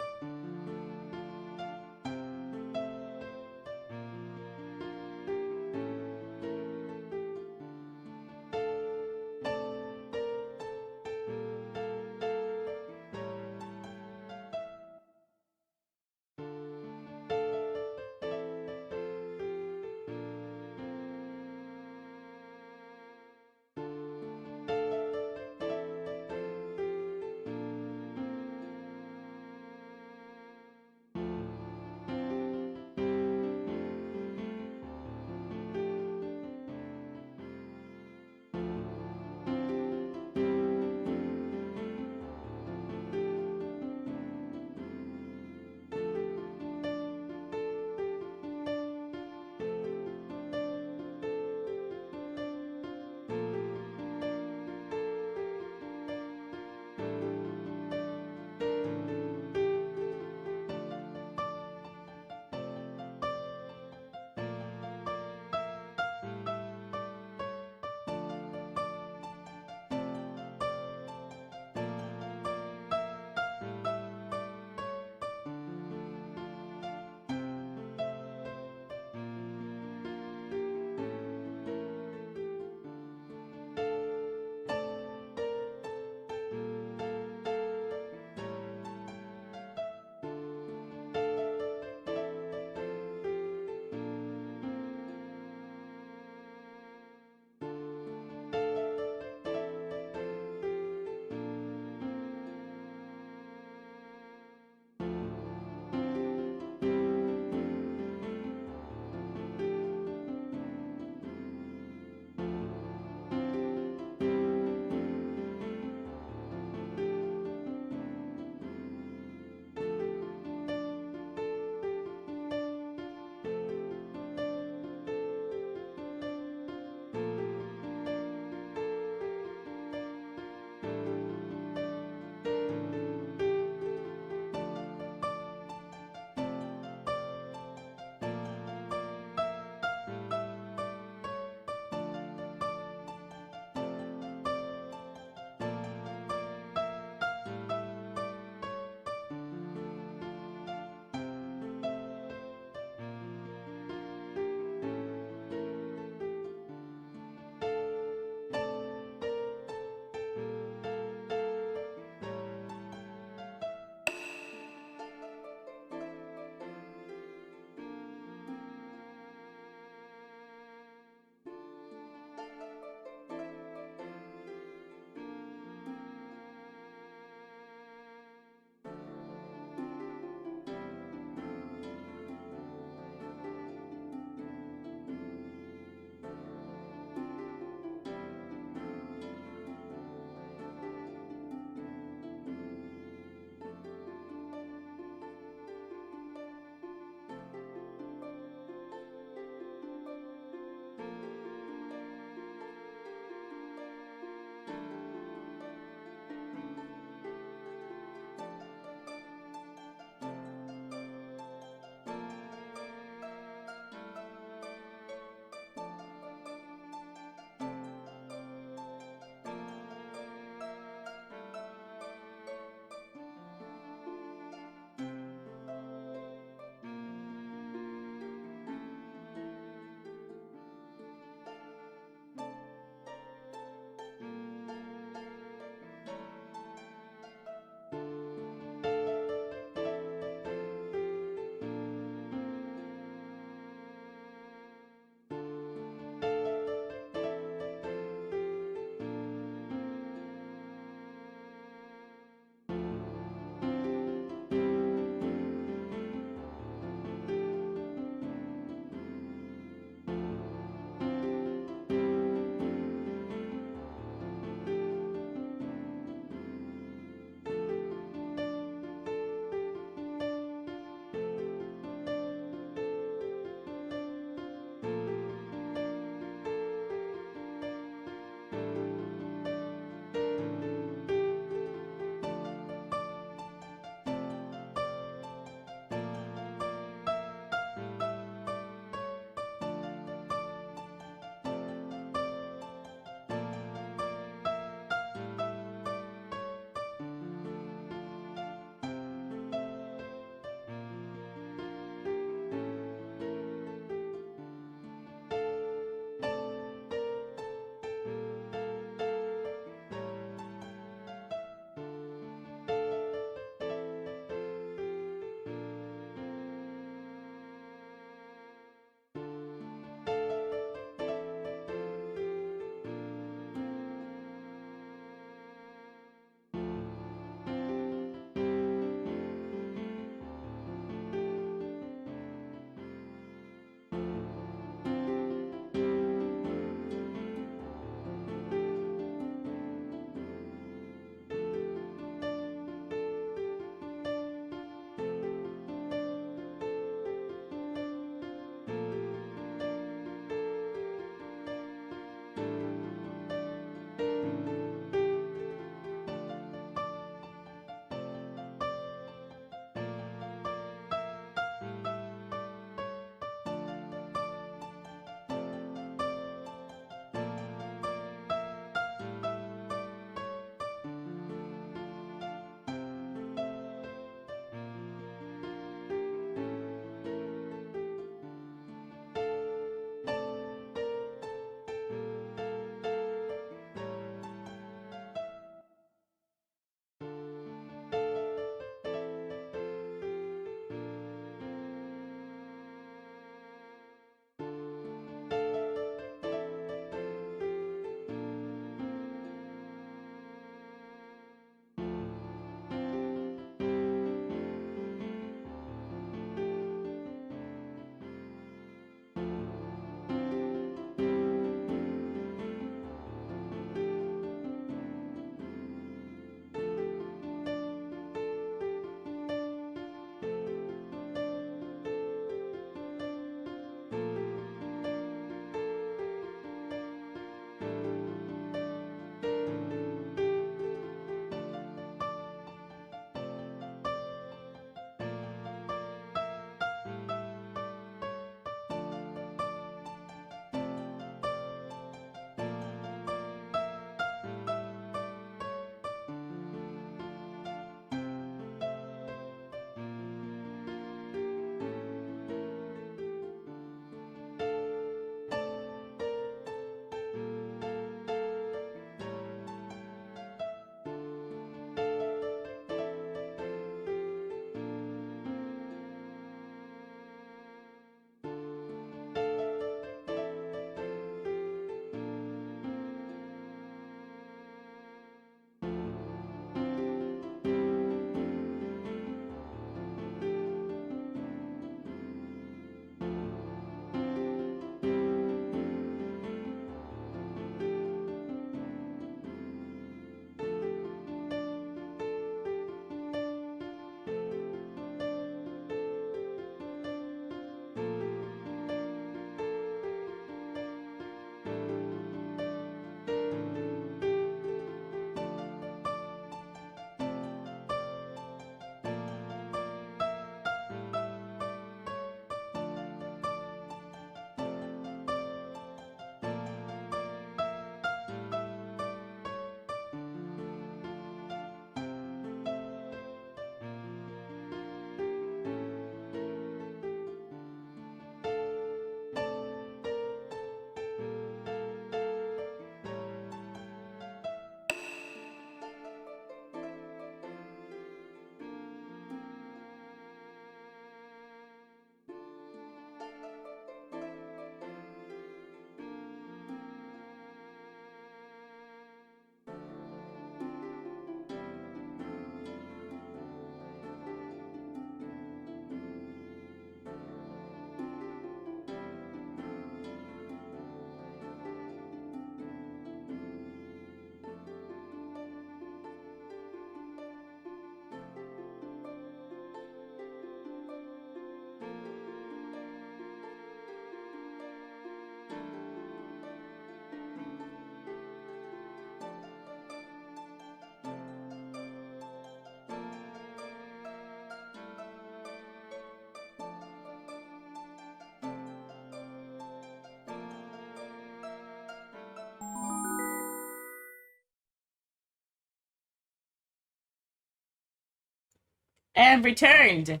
And returned.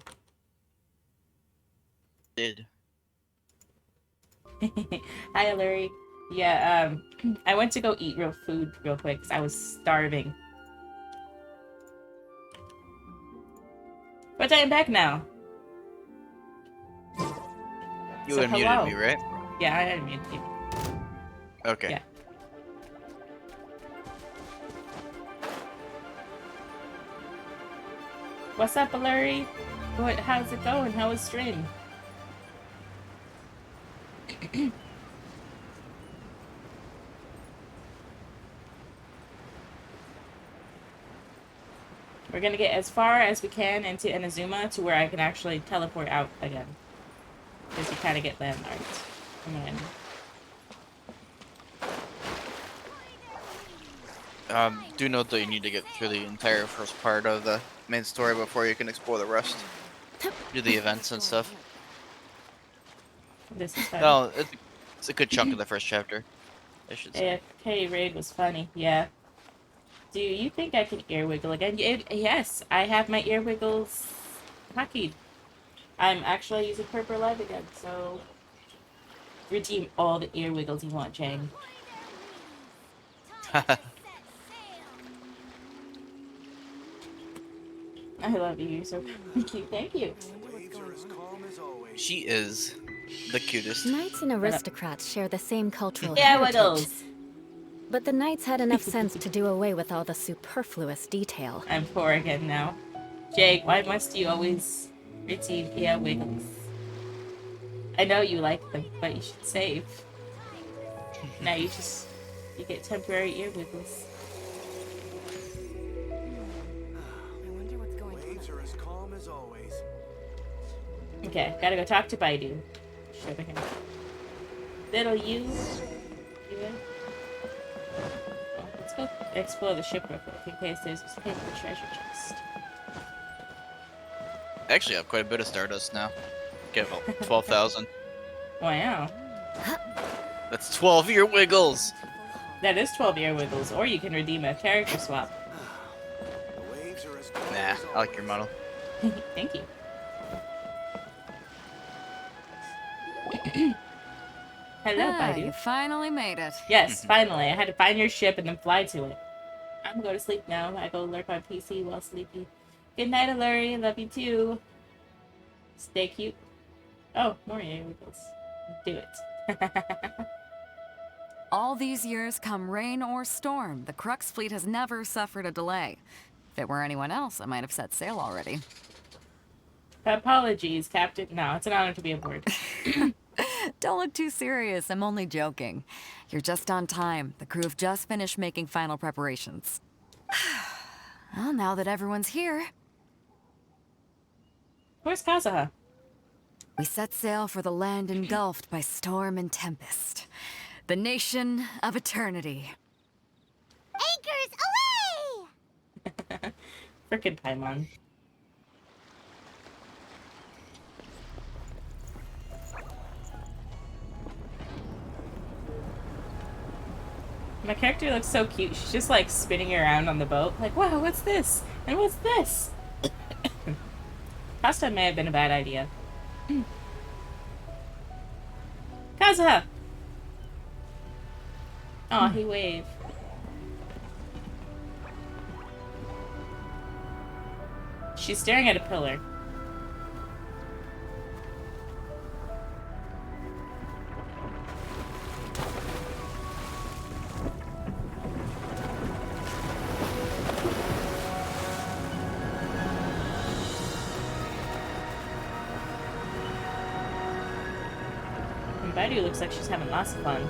Did. Hi, Larry. Yeah, I went to go eat food real quick because I was starving. But I am back now. You So, unmuted hello. me, right? Yeah, I unmuted you. Okay. Yeah. What's up, Larry? How's it going? How was stream? We're gonna get as far as we can into Inazuma to where I can actually teleport out again. Because you kind of get landmarked. Do note that you need to get through the entire first part of the main story before you can explore the rest. Do the events and stuff. This is funny. No, it's a good chunk of the first chapter, I should say. AFK raid was funny, yeah. Do you think I can ear wiggle again? Yes, I have my ear wiggles hotkeyed. I'm actually using Purple Live again, so redeem all the ear wiggles you want, Chang. I love you. You're so cute. Thank you. She is the cutest. Knights and aristocrats share the same cultural Yeah, heritage. wiggles. But the knights had enough sense to do away with all the superfluous detail. I'm 4 again now. Jake, why must you always redeem ear wiggles? I know you like them, but you should save. Now you get temporary ear wiggles. Okay, gotta go talk to Baidu. Show him. Little you. Oh, let's go explore the ship real quick in case there's a hidden treasure chest. I actually have quite a bit of Stardust now. Get about 12,000. Wow. That's 12 ear wiggles! That is 12 ear wiggles, or you can redeem a character swap. Nah, I like your model. Thank you. Hello, Baidu. You finally made it. Yes, finally. I had to find your ship and then fly to it. I'm gonna go to sleep now. I go lurk on PC while sleepy. Good night, Aluri. Love you too. Stay cute. Oh, more ear wiggles. Do it. All these years, come rain or storm, the Crux fleet has never suffered a delay. If it were anyone else, I might have set sail already. Apologies, Captain. No, it's an honor to be aboard. Don't look too serious. I'm only joking. You're just on time. The crew have just finished making final preparations. Well, now that everyone's here... Where's Kazuha? We set sail for the land engulfed by storm and tempest. The nation of eternity. Anchors away! Frickin' Paimon. My character looks so cute. She's just like spinning around on the boat. Like, wow, what's this? And what's this? Pasta may have been a bad idea. Kazuha! Aw, he waved. She's staring at a pillar. And Baidu looks like she's having lots of fun.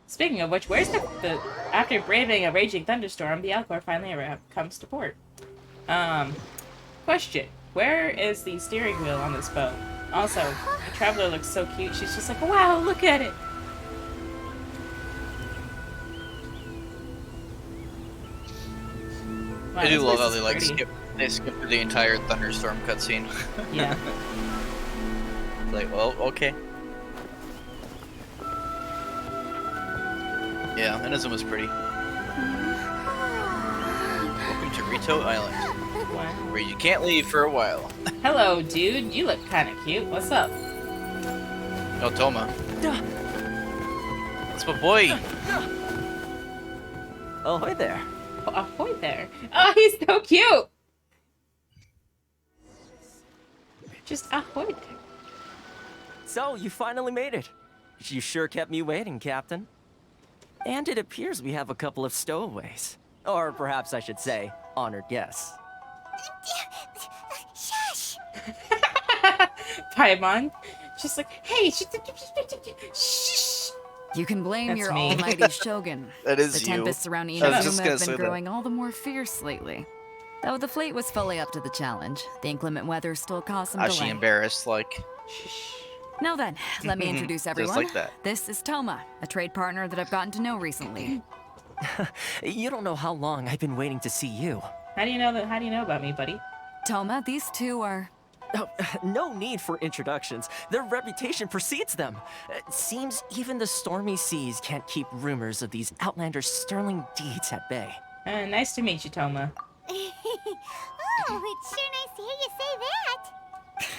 Speaking of which, where's the after braving a raging thunderstorm, the Alcor finally comes to port. Question: where is the steering wheel on this boat? Also, the Traveler looks so cute. She's just like, wow, look at it. Wow, I do this love place how is they pretty. skip through the entire thunderstorm cutscene. Yeah. Like, well, okay. Yeah, Inazuma's pretty. Welcome to Rito Island, Wow. where you can't leave for a while. Hello, dude. You look kind of cute. What's up? Oh, Toma. That's my boy. Oh, hi there. Oh, ahoy there. Oh, he's so cute. Just ahoy there. So, you finally made it. You sure kept me waiting, Captain. And it appears we have a couple of stowaways. Or perhaps I should say, honored guests. Shush! Paimon. Just like, hey, shh. You can blame That's your me. almighty shogun. That is The you. tempests around I was just Inazuma gonna have say been that. growing all the more fierce lately. Though the fleet was fully up to the challenge, the inclement weather still caused some She delay. embarrassed, like. Now then, let me introduce everyone. Just like that. This is Toma, a trade partner that I've gotten to know recently. You don't know how long I've been waiting to see you. How do you know that? How do you know about me, buddy? Toma, these two are... Oh, no need for introductions. Their reputation precedes them. It seems even the stormy seas can't keep rumors of these outlanders' sterling deeds at bay. Nice to meet you, Toma. Oh, it's sure nice to hear you say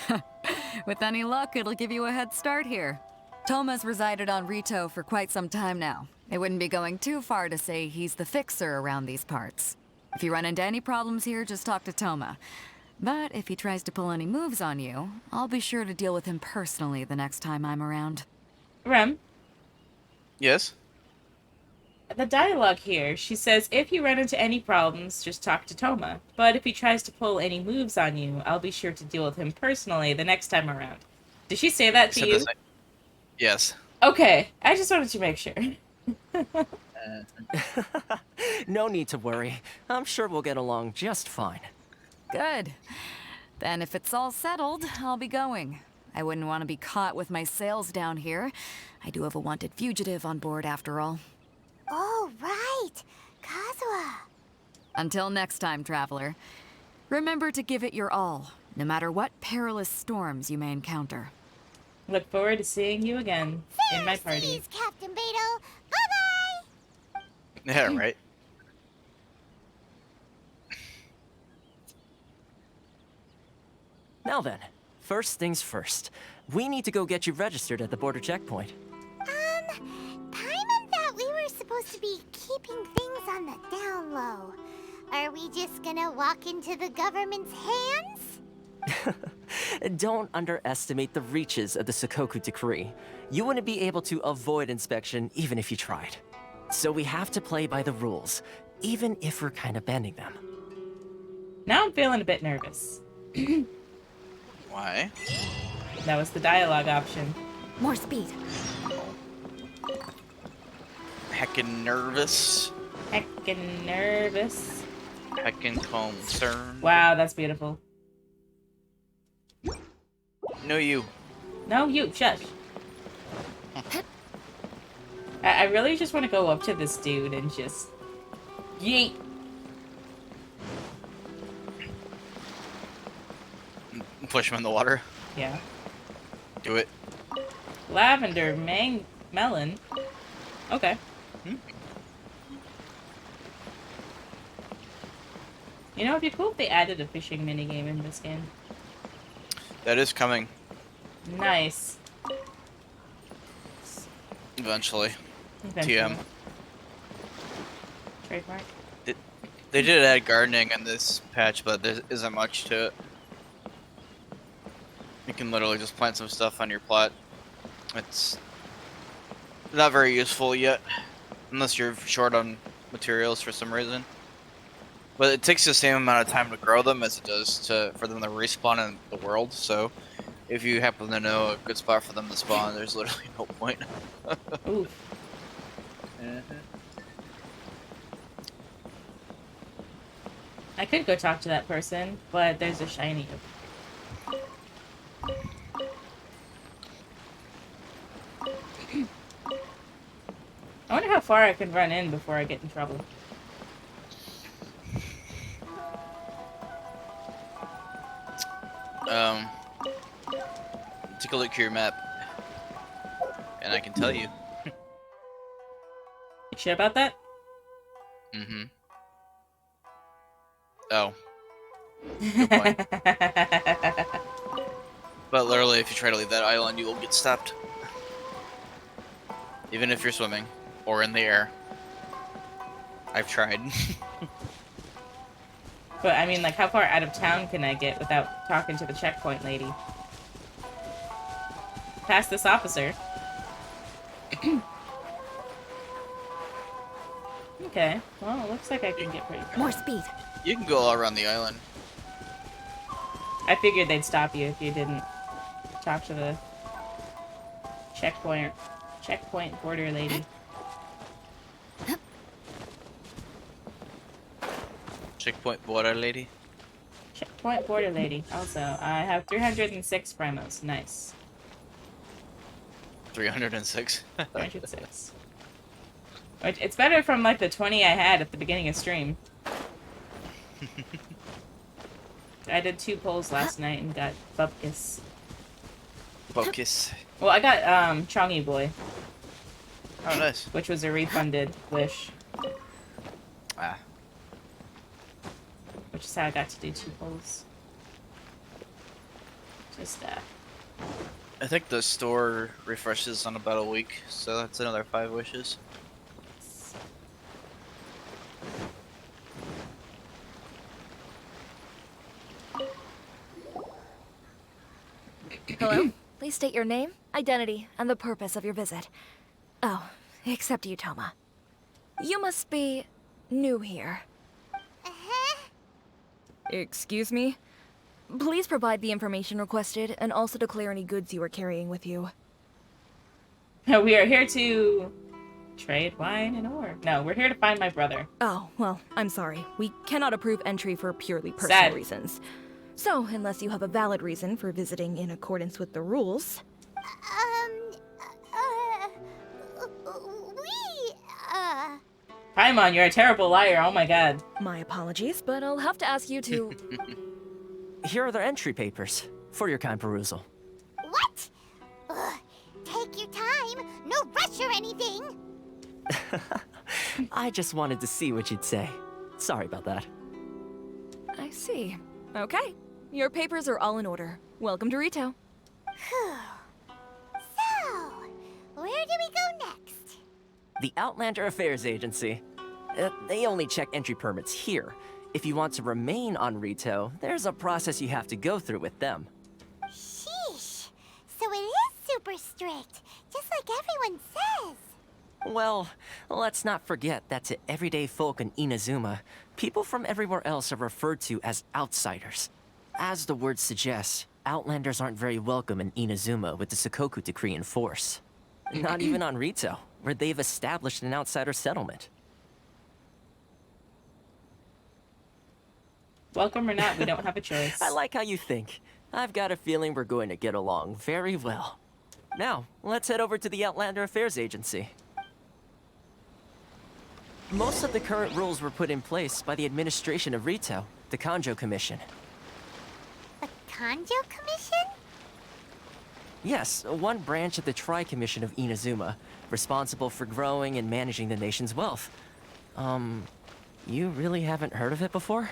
that. With any luck, it'll give you a head start here. Toma's resided on Rito for quite some time now. It wouldn't be going too far to say he's the fixer around these parts. If you run into any problems here, just talk to Toma. But if he tries to pull any moves on you, I'll be sure to deal with him personally the next time I'm around. Rem, Yes? the dialogue here, she says, if you run into any problems, just talk to Toma. But if he tries to pull any moves on you, I'll be sure to deal with him personally the next time around. Did she say that to you? Yes. Okay, I just wanted to make sure. No need to worry. I'm sure we'll get along just fine. Good. Then if it's all settled, I'll be going. I wouldn't want to be caught with my sails down here. I do have a wanted fugitive on board after all. Oh, right. Kazuha. Until next time, traveler. Remember to give it your all, no matter what perilous storms you may encounter. Look forward to seeing you again in my party. Captain Beto. Bye-bye. Yeah, right. Now then, first things first. We need to go get you registered at the border checkpoint. Paimon thought we were supposed to be keeping things on the down low. Are we just gonna walk into the government's hands? Don't underestimate the reaches of the Sakoku Decree. You wouldn't be able to avoid inspection even if you tried. So we have to play by the rules, even if we're kind of bending them. Now I'm feeling a bit nervous. Why? That was the dialogue option. More speed. Heckin' nervous. Heckin' nervous. Heckin' concerned. Wow, that's beautiful. No, you. No, you, shush. I really just want to go up to this dude and just... yeet. Push him in the water. Yeah. Do it. Lavender, melon. Okay. You know, it'd be cool if they added a fishing minigame in this game. That is coming. Nice. Eventually. Eventually. TM. Trademark. They did add gardening in this patch, but there isn't much to it. You can literally just plant some stuff on your plot. It's not very useful yet, unless you're short on materials for some reason. But it takes the same amount of time to grow them as it does for them to respawn in the world, so if you happen to know a good spot for them to spawn, there's literally no point. Oof. I could go talk to that person, but there's a shiny. I wonder how far I can run in before I get in trouble. Take a look at your map, and I can tell you. You sure about that? Mm-hmm. Oh. Good point. But literally, if you try to leave that island, you will get stopped. Even if you're swimming or in the air. I've tried. But I mean, like, how far out of town can I get without talking to the checkpoint lady? Past this officer. Okay, well, it looks like I can get pretty far. More speed. You can go all around the island. I figured they'd stop you if you didn't talk to the checkpoint border lady. Checkpoint border lady. Checkpoint border lady. Also, I have 306 primos. Nice. 306. 306. It's better from like the 20 I had at the beginning of stream. I did 2 polls last night and got Bupkis. Bupkis. Well, I got Chongy Boy. Oh, nice. Which was a refunded wish. Ah. Which is how I got to do 2 polls. Just I think the store refreshes on about a week, so that's another 5 wishes. Hello? Please state your name, identity, and the purpose of your visit. Oh, except you, Toma. You must be new here. Excuse me? Please provide the information requested and also declare any goods you are carrying with you. We are here to trade wine and ore. No, we're here to find my brother. Oh, well, I'm sorry. We cannot approve entry for purely personal Sad. reasons. So, unless you have a valid reason for visiting in accordance with the rules... Paimon, you're a terrible liar. Oh my god. My apologies, but I'll have to ask you to... Here are their entry papers, for your kind perusal. What? Take your time. No rush or anything. I just wanted to see what you'd say. Sorry about that. I see. Okay. Your papers are all in order. Welcome to Rito. So, where do we go next? The Outlander Affairs Agency. They only check entry permits here. If you want to remain on Rito, there's a process you have to go through with them. Sheesh. So it is super strict, just like everyone says. Well, let's not forget that to everyday folk in Inazuma, people from everywhere else are referred to as outsiders. As the word suggests, Outlanders aren't very welcome in Inazuma with the Sakoku Decree in force. Not even on Rito, where they've established an outsider settlement. Welcome or not, we don't have a choice. I like how you think. I've got a feeling we're going to get along very well. Now, let's head over to the Outlander Affairs Agency. Most of the current rules were put in place by the administration of Rito, the Kanjo Commission. The Kanjo Commission? Yes, one branch of the Tri-Commission of Inazuma, responsible for growing and managing the nation's wealth. You really haven't heard of it before?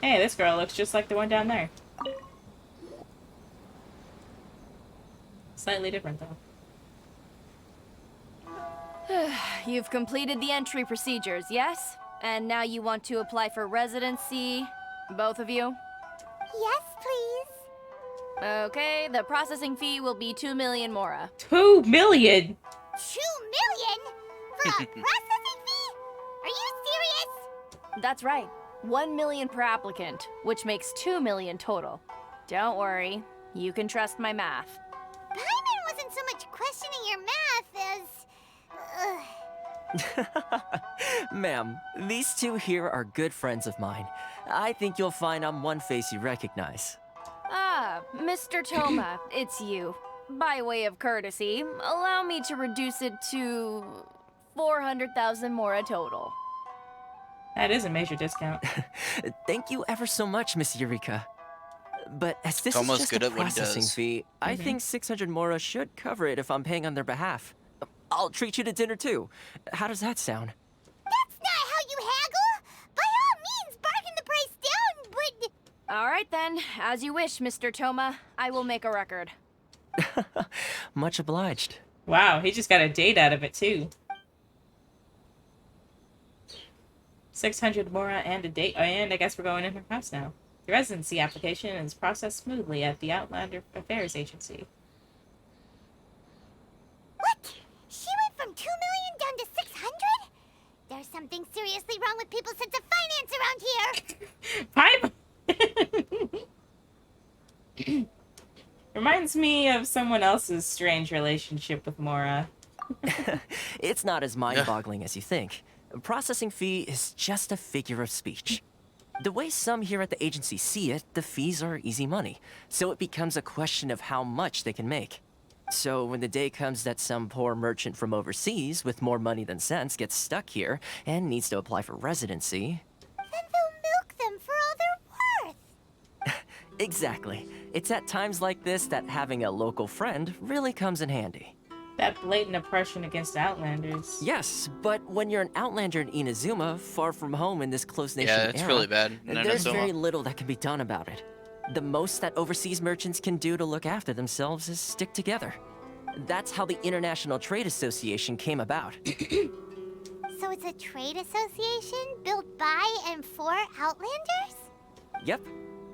Hey, this girl looks just like the one down there. Slightly different, though. You've completed the entry procedures, yes? And now you want to apply for residency? Both of you? Yes, please. Okay, the processing fee will be 2 million mora. 2 million? 2 million? For a processing fee? Are you serious? That's right. 1 million per applicant, which makes 2 million total. Don't worry, you can trust my math. Paimon wasn't so much questioning your math as... Ma'am, these two here are good friends of mine. I think you'll find I'm one face you recognize. Ah, Mr. Toma, it's you. By way of courtesy, allow me to reduce it to 400,000 mora total. That is a major discount. Thank you ever so much, Miss Eureka. But as this Tomo's is just good a at what he processing does. fee, I think 600 Mora should cover it if I'm paying on their behalf. I'll treat you to dinner too. How does that sound? That's not how you haggle! By all means, bargain the price down, but... All right then, as you wish, Mr. Toma. I will make a record. Much obliged. Wow, he just got a date out of it too. 600 Mora and a date, and I guess we're going in her house now. The residency application is processed smoothly at the Outlander Affairs Agency. What? She went from 2 million down to 600? There's something seriously wrong with people's sense of finance around here! Pipe! Reminds me of someone else's strange relationship with Mora. It's not as mind-boggling as you think. A processing fee is just a figure of speech. The way some here at the agency see it, the fees are easy money, so it becomes a question of how much they can make. So when the day comes that some poor merchant from overseas with more money than sense gets stuck here and needs to apply for residency... Then they'll milk them for all they're worth! Exactly. It's at times like this that having a local friend really comes in handy. That blatant oppression against Outlanders. Yes, but when you're an Outlander in Inazuma, far from home in this close nation Yeah, it's era, really bad in there's Inazuma. very little that can be done about it. The most that overseas merchants can do to look after themselves is stick together. That's how the International Trade Association came about. So it's a trade association built by and for Outlanders? Yep.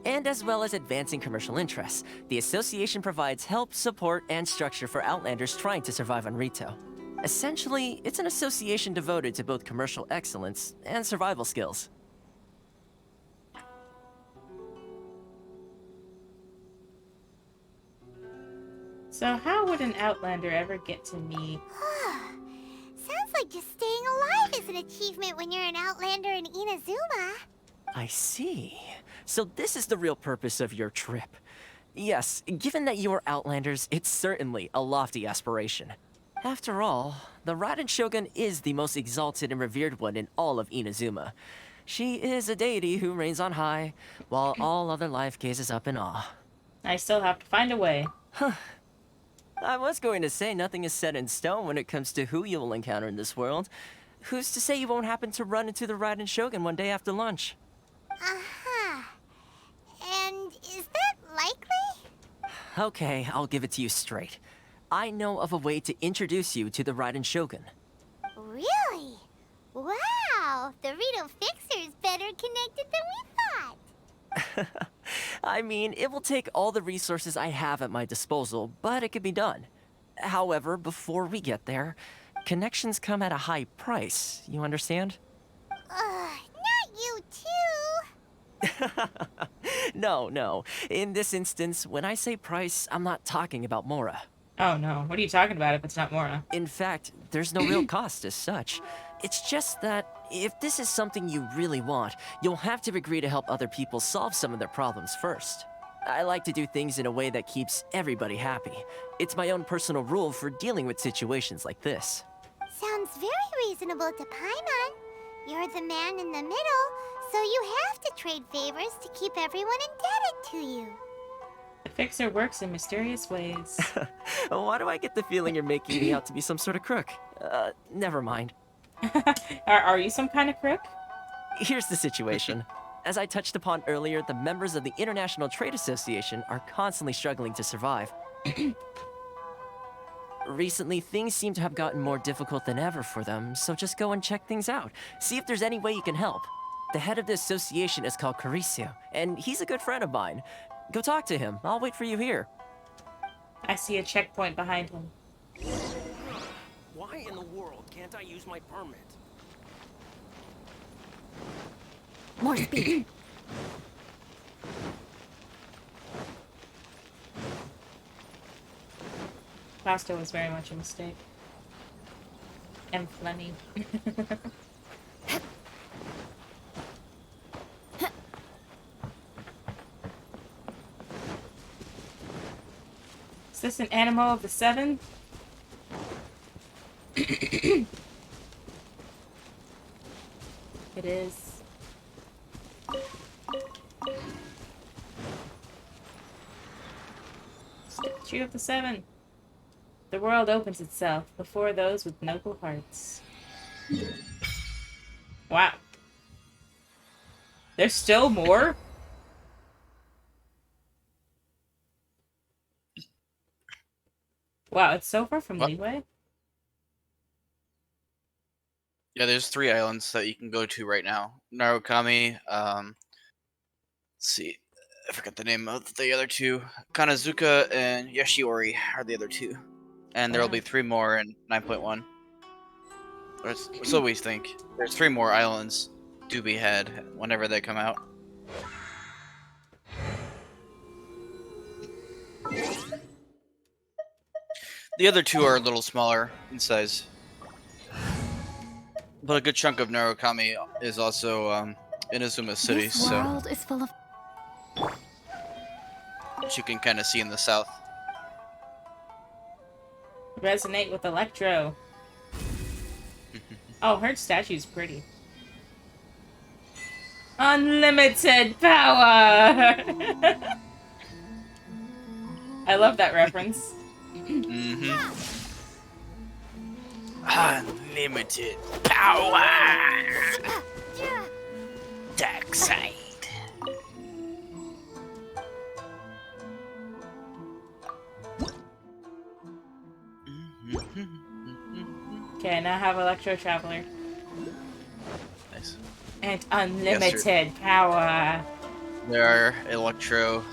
And as well as advancing commercial interests, the association provides help, support, and structure for Outlanders trying to survive on Rito. Essentially, it's an association devoted to both commercial excellence and survival skills. So how would an Outlander ever get to me? Sounds like just staying alive is an achievement when you're an Outlander in Inazuma. I see. So this is the real purpose of your trip. Yes, given that you are Outlanders, it's certainly a lofty aspiration. After all, the Raiden Shogun is the most exalted and revered one in all of Inazuma. She is a deity who reigns on high, while all other life gazes up in awe. I still have to find a way. I was going to say nothing is set in stone when it comes to who you will encounter in this world. Who's to say you won't happen to run into the Raiden Shogun one day after lunch? Uh-huh. And is that likely? Okay, I'll give it to you straight. I know of a way to introduce you to the Raiden Shogun. Really? Wow! The Rito Fixer is better connected than we thought! I mean, it will take all the resources I have at my disposal, but it can be done. However, before we get there, connections come at a high price, you understand? Not you too! No. In this instance, when I say price, I'm not talking about Mora. Oh no, what are you talking about if it's not Mora? In fact, there's no real cost as such. It's just that if this is something you really want, you'll have to agree to help other people solve some of their problems first. I like to do things in a way that keeps everybody happy. It's my own personal rule for dealing with situations like this. Sounds very reasonable to Paimon. You're the man in the middle, so you have to trade favors to keep everyone indebted to you. The Fixer works in mysterious ways. Why do I get the feeling you're making me out to be some sort of crook? Never mind. Are you some kind of crook? Here's the situation. As I touched upon earlier, the members of the International Trade Association are constantly struggling to survive. Recently, things seem to have gotten more difficult than ever for them, so just go and check things out. See if there's any way you can help. The head of the association is called Carisio, and he's a good friend of mine. Go talk to him. I'll wait for you here. I see a checkpoint behind him. Why in the world can't I use my permit? More speed. Pasta was very much a mistake. And funny. Is this an animal of the 7? It is. Virtue of the Seven. The world opens itself before those with noble hearts. Wow. There's still more? Wow, it's so far from Leeway. Yeah, there's 3 islands that you can go to right now. Narukami, let's see, I forgot the name of the other 2. Kanazuka and Yoshiori are the other 2. And there'll be 3 more in 9.1. Or so we think. There's 3 more islands to be had whenever they come out. The other 2 are a little smaller in size. But a good chunk of Narukami is also in Azuma City, This world is full of... which you can kind of see in the south. Resonate with Electro. Oh, her statue's pretty. Unlimited power! I love that reference. Unlimited power! Dark side. Okay, now I have Electro Traveler. Nice. And unlimited power. There are electro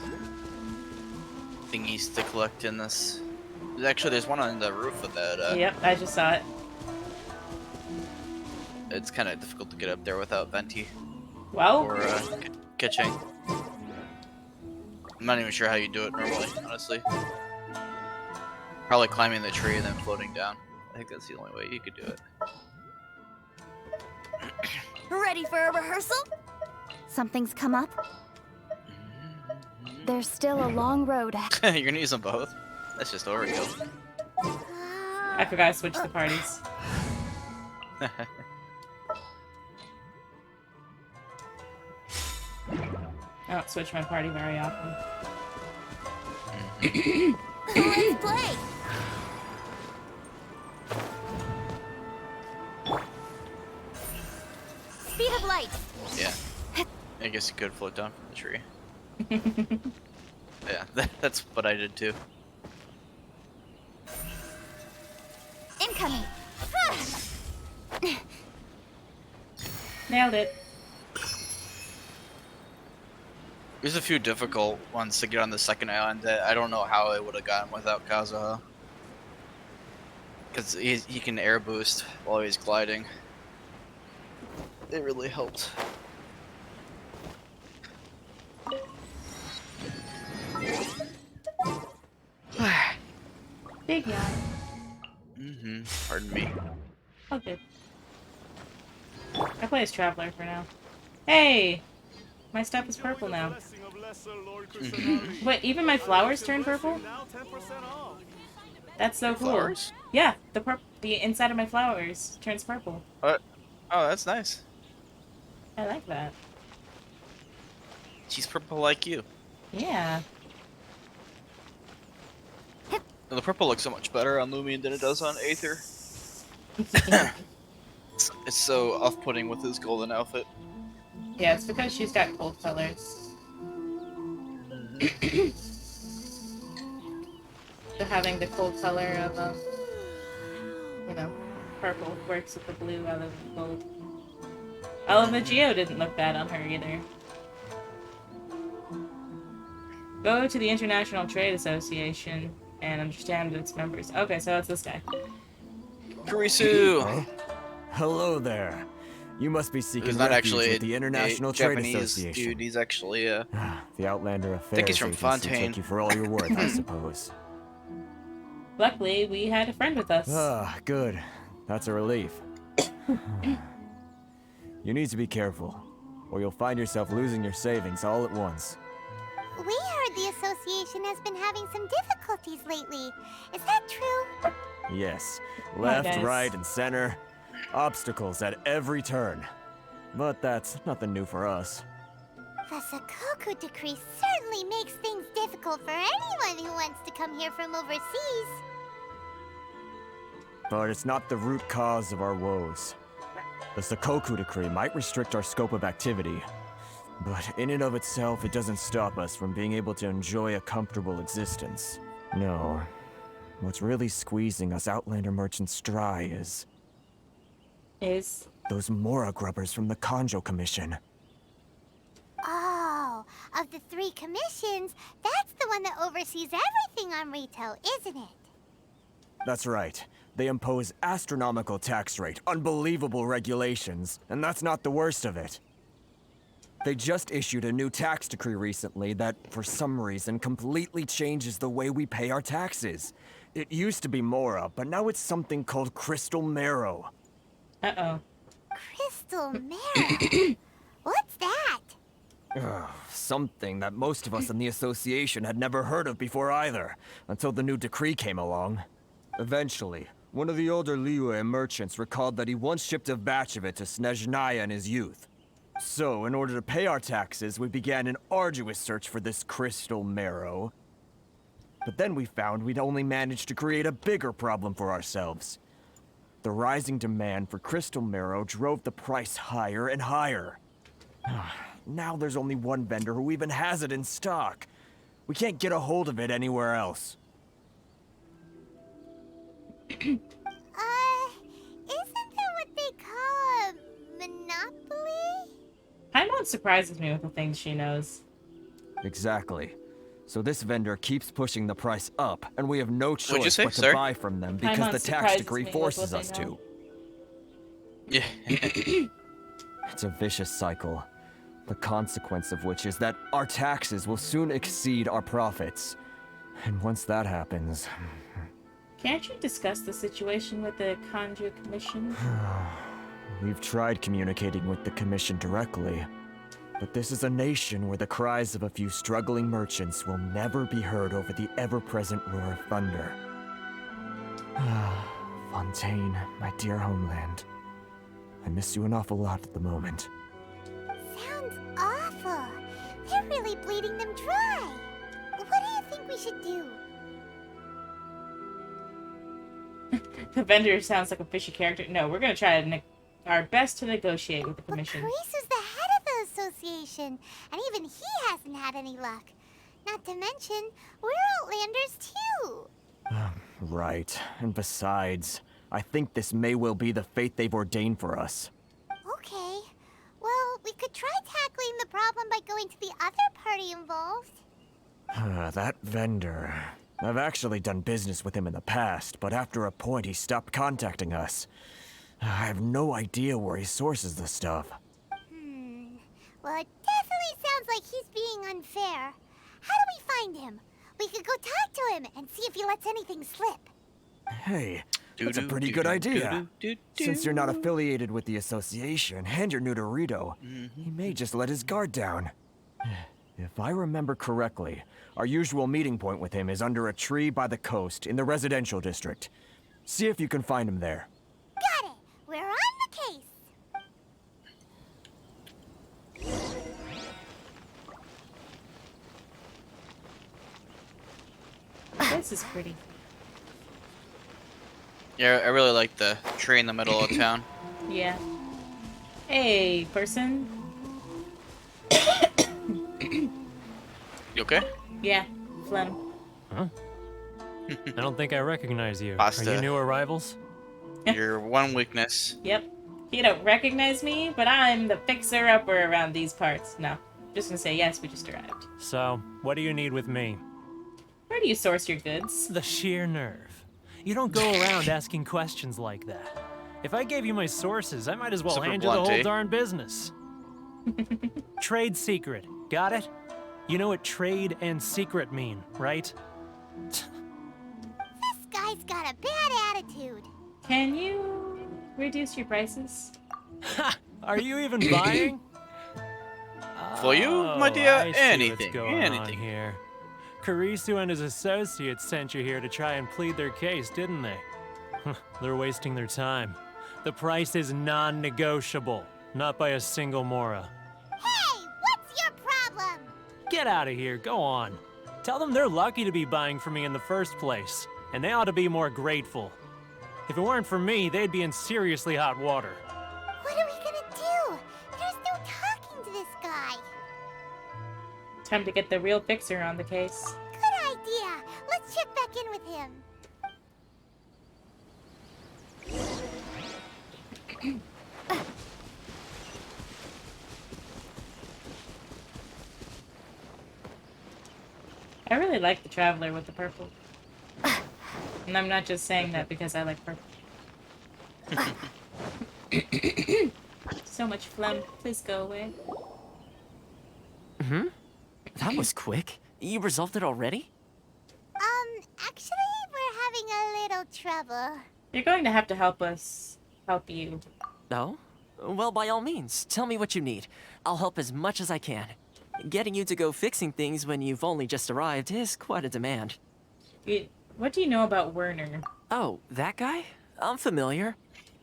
thingies to collect in this. Actually, there's one on the roof of that. Yep, I just saw it. It's kind of difficult to get up there without venti. Well. Or kitching. I'm not even sure how you do it normally, honestly. Probably climbing the tree and then floating down. I think that's the only way you could do it. Ready for a rehearsal? Something's come up? There's still a long road ahead. You're gonna use them both? That's just overkill. I forgot to switch the parties. I don't switch my party very often. Let's play! Speed of light! Yeah. I guess you could float down from the tree. Yeah, that's what I did too. Incoming! Nailed it. There's a few difficult ones to get on the second island that I don't know how I would have gotten without Kazuha. Because he can air boost while he's gliding. It really helped. Big yawn. Pardon me. Okay. I play as Traveler for now. Hey! My stuff is purple now. Wait, even my flowers turn purple? That's so cool. Flowers? Yeah, the inside of my flowers turns purple. Oh, that's nice. I like that. She's purple like you. Yeah. The purple looks so much better on Lumion than it does on Aether. It's so off-putting with his golden outfit. Yeah, it's because she's got cold colors. So having the cold color of, you know, purple works with the blue out of the gold. Oh, the Geo didn't look bad on her either. Go to the International Trade Association and understand its members. Okay, so it's this guy. Kurisu! Oh, hello there. You must be seeking He's not refuge actually with the International a Trade Japanese Association. dude. He's actually the Outlander Affairs I think he's from Agency Fontaine. took you for all you're worth, I suppose. Luckily, we had a friend with us. Ah, good. That's a relief. You need to be careful, or you'll find yourself losing your savings all at once. We heard the association has been having some difficulties lately. Is that true? Yes, on, left, guys. right, and center. Obstacles at every turn. But that's nothing new for us. The Sakoku decree certainly makes things difficult for anyone who wants to come here from overseas. But it's not the root cause of our woes. The Sakoku decree might restrict our scope of activity, but in and of itself, it doesn't stop us from being able to enjoy a comfortable existence. No. What's really squeezing us Outlander merchants dry is those Mora grubbers from the Kanjo Commission. Oh, of the 3 commissions, that's the one that oversees everything on Rito, isn't it? That's right. They impose astronomical tax rate, unbelievable regulations, and that's not the worst of it. They just issued a new tax decree recently that, for some reason, completely changes the way we pay our taxes. It used to be Mora, but now it's something called Crystal Marrow. Uh-oh. Crystal Marrow? What's that? Something that most of us in the association had never heard of before either, until the new decree came along. Eventually, one of the older Liyue merchants recalled that he once shipped a batch of it to Snezhnaya in his youth. So, in order to pay our taxes, we began an arduous search for this Crystal Marrow. But then we found we'd only managed to create a bigger problem for ourselves. The rising demand for Crystal Marrow drove the price higher and higher. Now there's only one vendor who even has it in stock. We can't get a hold of it anywhere else. Isn't that what they call a monopoly? Paimon surprises me with the things she knows. Exactly. So this vendor keeps pushing the price up, and we have no choice say, but to sir? buy from them because Paimon the tax surprises decree me with forces what us they to. know. Yeah. It's a vicious cycle. The consequence of which is that our taxes will soon exceed our profits. And once that happens... Can't you discuss the situation with the Kanju Commission? We've tried communicating with the Commission directly. But this is a nation where the cries of a few struggling merchants will never be heard over the ever-present roar of thunder. Fontaine, my dear homeland. I miss you an awful lot at the moment. Sounds awful. They're really bleeding them dry. What do you think we should do? The vendor sounds like a fishy character. No, we're gonna try to our best to negotiate with the commission. Carice is the head of the association, and even he hasn't had any luck. Not to mention, we're Outlanders too. Right. And besides, I think this may well be the fate they've ordained for us. Okay. Well, we could try tackling the problem by going to the other party involved. That vendor. I've actually done business with him in the past, but after a point he stopped contacting us. I have no idea where he sources the stuff. Well, it definitely sounds like he's being unfair. How do we find him? We could go talk to him and see if he lets anything slip. Hey, that's a pretty good idea. Since you're not affiliated with the association and you're new to Rito, he may just let his guard down. If I remember correctly, our usual meeting point with him is under a tree by the coast in the residential district. See if you can find him there. Got it! We're on the case! This is pretty. Yeah, I really like the tree in the middle of town. Yeah. Hey, person. You okay? Yeah, phlegm. Huh? I don't think I recognize you. Pasta. Are you new arrivals? Your one weakness. Yep. You don't recognize me, but I'm the fixer-upper around these parts. No. Just gonna say yes, we just arrived. So, what do you need with me? Where do you source your goods? The sheer nerve. You don't go around asking questions like that. If I gave you my sources, I might as well Super hand you the blunt, whole eh? darn business. Trade secret. Got it? You know what trade and secret mean, right? This guy's got a bad attitude. Can you reduce your prices? Ha! Are you even buying? For you, my dear, I see anything, what's going anything. on here. Karisu and his associates sent you here to try and plead their case, didn't they? They're wasting their time. The price is non-negotiable, not by a single Mora. Hey, what's your Get out of here, go on. Tell them they're lucky to be buying from me in the first place, and they ought to be more grateful. If it weren't for me, they'd be in seriously hot water. What are we gonna do? There's no talking to this guy. Time to get the real fixer on the case. Good idea. Let's check back in with him. I really like the Traveler with the purple. And I'm not just saying that because I like purple. So much phlegm. Please go away. That was quick. You resolved it already? Actually, we're having a little trouble. You're going to have to help us help you. No? Well, by all means, tell me what you need. I'll help as much as I can. Getting you to go fixing things when you've only just arrived is quite a demand. What do you know about Werner? Oh, that guy? I'm familiar.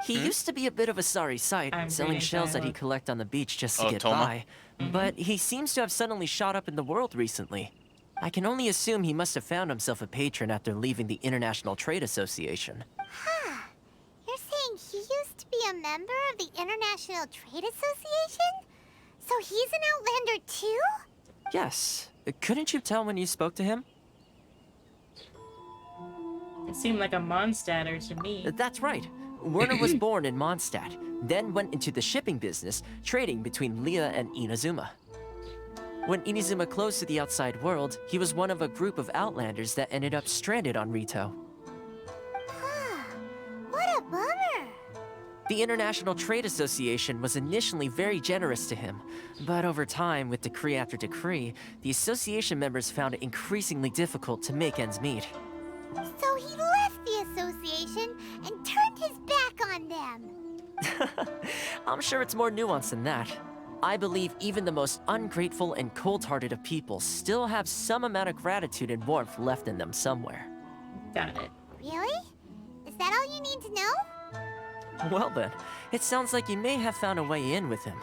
He used to be a bit of a sorry sight, selling shells that he'd collect on the beach just to get Toma. by. But he seems to have suddenly shot up in the world recently. I can only assume he must have found himself a patron after leaving the International Trade Association. Huh. You're saying he used to be a member of the International Trade Association? So he's an Outlander too? Yes. Couldn't you tell when you spoke to him? It seemed like a Mondstadter to me. That's right. Werner was born in Mondstadt, then went into the shipping business, trading between Leah and Inazuma. When Inazuma closed to the outside world, he was one of a group of Outlanders that ended up stranded on Rito. What a bummer! The International Trade Association was initially very generous to him, but over time, with decree after decree, the association members found it increasingly difficult to make ends meet. So he left the association and turned his back on them. I'm sure it's more nuanced than that. I believe even the most ungrateful and cold-hearted of people still have some amount of gratitude and warmth left in them somewhere. Got it. Really? Is that all you need to know? Well then, it sounds like you may have found a way in with him.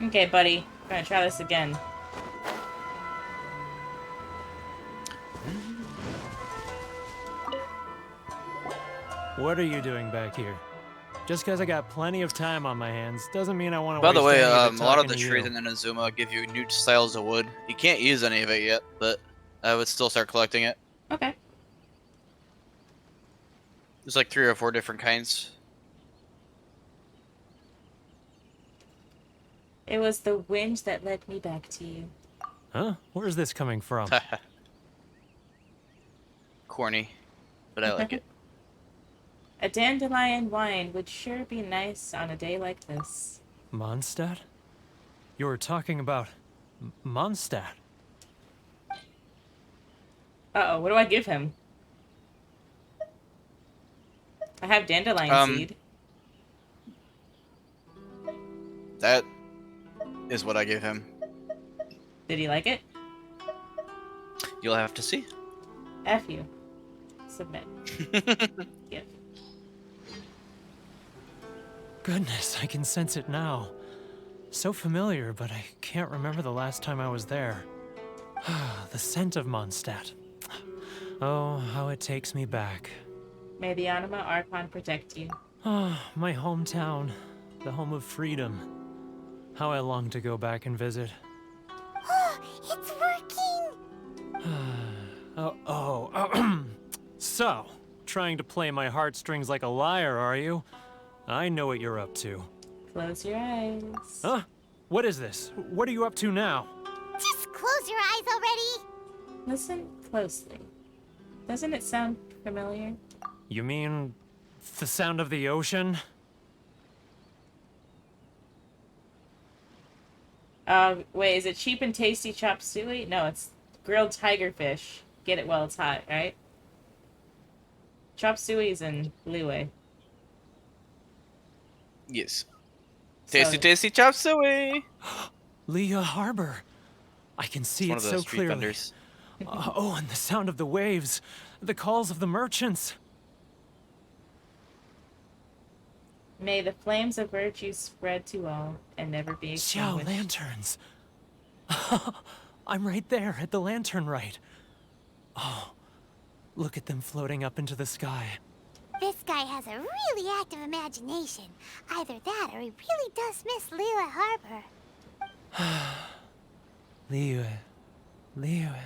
Okay, buddy. We're gonna try this again. What are you doing back here? Just because I got plenty of time on my hands doesn't mean I want to By waste the way, any a of it lot of talking the to trees you. in Inazuma give you new styles of wood. You can't use any of it yet, but I would still start collecting it. Okay. There's like 3 or 4 different kinds. It was the wind that led me back to you. Huh? Where's this coming from? Corny, but I like it. A dandelion wine would sure be nice on a day like this. Mondstadt? You were talking about Mondstadt. Uh-oh, what do I give him? I have dandelion seed. That is what I gave him. Did he like it? You'll have to see. F you. Submit. Give. Goodness, I can sense it now. So familiar, but I can't remember the last time I was there. The scent of Mondstadt. Oh, how it takes me back. May the Anima Archon protect you. Oh, my hometown. The home of freedom. How I long to go back and visit. It's working! So, trying to play my heartstrings like a liar, are you? I know what you're up to. Close your eyes. Huh? What is this? What are you up to now? Just close your eyes already! Listen closely. Doesn't it sound familiar? You mean the sound of the ocean? Wait, is it cheap and tasty chop suey? No, it's grilled tiger fish. Get it while it's hot, right? Chop suey's in Liyue. Yes. Tasty, tasty chop suey! Leah Harbor. I can see It's one it of so those street clearly. vendors. Oh, and the sound of the waves. The calls of the merchants. May the flames of virtue spread to all and never be Xiao extinguished. lanterns. I'm right there at the lantern right. Oh, look at them floating up into the sky. This guy has a really active imagination. Either that or he really does miss Liyue Harbor. Liyue. Leeway.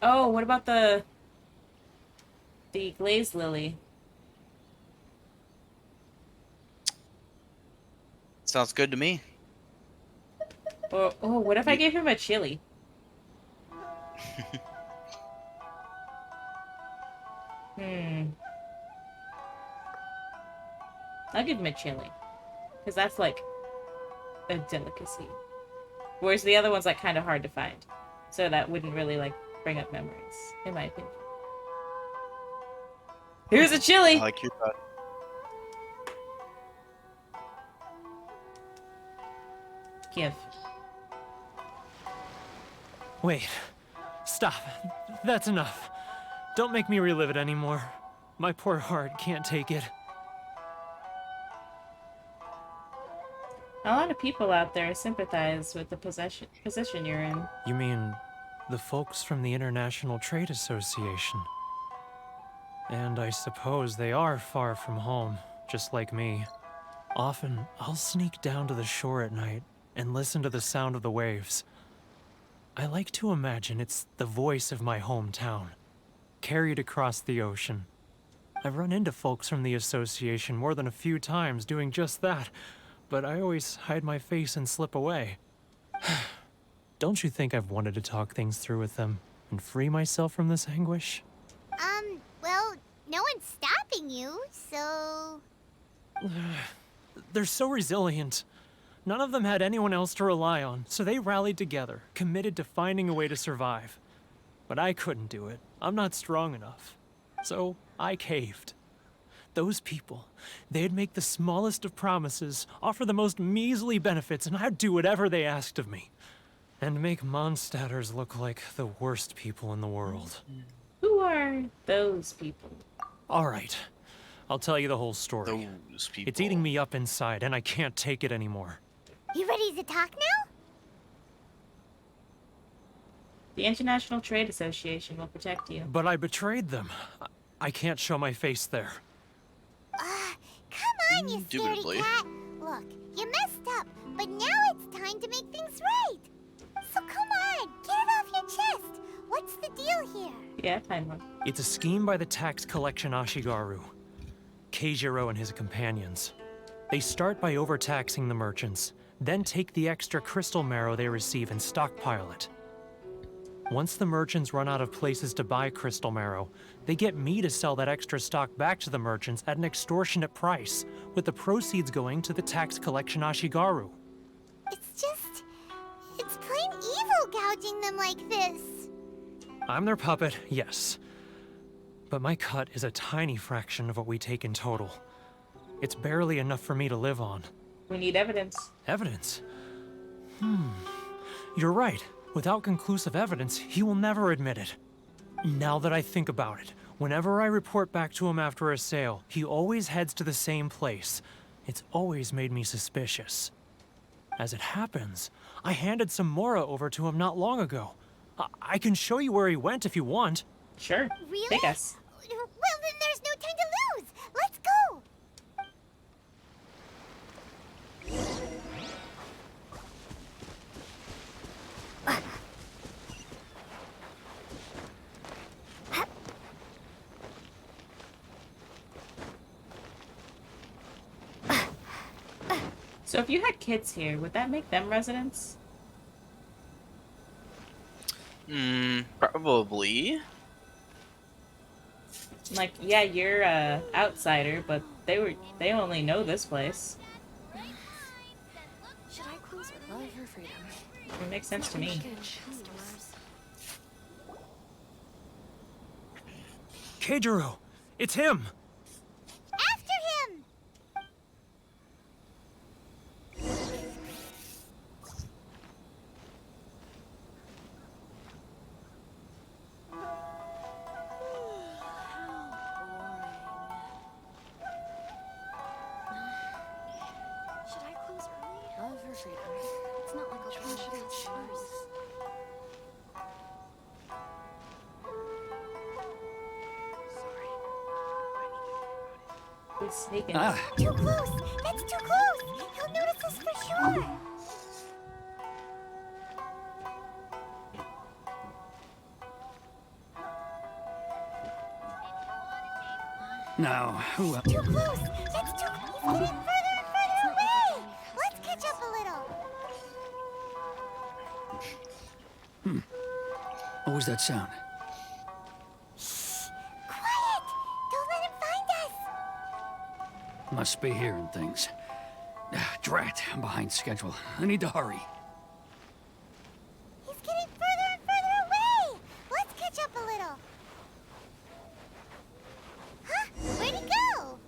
Oh, what about the glazed lily? Sounds good to me. Or, oh, what if I gave him a chili? I'll give him a chili. Because that's like a delicacy. Whereas the other one's like kind of hard to find. So that wouldn't really like bring up memories, in my opinion. Here's a chili! I like your thought. Give. Wait. Stop. That's enough. Don't make me relive it anymore. My poor heart can't take it. A lot of people out there sympathize with the position you're in. You mean the folks from the International Trade Association? And I suppose they are far from home, just like me. Often, I'll sneak down to the shore at night and listen to the sound of the waves. I like to imagine it's the voice of my hometown, carried across the ocean. I've run into folks from the association more than a few times doing just that, but I always hide my face and slip away. Don't you think I've wanted to talk things through with them and free myself from this anguish? Well, no one's stopping you, so... They're so resilient. None of them had anyone else to rely on, so they rallied together, committed to finding a way to survive. But I couldn't do it. I'm not strong enough. So I caved. Those people, they'd make the smallest of promises, offer the most measly benefits, and I'd do whatever they asked of me. And make Mondstadters look like the worst people in the world. Who are those people? All right. I'll tell you the whole story. Those people. It's eating me up inside, and I can't take it anymore. You ready to talk now? The International Trade Association will protect you. But I betrayed them. I can't show my face there. Come on, you scaredy cat. Look, you messed up, but now it's time to make things right. So come on, get it off your chest. What's the deal here? Yeah, find one. It's a scheme by the tax collection Ashigaru, Keijiro and his companions. They start by overtaxing the merchants, then take the extra crystal marrow they receive and stockpile it. Once the merchants run out of places to buy crystal marrow, they get me to sell that extra stock back to the merchants at an extortionate price, with the proceeds going to the tax collection Ashigaru. It's plain evil gouging them like this. I'm their puppet, yes. But my cut is a tiny fraction of what we take in total. It's barely enough for me to live on. We need evidence. Evidence? You're right. Without conclusive evidence, he will never admit it. Now that I think about it, whenever I report back to him after a sale, he always heads to the same place. It's always made me suspicious. As it happens, I handed some Mora over to him not long ago. I can show you where he went if you want. Sure. Really? Take us. Well, then there's no time to lose. Let's go. So if you had kids here, would that make them residents? Probably. Like, yeah, you're a outsider, but they only know this place. Should I close or love her freedom? It makes sense to me. Keijiro! It's him! After him! It's not like I'll try to choose. Who's sneaking? Too close! That's too close! He'll notice us for sure! Now, who else? Too close! That's too close! He's getting further and further away! Let's catch up a little! What was that sound? Quiet! Don't let him find us! Must be hearing things. Drat, I'm behind schedule. I need to hurry. He's getting further and further away! Let's catch up a little! Huh? Where'd he go?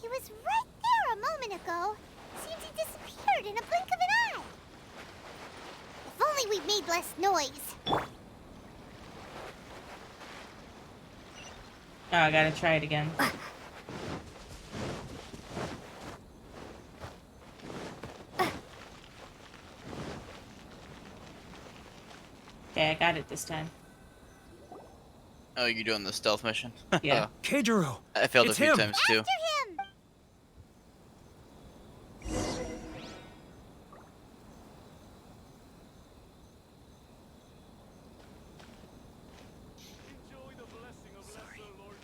He was right there a moment ago. Seems he disappeared in a blink of an eye. If only we'd made less noise. Oh, I gotta try it again. Okay, I got it this time. Oh, you're doing the stealth mission? Yeah. Keijiro! I failed It's a few him. times too. After him!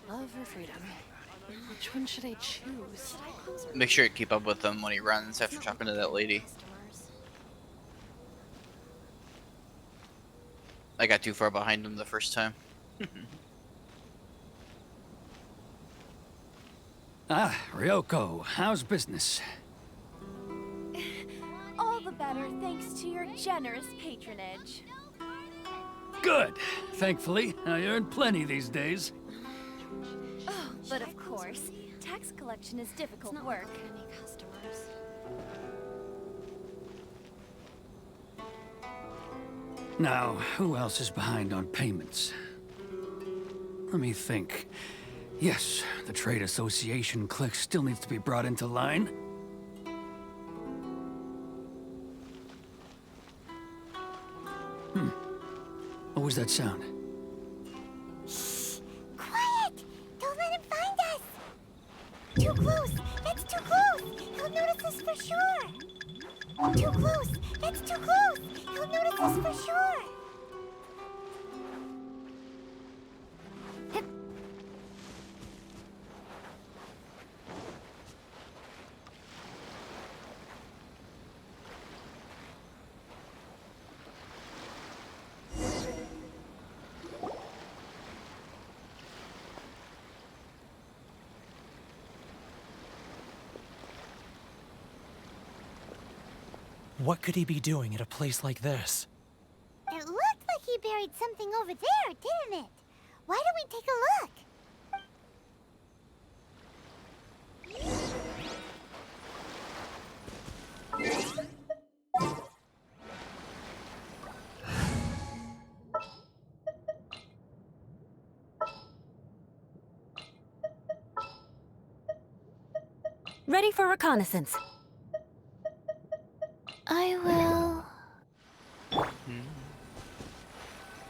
Love or freedom? Which one should I choose? Make sure you keep up with him when he runs after talking to that lady. I got too far behind him the first time. Ryoko, how's business? All the better thanks to your generous patronage. Good. Thankfully, I earn plenty these days. Oh, but of course, tax collection is difficult work. Now, who else is behind on payments? Let me think. Yes, the Trade Association clique still needs to be brought into line. What was that sound? Quiet! Don't let him find us! Too close! That's too close! He'll notice us for sure! Too close! That's too close! He'll notice us for sure! What could he be doing at a place like this? It looked like he buried something over there, didn't it? Why don't we take a look? Ready for reconnaissance. I will...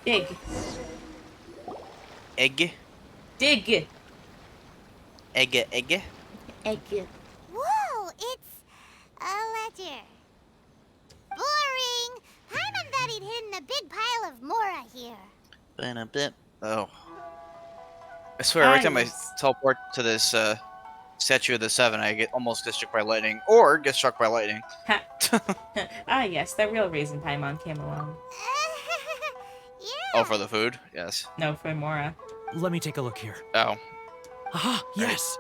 Dig. Egg? Dig. Egg, egg? Egg. Whoa, it's a ledger. Boring! Paimon thought he'd hidden a big pile of Mora here. Been a bit. Oh. I swear, every time I teleport to this statue of the Seven, I almost get struck by lightning, or get struck by lightning. Ah, yes, the real reason Paimon came along. Oh, for the food? Yes. No, for Mora. Let me take a look here. Oh. Aha, yes!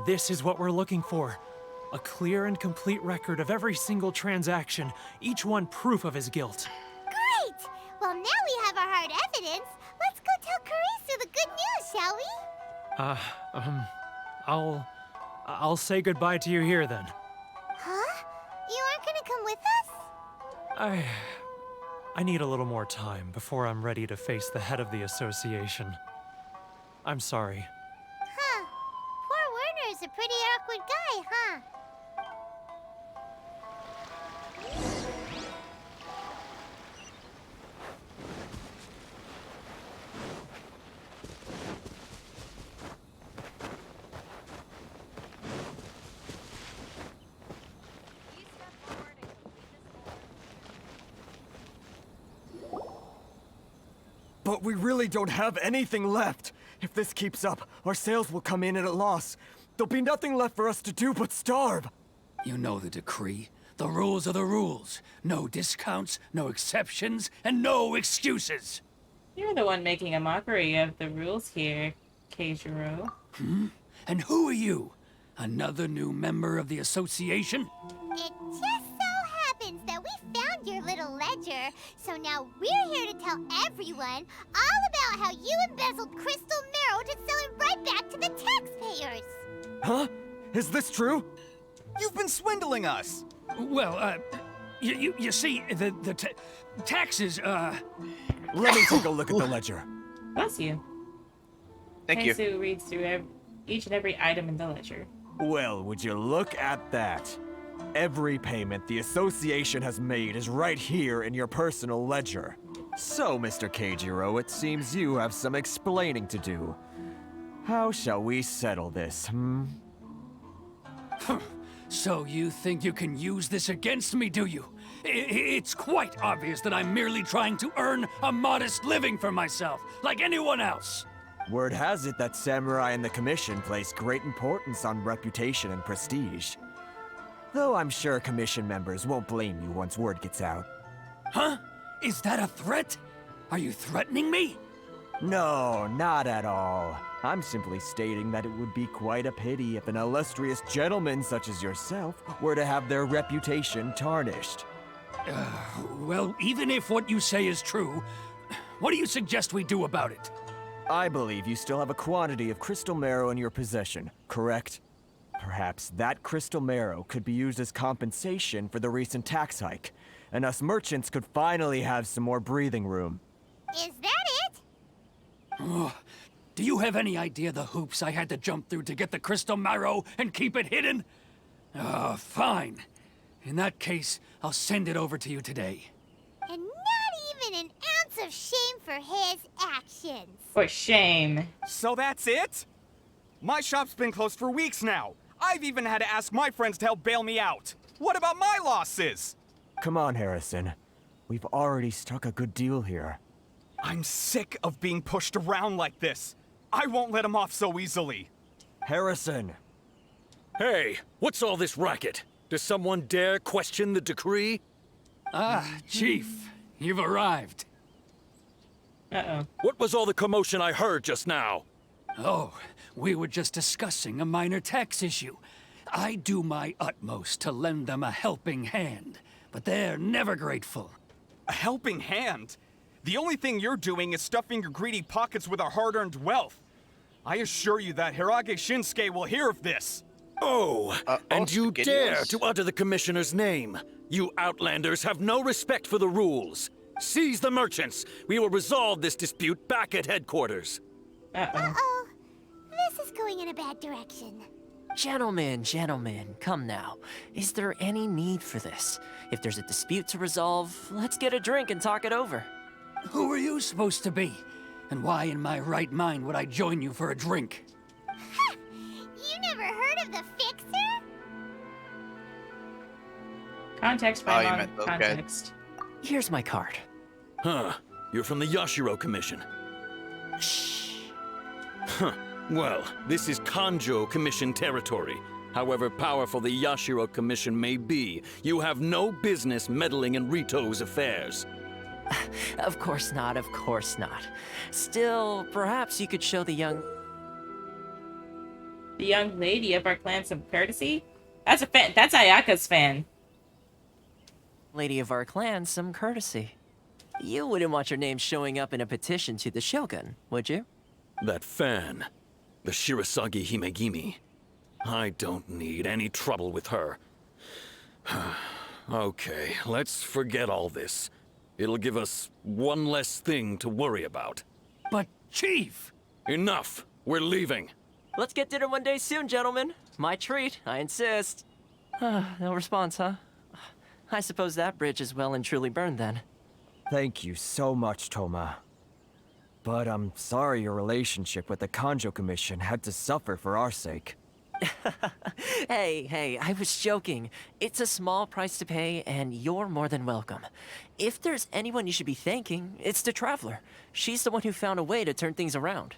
This is what we're looking for. A clear and complete record of every single transaction, each one proof of his guilt. Great! Well, now we have our hard evidence. Let's go tell Karisu the good news, shall we? I'll say goodbye to you here then. Huh? You aren't gonna come with us? I need a little more time before I'm ready to face the head of the association. I'm sorry. Huh. Poor Werner's a pretty awkward guy, huh? But we really don't have anything left. If this keeps up, our sales will come in at a loss. There'll be nothing left for us to do but starve. You know the decree. The rules are the rules. No discounts, no exceptions, and no excuses. You're the one making a mockery of the rules here, Keijiro. And who are you? Another new member of the association? It just so happens that we found your little ledger, so now we're here to tell everyone all about how you embezzled crystal marrow to sell it right back to the taxpayers. Huh? Is this true? You've been swindling us! Well, you see, the taxes, Let me take a look at the ledger. Bless you. Thank you. Keisu reads through each and every item in the ledger. Well, would you look at that? Every payment the association has made is right here in your personal ledger. So, Mr. Keijiro, it seems you have some explaining to do. How shall we settle this, So you think you can use this against me, do you? It's quite obvious that I'm merely trying to earn a modest living for myself, like anyone else. Word has it that Samurai and the Commission place great importance on reputation and prestige. Though I'm sure Commission members won't blame you once word gets out. Huh? Is that a threat? Are you threatening me? No, not at all. I'm simply stating that it would be quite a pity if an illustrious gentleman such as yourself were to have their reputation tarnished. Well, even if what you say is true, what do you suggest we do about it? I believe you still have a quantity of crystal marrow in your possession, correct? Perhaps that crystal marrow could be used as compensation for the recent tax hike, and us merchants could finally have some more breathing room. Is that it? Oh, do you have any idea the hoops I had to jump through to get the crystal marrow and keep it hidden? Fine. In that case, I'll send it over to you today. And not even an ounce of shame for his actions. For shame. So that's it? My shop's been closed for weeks now. I've even had to ask my friends to help bail me out. What about my losses? Come on, Harrison. We've already struck a good deal here. I'm sick of being pushed around like this. I won't let him off so easily. Harrison! Hey, what's all this racket? Does someone dare question the decree? Chief, you've arrived. Uh-oh. What was all the commotion I heard just now? Oh, we were just discussing a minor tax issue. I do my utmost to lend them a helping hand, but they're never grateful. A helping hand? The only thing you're doing is stuffing your greedy pockets with our hard-earned wealth. I assure you that Hirage Shinsuke will hear of this. Oh, and you dare to utter the Commissioner's name. You Outlanders have no respect for the rules. Seize the merchants. We will resolve this dispute back at headquarters. Uh-oh. This is going in a bad direction. Gentlemen, come now. Is there any need for this? If there's a dispute to resolve, let's get a drink and talk it over. Who are you supposed to be? And why in my right mind would I join you for a drink? You never heard of the Fixer? Context, Oh, you Paimon, meant those guys. context. Here's my card. Huh. You're from the Yashiro Commission. Shh. Huh. Well, this is Kanjo Commission territory. However powerful the Yashiro Commission may be, you have no business meddling in Rito's affairs. Of course not, of course not. Still, perhaps you could show the young lady of our clan some courtesy? That's a fan. That's Ayaka's fan. lady of our clan some courtesy. You wouldn't want your name showing up in a petition to the Shogun, would you? That fan, the Shirasagi Himegimi. I don't need any trouble with her. Okay, let's forget all this. It'll give us one less thing to worry about. But, Chief! Enough! We're leaving. Let's get dinner one day soon, gentlemen. My treat, I insist. No response, huh? I suppose that bridge is well and truly burned then. Thank you so much, Toma. But I'm sorry your relationship with the Kanjo Commission had to suffer for our sake. Hey, I was joking. It's a small price to pay, and you're more than welcome. If there's anyone you should be thanking, it's the Traveler. She's the one who found a way to turn things around.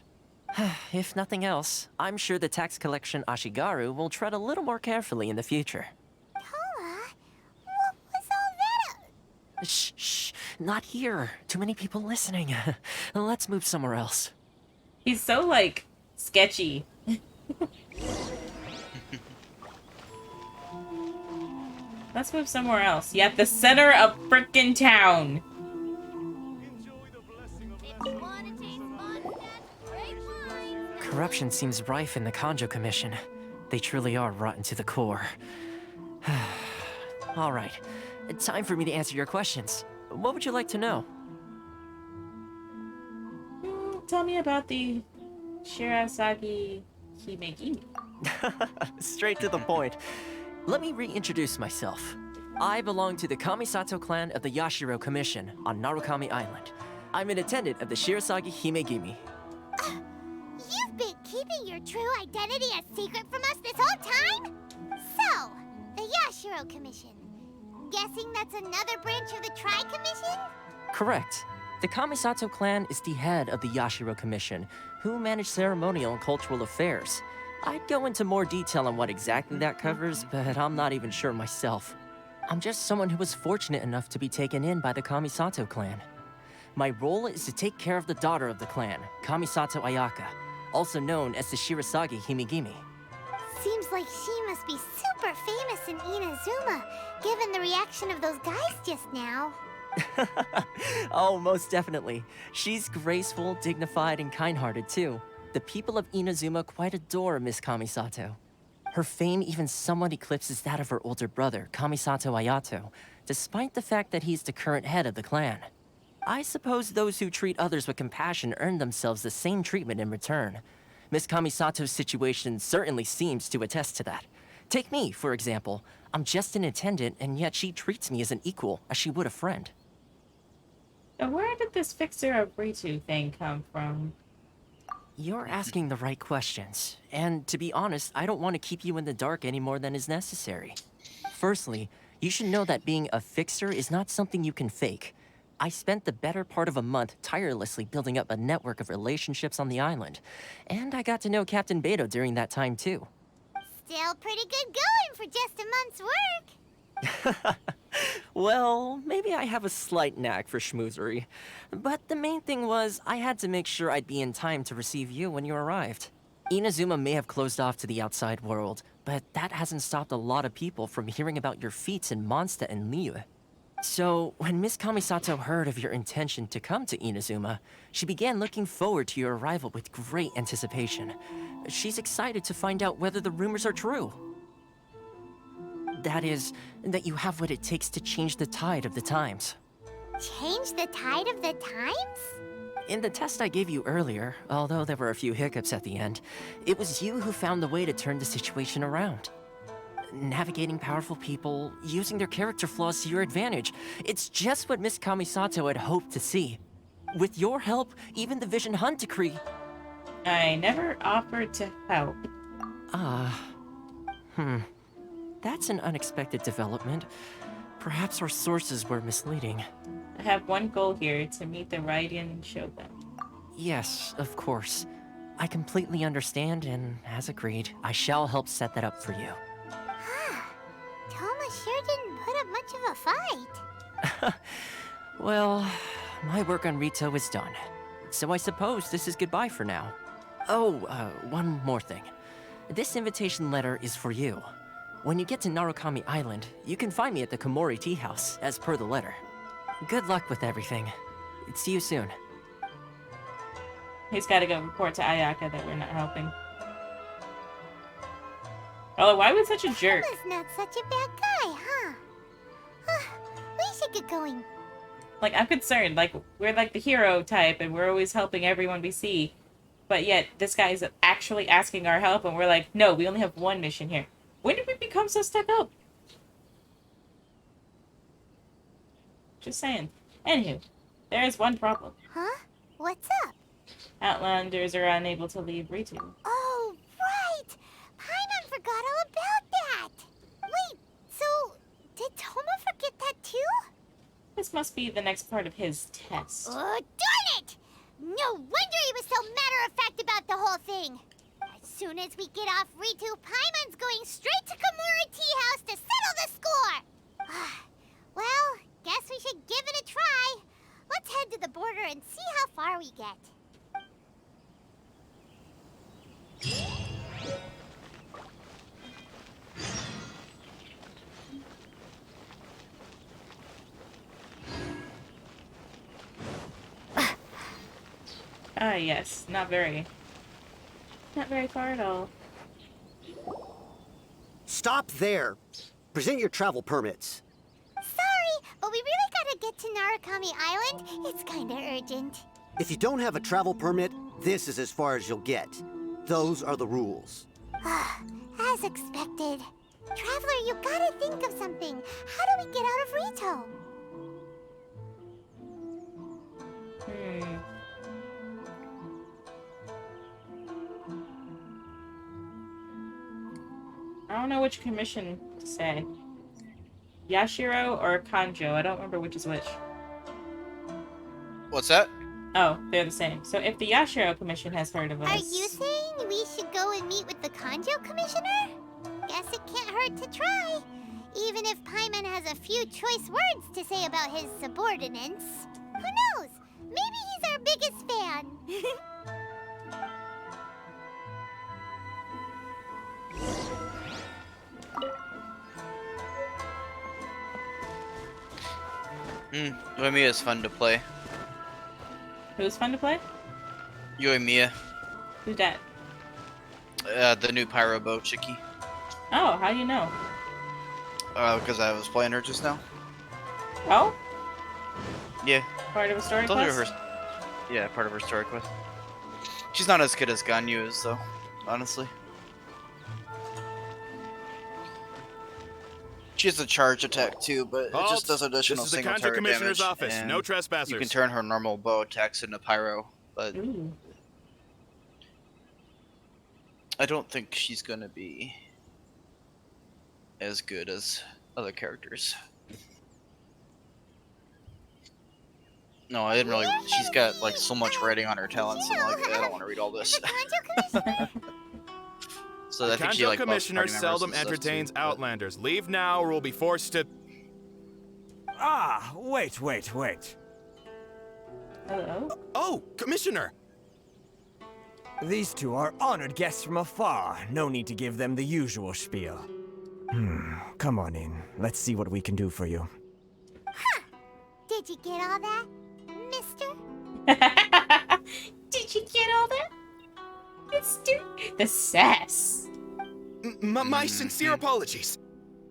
If nothing else, I'm sure the tax collection Ashigaru will tread a little more carefully in the future. Toma, what was all that? Shh, not here. Too many people listening. Let's move somewhere else. He's so, like, sketchy. Let's move somewhere else. Yet the center of frickin' town. Corruption seems rife in the Kanjo Commission. They truly are rotten to the core. All right, time for me to answer your questions. What would you like to know? Tell me about the Shirasagi Himegimi. Straight to the point. Let me reintroduce myself. I belong to the Kamisato clan of the Yashiro Commission on Narukami Island. I'm an attendant of the Shirasagi Himegimi. You've been keeping your true identity a secret from us this whole time? So, the Yashiro Commission. Guessing that's another branch of the Tri-Commission? Correct. The Kamisato clan is the head of the Yashiro Commission, who manage ceremonial and cultural affairs. I'd go into more detail on what exactly that covers, but I'm not even sure myself. I'm just someone who was fortunate enough to be taken in by the Kamisato clan. My role is to take care of the daughter of the clan, Kamisato Ayaka, also known as the Shirasagi Himegimi. Seems like she must be super famous in Inazuma, given the reaction of those guys just now. Oh, most definitely. She's graceful, dignified, and kind-hearted too. The people of Inazuma quite adore Miss Kamisato. Her fame even somewhat eclipses that of her older brother, Kamisato Ayato, despite the fact that he's the current head of the clan. I suppose those who treat others with compassion earn themselves the same treatment in return. Miss Kamisato's situation certainly seems to attest to that. Take me, for example. I'm just an attendant, and yet she treats me as an equal, as she would a friend. So where did this fixer of Ritu thing come from? You're asking the right questions, and to be honest, I don't want to keep you in the dark any more than is necessary. Firstly, you should know that being a fixer is not something you can fake. I spent the better part of a month tirelessly building up a network of relationships on the island, and I got to know Captain Beto during that time too. Still pretty good going for just a month's work. Well, maybe I have a slight knack for schmoozery. But the main thing was, I had to make sure I'd be in time to receive you when you arrived. Inazuma may have closed off to the outside world, but that hasn't stopped a lot of people from hearing about your feats in Mondstadt and Liyue. So, when Miss Kamisato heard of your intention to come to Inazuma, she began looking forward to your arrival with great anticipation. She's excited to find out whether the rumors are true. That is, that you have what it takes to change the tide of the times. Change the tide of the times? In the test I gave you earlier, although there were a few hiccups at the end, it was you who found the way to turn the situation around. Navigating powerful people, using their character flaws to your advantage. It's just what Miss Kamisato had hoped to see. With your help, even the Vision Hunt decree... I never offered to help. That's an unexpected development. Perhaps our sources were misleading. I have one goal here, to meet the Raiden Shogun. Yes, of course. I completely understand, and as agreed, I shall help set that up for you. Toma sure didn't put up much of a fight. Well, my work on Rito is done. So I suppose this is goodbye for now. Oh, one more thing. This invitation letter is for you. When you get to Narukami Island, you can find me at the Komori Tea House, as per the letter. Good luck with everything. See you soon. He's gotta go report to Ayaka that we're not helping. Oh, why was such a jerk? Toma's not such a bad guy, huh? We should get going. Like, I'm concerned. Like, we're like the hero type, and we're always helping everyone we see. But yet, this guy is actually asking our help, and we're like, no, we only have one mission here. When did we become so stuck up? Just saying. Anywho, there is one problem. Huh? What's up? Outlanders are unable to leave Ritu. Oh, right! Paimon must be the next part of his test. Oh, darn it! No wonder he was so matter-of-fact about the whole thing. As soon as we get off Ritu, Paimon's going straight to Kamura Tea House to settle the score! Well, guess we should give it a try. Let's head to the border and see how far we get. Ah, yes. Not very far at all. Stop there. Present your travel permits. Sorry, but we really gotta get to Narukami Island. It's kinda urgent. If you don't have a travel permit, this is as far as you'll get. Those are the rules. As expected. Traveler, you gotta think of something. How do we get out of Rito? I don't know which commission to say. Yashiro or Kanjo? I don't remember which is which. What's that? Oh, they're the same. So if the Yashiro Commission has heard of us... Are you saying we should go and meet with the Kanjo Commissioner? Guess it can't hurt to try. Even if Paimon has a few choice words to say about his subordinates. Who knows? Maybe he's our biggest fan. Yoimiya is fun to play. Who's fun to play? Yoimiya. Who's that? The new Pyro Bow chickie. Oh, how do you know? Because I was playing her just now. Oh? Yeah. Part of a story Told her quest? Yeah, part of her story quest. She's not as good as Ganyu is, though, honestly. She has a charge attack too, but it just does additional This is the single Kanto target Commissioner's damage. office. And No trespassers. You can turn her normal bow attacks into pyro, but I don't think she's gonna be as good as other characters. No, I didn't really. She's got like so much writing on her talents. So I'm like, I don't want to read all this. So I The think she Kanto like Commissioner buffs party members seldom and stuff, entertains too, but- Outlanders. Leave now, or we'll be forced to. Ah, wait. Hello? Oh, Commissioner! These two are honored guests from afar. No need to give them the usual spiel. Come on in. Let's see what we can do for you. Did you get all that, mister? Did you get all that? It's the sass. My sincere apologies.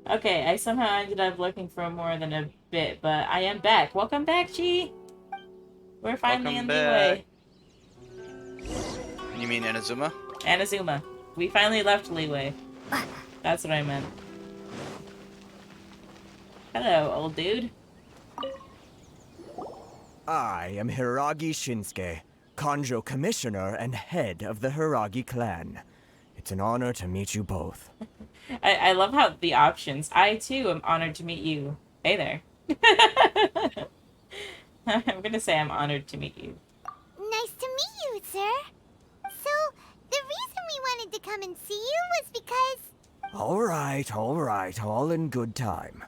Okay, I somehow ended up looking for more than a bit, but I am back. Welcome back, G. We're finally in Leeway. You mean Inazuma? Inazuma. We finally left Leeway. That's what I meant. Hello, old dude. I am Hiragi Shinsuke, Kanjo Commissioner and head of the Hiragi clan. It's an honor to meet you both. I love how the options. I, too, am honored to meet you. Hey there. I'm gonna say I'm honored to meet you. Nice to meet you, sir. So, the reason we wanted to come and see you was because... All right, all in good time.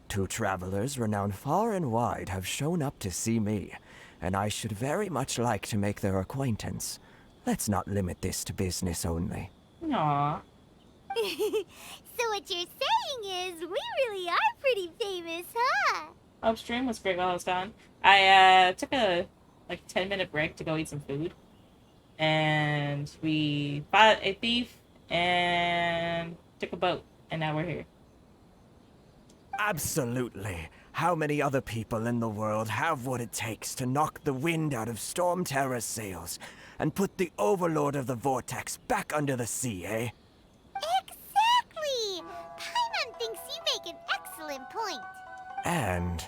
Two travelers renowned far and wide have shown up to see me, and I should very much like to make their acquaintance. Let's not limit this to business only. Aww. So what you're saying is, we really are pretty famous, huh? Upstream was great while I was gone. I took a 10-minute break to go eat some food. And we fought a thief and took a boat. And now we're here. Absolutely. How many other people in the world have what it takes to knock the wind out of Storm Terror's sails and put the Overlord of the Vortex back under the sea, eh? Exactly! Paimon thinks you make an excellent point. And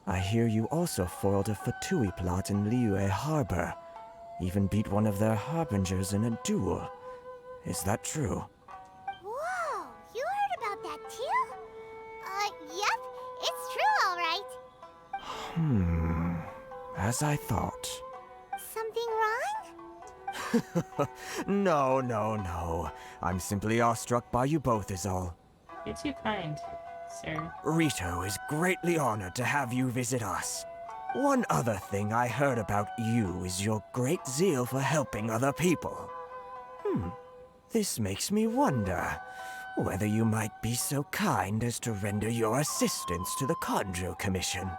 I hear you also foiled a Fatui plot in Liyue Harbor. Even beat one of their harbingers in a duel. Is that true? Whoa, you heard about that too? Yep, it's true, all right. As I thought. Something wrong? No. I'm simply awestruck by you both is all. You're too kind, sir. Rito is greatly honored to have you visit us. One other thing I heard about you is your great zeal for helping other people. This makes me wonder whether you might be so kind as to render your assistance to the Conjo Commission.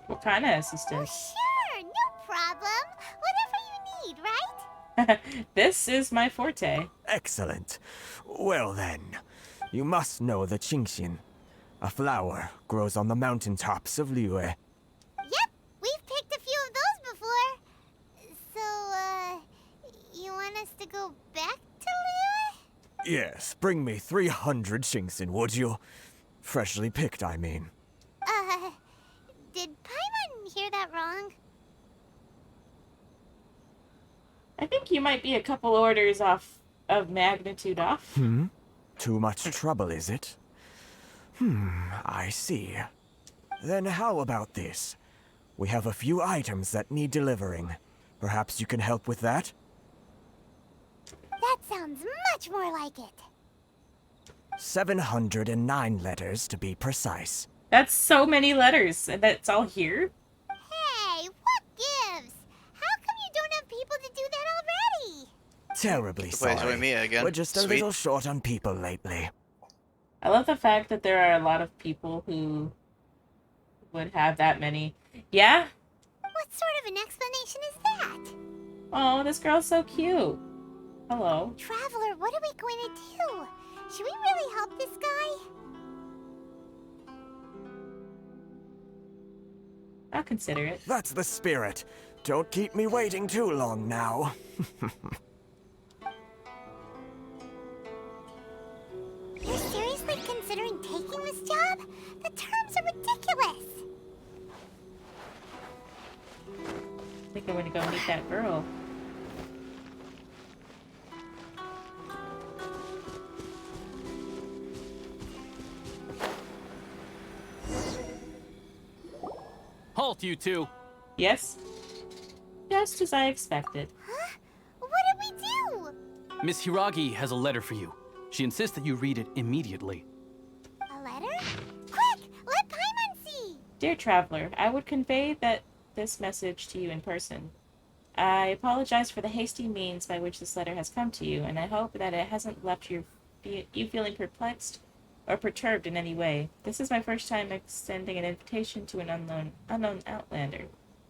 What kind of assistance? Sure, no problem. Whatever you need, right? This is my forte. Excellent. Well then, you must know the Genshin. A flower grows on the mountaintops of Liyue. Yep, we've picked a few of those before. So, you want us to go back to Liyue? Yes, bring me 300 Genshin, would you? Freshly picked, I mean. Did Paimon hear that wrong? I think you might be a couple orders of magnitude off. Too much trouble, is it? I see. Then how about this? We have a few items that need delivering. Perhaps you can help with that? That sounds much more like it. 709 letters to be precise. That's so many letters, and that's all here? Hey, what gives? How come you don't have people to do that already? Terribly sorry. Me again. We're just a little short on people lately. I love the fact that there are a lot of people who would have that many. Yeah? What sort of an explanation is that? Oh, this girl's so cute. Hello. Traveler, what are we going to do? Should we really help this guy? I'll consider it. That's the spirit. Don't keep me waiting too long now. You're seriously considering taking this job? The terms are ridiculous. I think I'm gonna go meet that girl. Halt, you two! Yes? Just as I expected. Huh? What did we do? Miss Hiragi has a letter for you. She insists that you read it immediately. A letter? Quick! Let Paimon see! Dear Traveler, I would convey this message to you in person. I apologize for the hasty means by which this letter has come to you, and I hope that it hasn't left you feeling perplexed or perturbed in any way. This is my first time extending an invitation to an unknown outlander.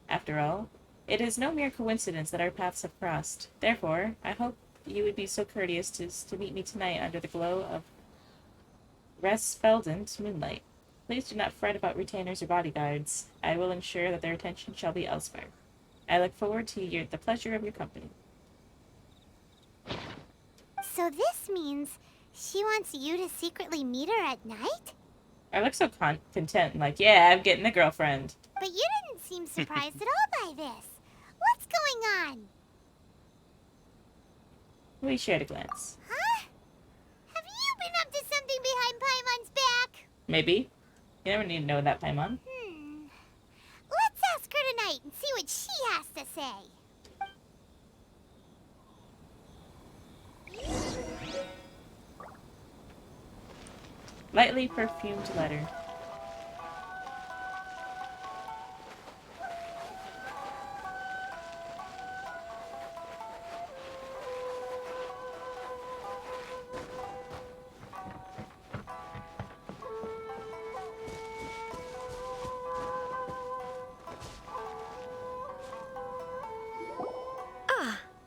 After all, it is no mere coincidence that our paths have crossed. Therefore, I hope you would be so courteous to meet me tonight under the glow of resplendent moonlight. Please do not fret about retainers or bodyguards. I will ensure that their attention shall be elsewhere. I look forward to the pleasure of your company. So this means she wants you to secretly meet her at night? I look so content, like, yeah, I'm getting a girlfriend. But you didn't seem surprised at all by this. What's going on? We shared a glance. Huh? Have you been up to something behind Paimon's back? Maybe. You never need to know that, Paimon. Let's ask her tonight and see what she has to say. Lightly perfumed letter.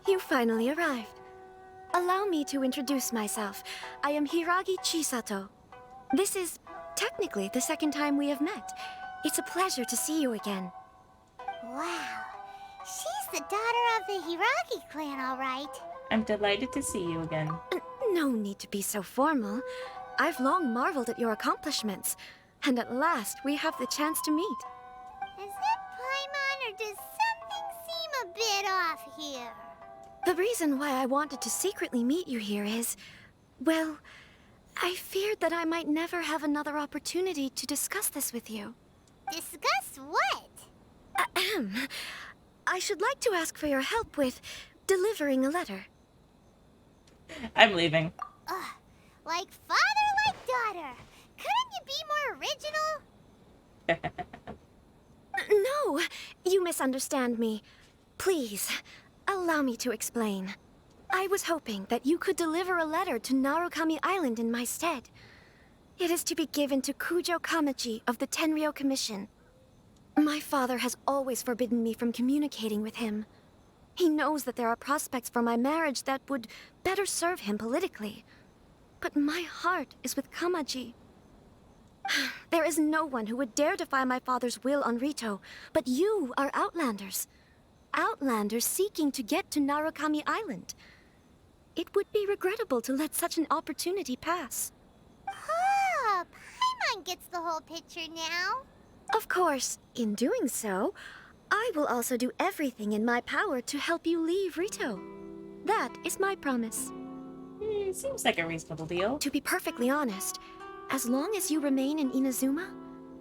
You finally arrived. Allow me to introduce myself. I am Hiragi Chisato. This is technically the second time we have met. It's a pleasure to see you again. Wow. She's the daughter of the Hiragi clan, all right. I'm delighted to see you again. No need to be so formal. I've long marveled at your accomplishments. And at last, we have the chance to meet. Is it Paimon, or does something seem a bit off here? The reason why I wanted to secretly meet you here is, well, I feared that I might never have another opportunity to discuss this with you. Discuss what? Ahem. I should like to ask for your help with delivering a letter. I'm leaving. Like father, like daughter. Couldn't you be more original? No, you misunderstand me. Please, allow me to explain. I was hoping that you could deliver a letter to Narukami Island in my stead. It is to be given to Kujo Kamaji of the Tenryou Commission. My father has always forbidden me from communicating with him. He knows that there are prospects for my marriage that would better serve him politically. But my heart is with Kamaji. There is no one who would dare defy my father's will on Rito, but you are Outlanders. Outlanders seeking to get to Narukami Island. It would be regrettable to let such an opportunity pass. Ah, Paimon gets the whole picture now. Of course, in doing so, I will also do everything in my power to help you leave Rito. That is my promise. Seems like a reasonable deal. To be perfectly honest, as long as you remain in Inazuma,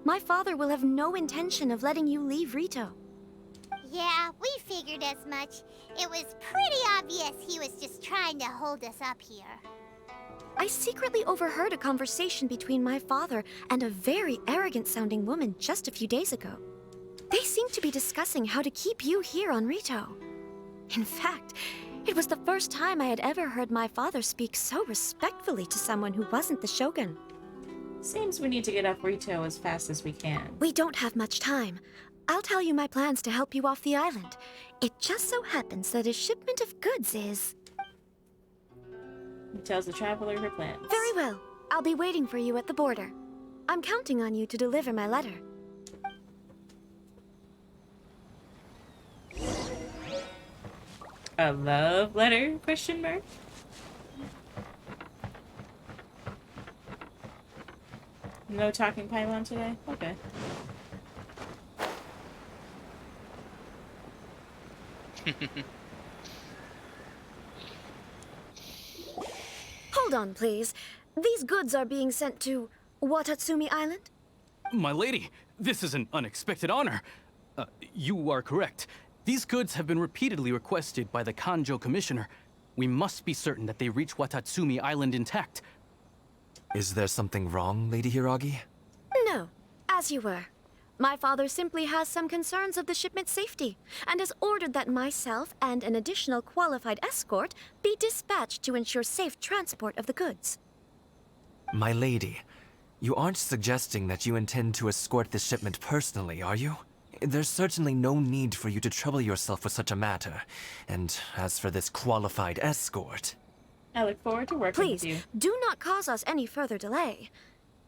my father will have no intention of letting you leave Rito. Yeah, we figured as much. It was pretty obvious he was just trying to hold us up here. I secretly overheard a conversation between my father and a very arrogant-sounding woman just a few days ago. They seemed to be discussing how to keep you here on Rito. In fact, it was the first time I had ever heard my father speak so respectfully to someone who wasn't the Shogun. Seems we need to get off Rito as fast as we can. We don't have much time. I'll tell you my plans to help you off the island. It just so happens that a shipment of goods is... He tells the traveler her plans. Very well. I'll be waiting for you at the border. I'm counting on you to deliver my letter. A love letter? Question mark? No talking Paimon today? Okay. Hold on, please. These goods are being sent to Watatsumi Island? My lady, this is an unexpected honor. You are correct. These goods have been repeatedly requested by the Kanjo Commissioner. We must be certain that they reach Watatsumi Island intact. Is there something wrong, Lady Hiragi? No, as you were. My father simply has some concerns of the shipment's safety, and has ordered that myself and an additional qualified escort be dispatched to ensure safe transport of the goods. My lady, you aren't suggesting that you intend to escort this shipment personally, are you? There's certainly no need for you to trouble yourself with such a matter. And as for this qualified escort... I look forward to working with you. Please, do not cause us any further delay.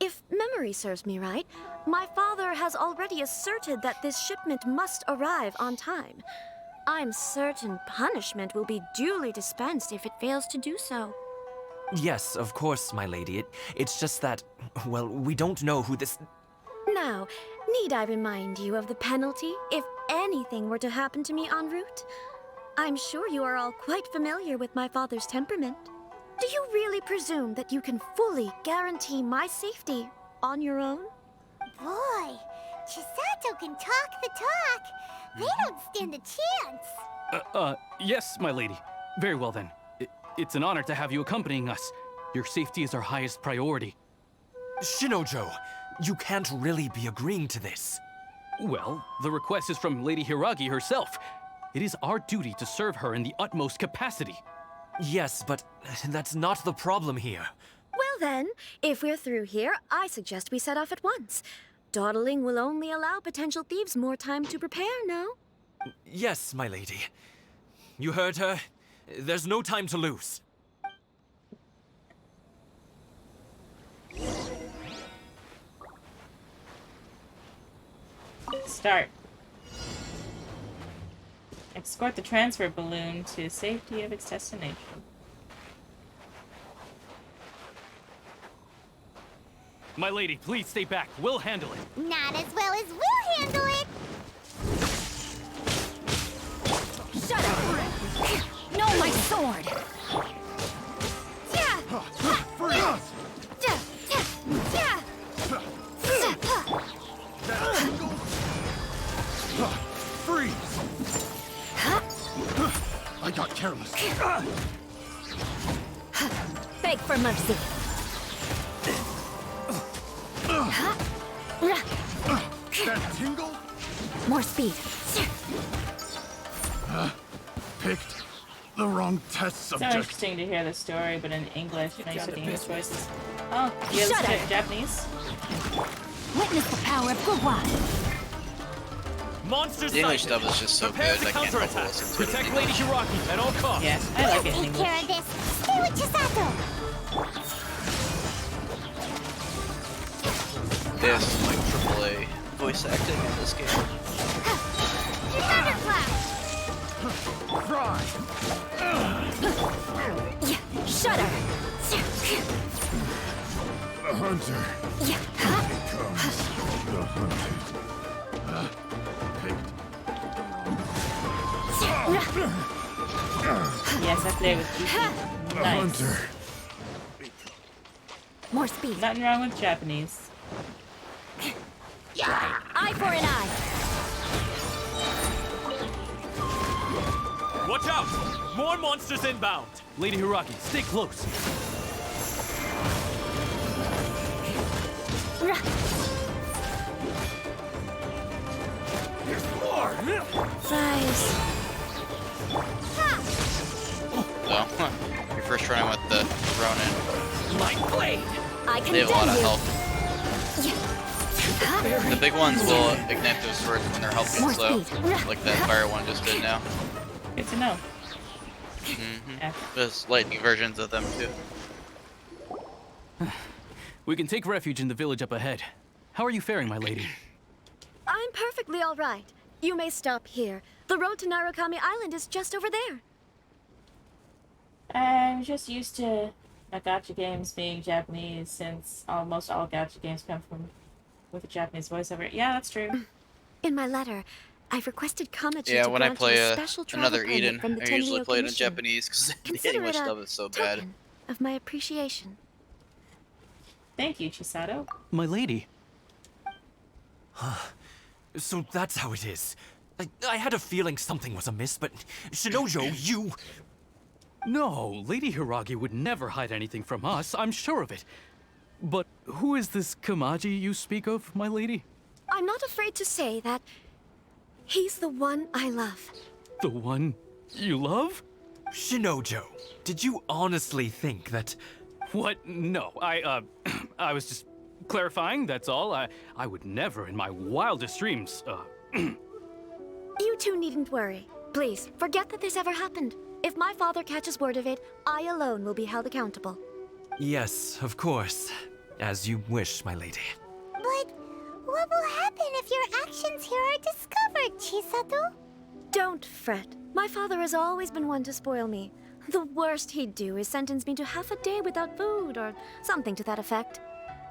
If memory serves me right, my father has already asserted that this shipment must arrive on time. I'm certain punishment will be duly dispensed if it fails to do so. Yes, of course, my lady. It's just that, well, we don't know who this... Now, need I remind you of the penalty if anything were to happen to me en route? I'm sure you are all quite familiar with my father's temperament. Do you really presume that you can fully guarantee my safety on your own? Boy, Chisato can talk the talk. They don't stand a chance. Yes, my lady. Very well then. It's an honor to have you accompanying us. Your safety is our highest priority. Shinojo, you can't really be agreeing to this. Well, the request is from Lady Hiragi herself. It is our duty to serve her in the utmost capacity. Yes, but that's not the problem here. Well then, if we're through here, I suggest we set off at once. Dawdling will only allow potential thieves more time to prepare, no? Yes, my lady. You heard her. There's no time to lose. Start. Escort the transfer balloon to safety of its destination. My lady, please stay back. We'll handle it. Not as well as we'll handle it. Shut up! No, my sword! Freeze! I got careless. Beg for mercy. That tingle? More speed. Picked the wrong test So subject. interesting to hear the story, but in English, nice with the English voices. Oh, you have Shut to up. speak Japanese? Witness the power of Gugwa. Monster The English sighted. dub is just so Prepare good, to I can't help but counterattack. listen to it. Protect Lady Hiraki at all costs. Yeah, I like it in Take English. care of this. Stay with Chisato. There's some like AAA voice acting in this game. Thunderclap. Fry! Shudder. The hunter. Yeah. Comes the hunted. Picked. Yes, I play with you. The Nice. hunter. More speed. Nothing wrong with Japanese. Eye for an eye. Watch out! More monsters inbound. Lady Hiraki, stay close. Fries. So, you're first trying with the Ronin. My blade. I They have a lot of condemn health. The big ones will ignite those swords when their health gets low, like that fire one just did now. Good to know. There's lightning versions of them too. We can take refuge in the village up ahead. How are you faring, my lady? I'm perfectly all right. You may stop here. The road to Narukami Island is just over there. I'm just used to my gacha games being Japanese since almost all gacha games come from with a Japanese voiceover. Yeah, that's true. In my letter, I've requested Kamachi Yeah, to when I grant play you a special travel another permit Eden, from the I usually Tenryou play it in Commission. Japanese because the Consider English it a dub is so bad. token of my appreciation. Thank you, Chisato. My lady. So that's how it is. I had a feeling something was amiss, but Shinojo, you... No, Lady Hiragi would never hide anything from us, I'm sure of it. But who is this Kamaji you speak of, my lady? I'm not afraid to say that he's the one I love. The one you love? Shinojo, did you honestly think that... What? No, I was just clarifying, that's all. I would never in my wildest dreams, You two needn't worry. Please, forget that this ever happened. If my father catches word of it, I alone will be held accountable. Yes, of course. As you wish, my lady. But what will happen if your actions here are discovered, Chisato? Don't fret. My father has always been one to spoil me. The worst he'd do is sentence me to half a day without food, or something to that effect.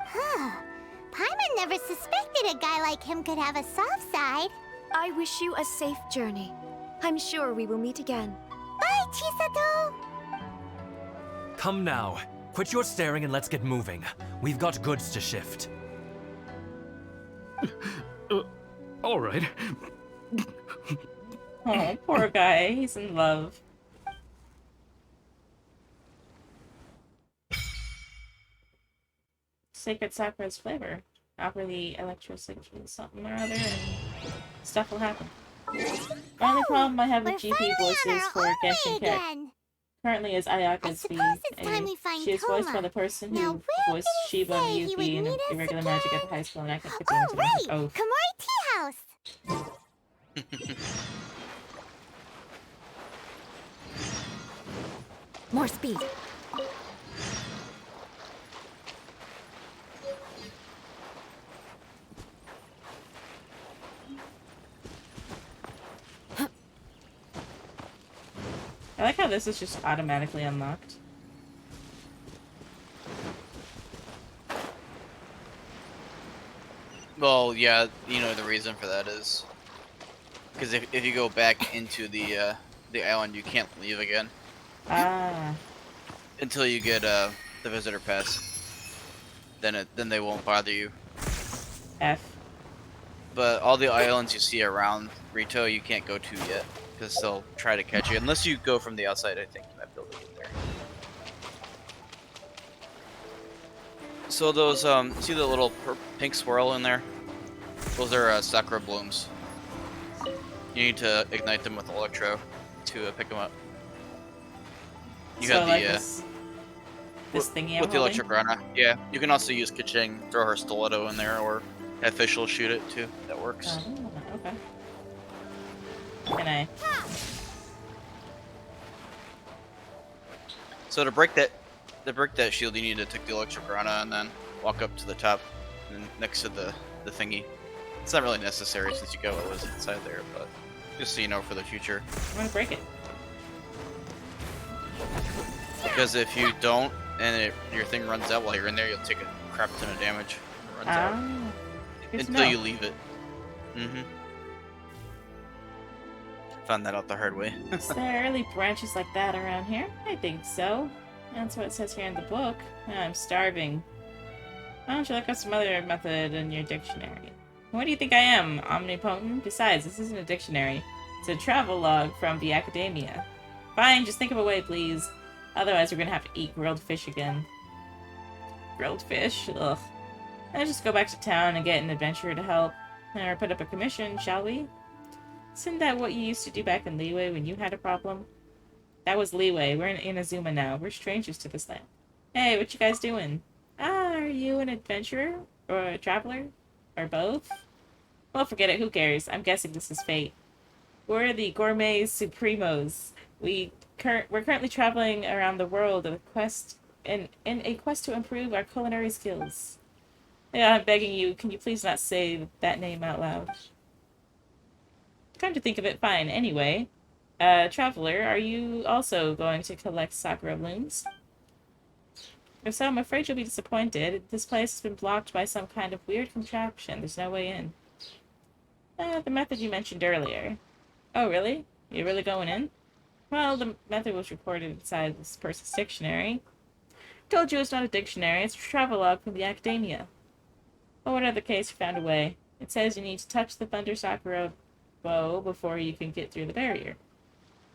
Huh. Paimon never suspected a guy like him could have a soft side. I wish you a safe journey. I'm sure we will meet again. Bye, Chisato! Come now. Quit your staring and let's get moving. We've got goods to shift. all right. Oh, poor guy. He's in love. Sacred Sakura's flavor. Offer the electrosignature something or other, and stuff will happen. Only problem I have with GP voices for Genshin characters currently is Ayaka's V. She is voiced by the person who voiced Shiba Miyuki in Irregular Magic at the high school, and I can put them into Right! Oh. Komori Tea House! More speed. I like how this is just automatically unlocked. Well, yeah, you know the reason for that is because if you go back into the island, you can't leave again. Ah. Until you get the visitor pass. Then they won't bother you. F. But all the islands you see around Rito, you can't go to yet, because they'll try to catch you. Unless you go from the outside, I think you might be able to get there. So those, see the little pink swirl in there? Those are sakura blooms. You need to ignite them with electro to pick them up. You so have like the this thingy I'm with the holding? electric rana. Yeah, you can also use Kiching, throw her stiletto in there, or have Fischl shoot it too. That works. Oh, okay. Can I? So to break that shield, you need to take the electric rana and then walk up to the top, and next to the thingy. It's not really necessary since you got what was inside there, but just so you know for the future. I'm gonna break it. Because if you don't, and your thing runs out while you're in there, you'll take a crap ton of damage when it runs out. Good to Until know. you leave it. Found that out the hard way. Is there early branches like that around here? I think so. That's what it says here in the book. I'm starving. Why don't you look up some other method in your dictionary? What do you think I am? Omnipotent? Besides, this isn't a dictionary. It's a travel log from the academia. Fine, just think of a way, please. Otherwise, we're gonna have to eat grilled fish again. Grilled fish? Ugh. Let's just go back to town and get an adventurer to help. Or put up a commission, shall we? Isn't that what you used to do back in Leeway when you had a problem? That was Leeway. We're in Inazuma now. We're strangers to this land. Hey, what you guys doing? Are you an adventurer? Or a traveler? Or both? Well, forget it. Who cares? I'm guessing this is fate. We're the Gourmet Supremos. We're currently traveling around the world in a quest to improve our culinary skills. Yeah, I'm begging you, can you please not say that name out loud? Come to think of it, fine. Anyway, traveler, are you also going to collect sakura blooms? If so, I'm afraid you'll be disappointed. This place has been blocked by some kind of weird contraption. There's no way in. The method you mentioned earlier. Oh, really? You're really going in? Well, the method was recorded inside this person's dictionary. Told you it's not a dictionary, it's a travelogue from the academia. But whatever the case, you found a way. It says you need to touch the Thunder Sakura bow before you can get through the barrier.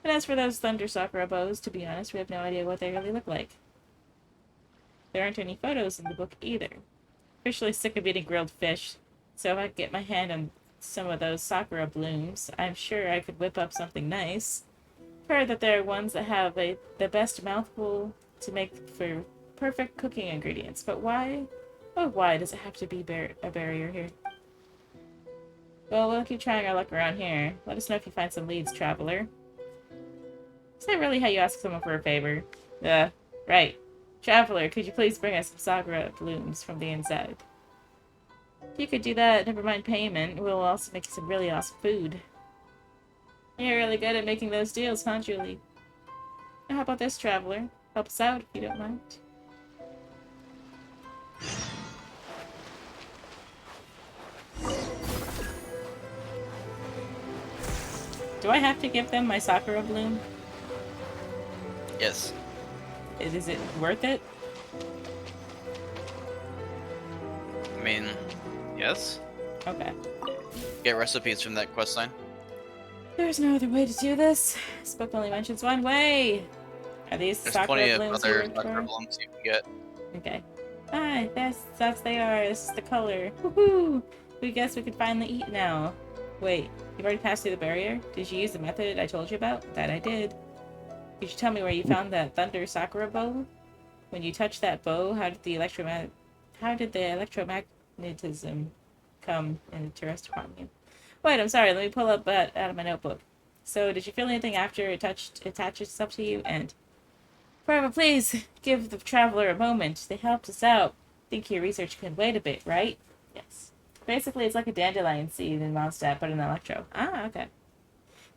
And as for those Thunder Sakura bows, to be honest, we have no idea what they really look like. There aren't any photos in the book either. Officially sick of eating grilled fish, so if I could get my hand on some of those sakura blooms, I'm sure I could whip up something nice. I've heard that there are ones that have the best mouthful to make for perfect cooking ingredients, but why? Oh, why does it have to be a barrier here? Well, we'll keep trying our luck around here. Let us know if you find some leads, traveler. Is that really how you ask someone for a favor? Right. Traveler, could you please bring us some sakura blooms from the inside? If you could do that, never mind payment, we'll also make you some really awesome food. You're really good at making those deals, huh, Julie? Now, how about this, traveler? Help us out, if you don't mind. Do I have to give them my sakura bloom? Yes. Is it worth it? I mean, yes. Okay. Get recipes from that quest line. There's no other way to do this. This book only mentions one way. Are these There's sakura plenty of blooms other you sakura blooms you can get. Okay. Ah, that's they are. This is the color. Woohoo! We guess we can finally eat now. Wait, you've already passed through the barrier? Did you use the method I told you about? That I did. Could you tell me where you found that Thunder Sakura bow? When you touched that bow, how did the electromagnetism come and to rest upon you? Wait, I'm sorry. Let me pull up that out of my notebook. So, did you feel anything after it attached itself to you? And forever, please give the traveler a moment. They helped us out. Think your research can wait a bit, right? Yes. Basically, it's like a dandelion seed in Mondstadt, but an electro. Ah, okay.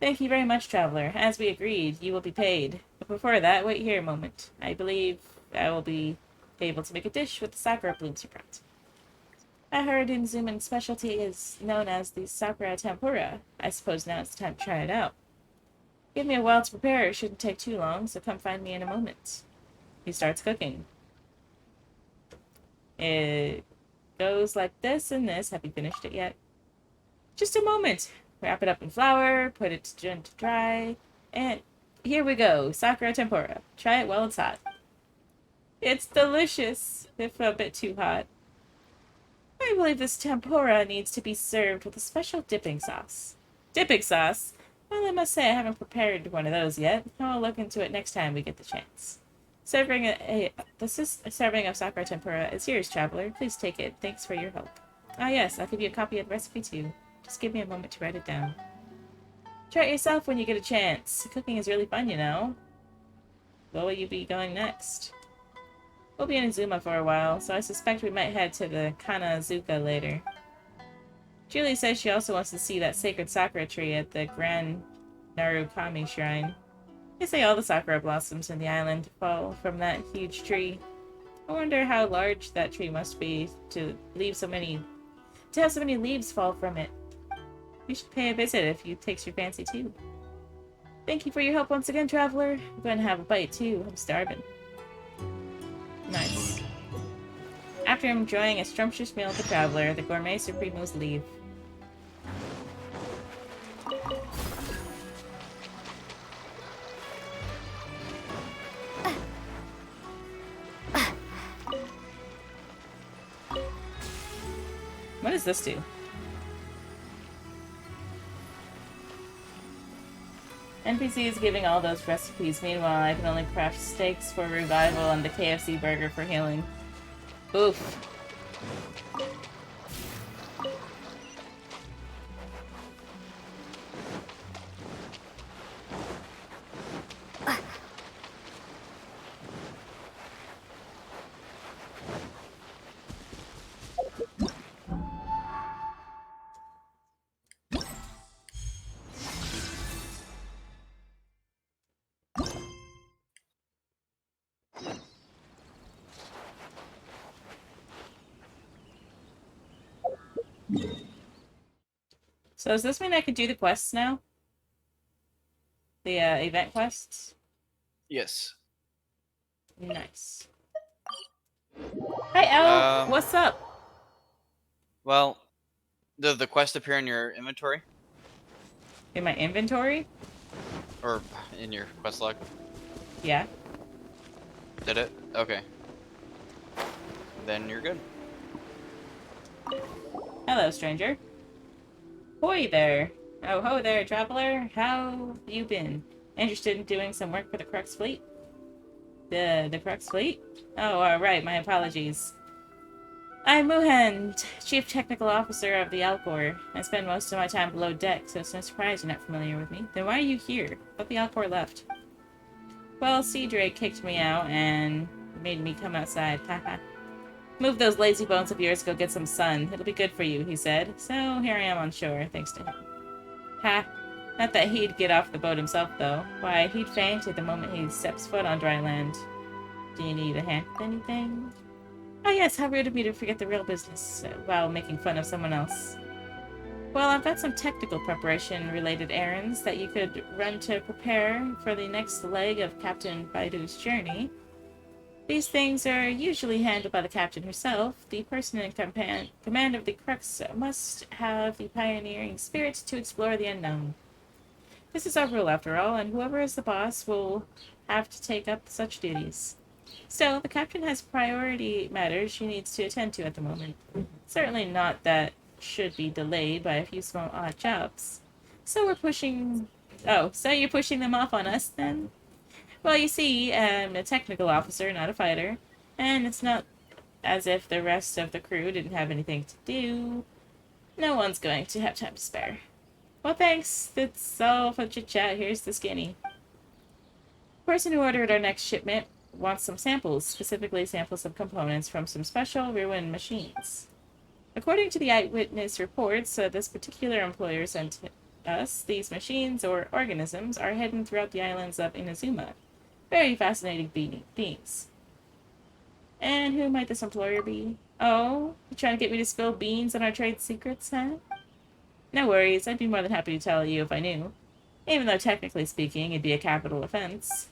Thank you very much, traveler. As we agreed, you will be paid. But before that, wait here a moment. I believe I will be able to make a dish with the sakura blooms you brought. I heard Inzuman's specialty is known as the sakura tempura. I suppose now it's time to try it out. Give me a while to prepare. It shouldn't take too long, so come find me in a moment. He starts cooking. It goes like this and this. Have you finished it yet? Just a moment. Wrap it up in flour, put it to dry, and here we go. Sakura tempura. Try it while it's hot. It's delicious, if a bit too hot. I believe this tempura needs to be served with a special dipping sauce. Dipping sauce? Well, I must say I haven't prepared one of those yet. I'll look into it next time we get the chance. Serving this is a serving of Sakura tempura. It's yours, traveler. Please take it. Thanks for your help. Ah yes, I'll give you a copy of the recipe too. Just give me a moment to write it down. Try it yourself when you get a chance. Cooking is really fun, you know. Where will you be going next? We'll be in Izuma for a while, so I suspect we might head to the Kanazuka later. Julie says she also wants to see that sacred sakura tree at the Grand Narukami Shrine. They say all the sakura blossoms in the island fall from that huge tree. I wonder how large that tree must be to have so many leaves fall from it. You should pay a visit if it takes your fancy too. Thank you for your help once again, traveler. I'm going to have a bite too. I'm starving. Nice. After enjoying a scrumptious meal with the traveler, the gourmet supremos leave. What does this do? NPC is giving all those recipes. Meanwhile, I can only craft steaks for revival and the KFC burger for healing. Oof. So does this mean I could do the quests now? The event quests? Yes. Nice. Hi, Elle. What's up? Well, does the quest appear in your inventory? In my inventory? Or in your quest log? Yeah. Did it? Okay. Then you're good. Hello, stranger. Hoy there. Oh, ho there, traveler. How you been? Interested in doing some work for the Crux Fleet? The Crux Fleet? Oh, right. My apologies. I'm Muhan, Chief Technical Officer of the Alcor. I spend most of my time below deck, so it's no surprise you're not familiar with me. Then why are you here? I thought the Alcor left. Well, Sea Drake kicked me out and made me come outside. Haha. Move those lazy bones of yours, go get some sun. It'll be good for you, he said. So here I am on shore, thanks to him. Ha. Not that he'd get off the boat himself, though. Why, he'd faint at the moment he steps foot on dry land. Do you need a hand with anything? Oh yes, how rude of me to forget the real business while making fun of someone else. Well, I've got some technical preparation-related errands that you could run to prepare for the next leg of Captain Baidu's journey. These things are usually handled by the captain herself. The person in command of the Crux must have the pioneering spirit to explore the unknown. This is our rule, after all, and whoever is the boss will have to take up such duties. So, the captain has priority matters she needs to attend to at the moment. Certainly not that should be delayed by a few small odd jobs. So we're pushing... Oh, so you're pushing them off on us, then? Well, you see, I'm a technical officer, not a fighter, and it's not as if the rest of the crew didn't have anything to do. No one's going to have time to spare. Well, thanks. That's all for chit-chat. Here's the skinny. The person who ordered our next shipment wants some samples, specifically samples of components from some special ruined machines. According to the eyewitness reports this particular employer sent us, these machines, or organisms, are hidden throughout the islands of Inazuma. Very fascinating beings. And who might this employer be? Oh, you trying to get me to spill beans on our trade secrets, huh? No worries, I'd be more than happy to tell you if I knew. Even though technically speaking, it'd be a capital offense.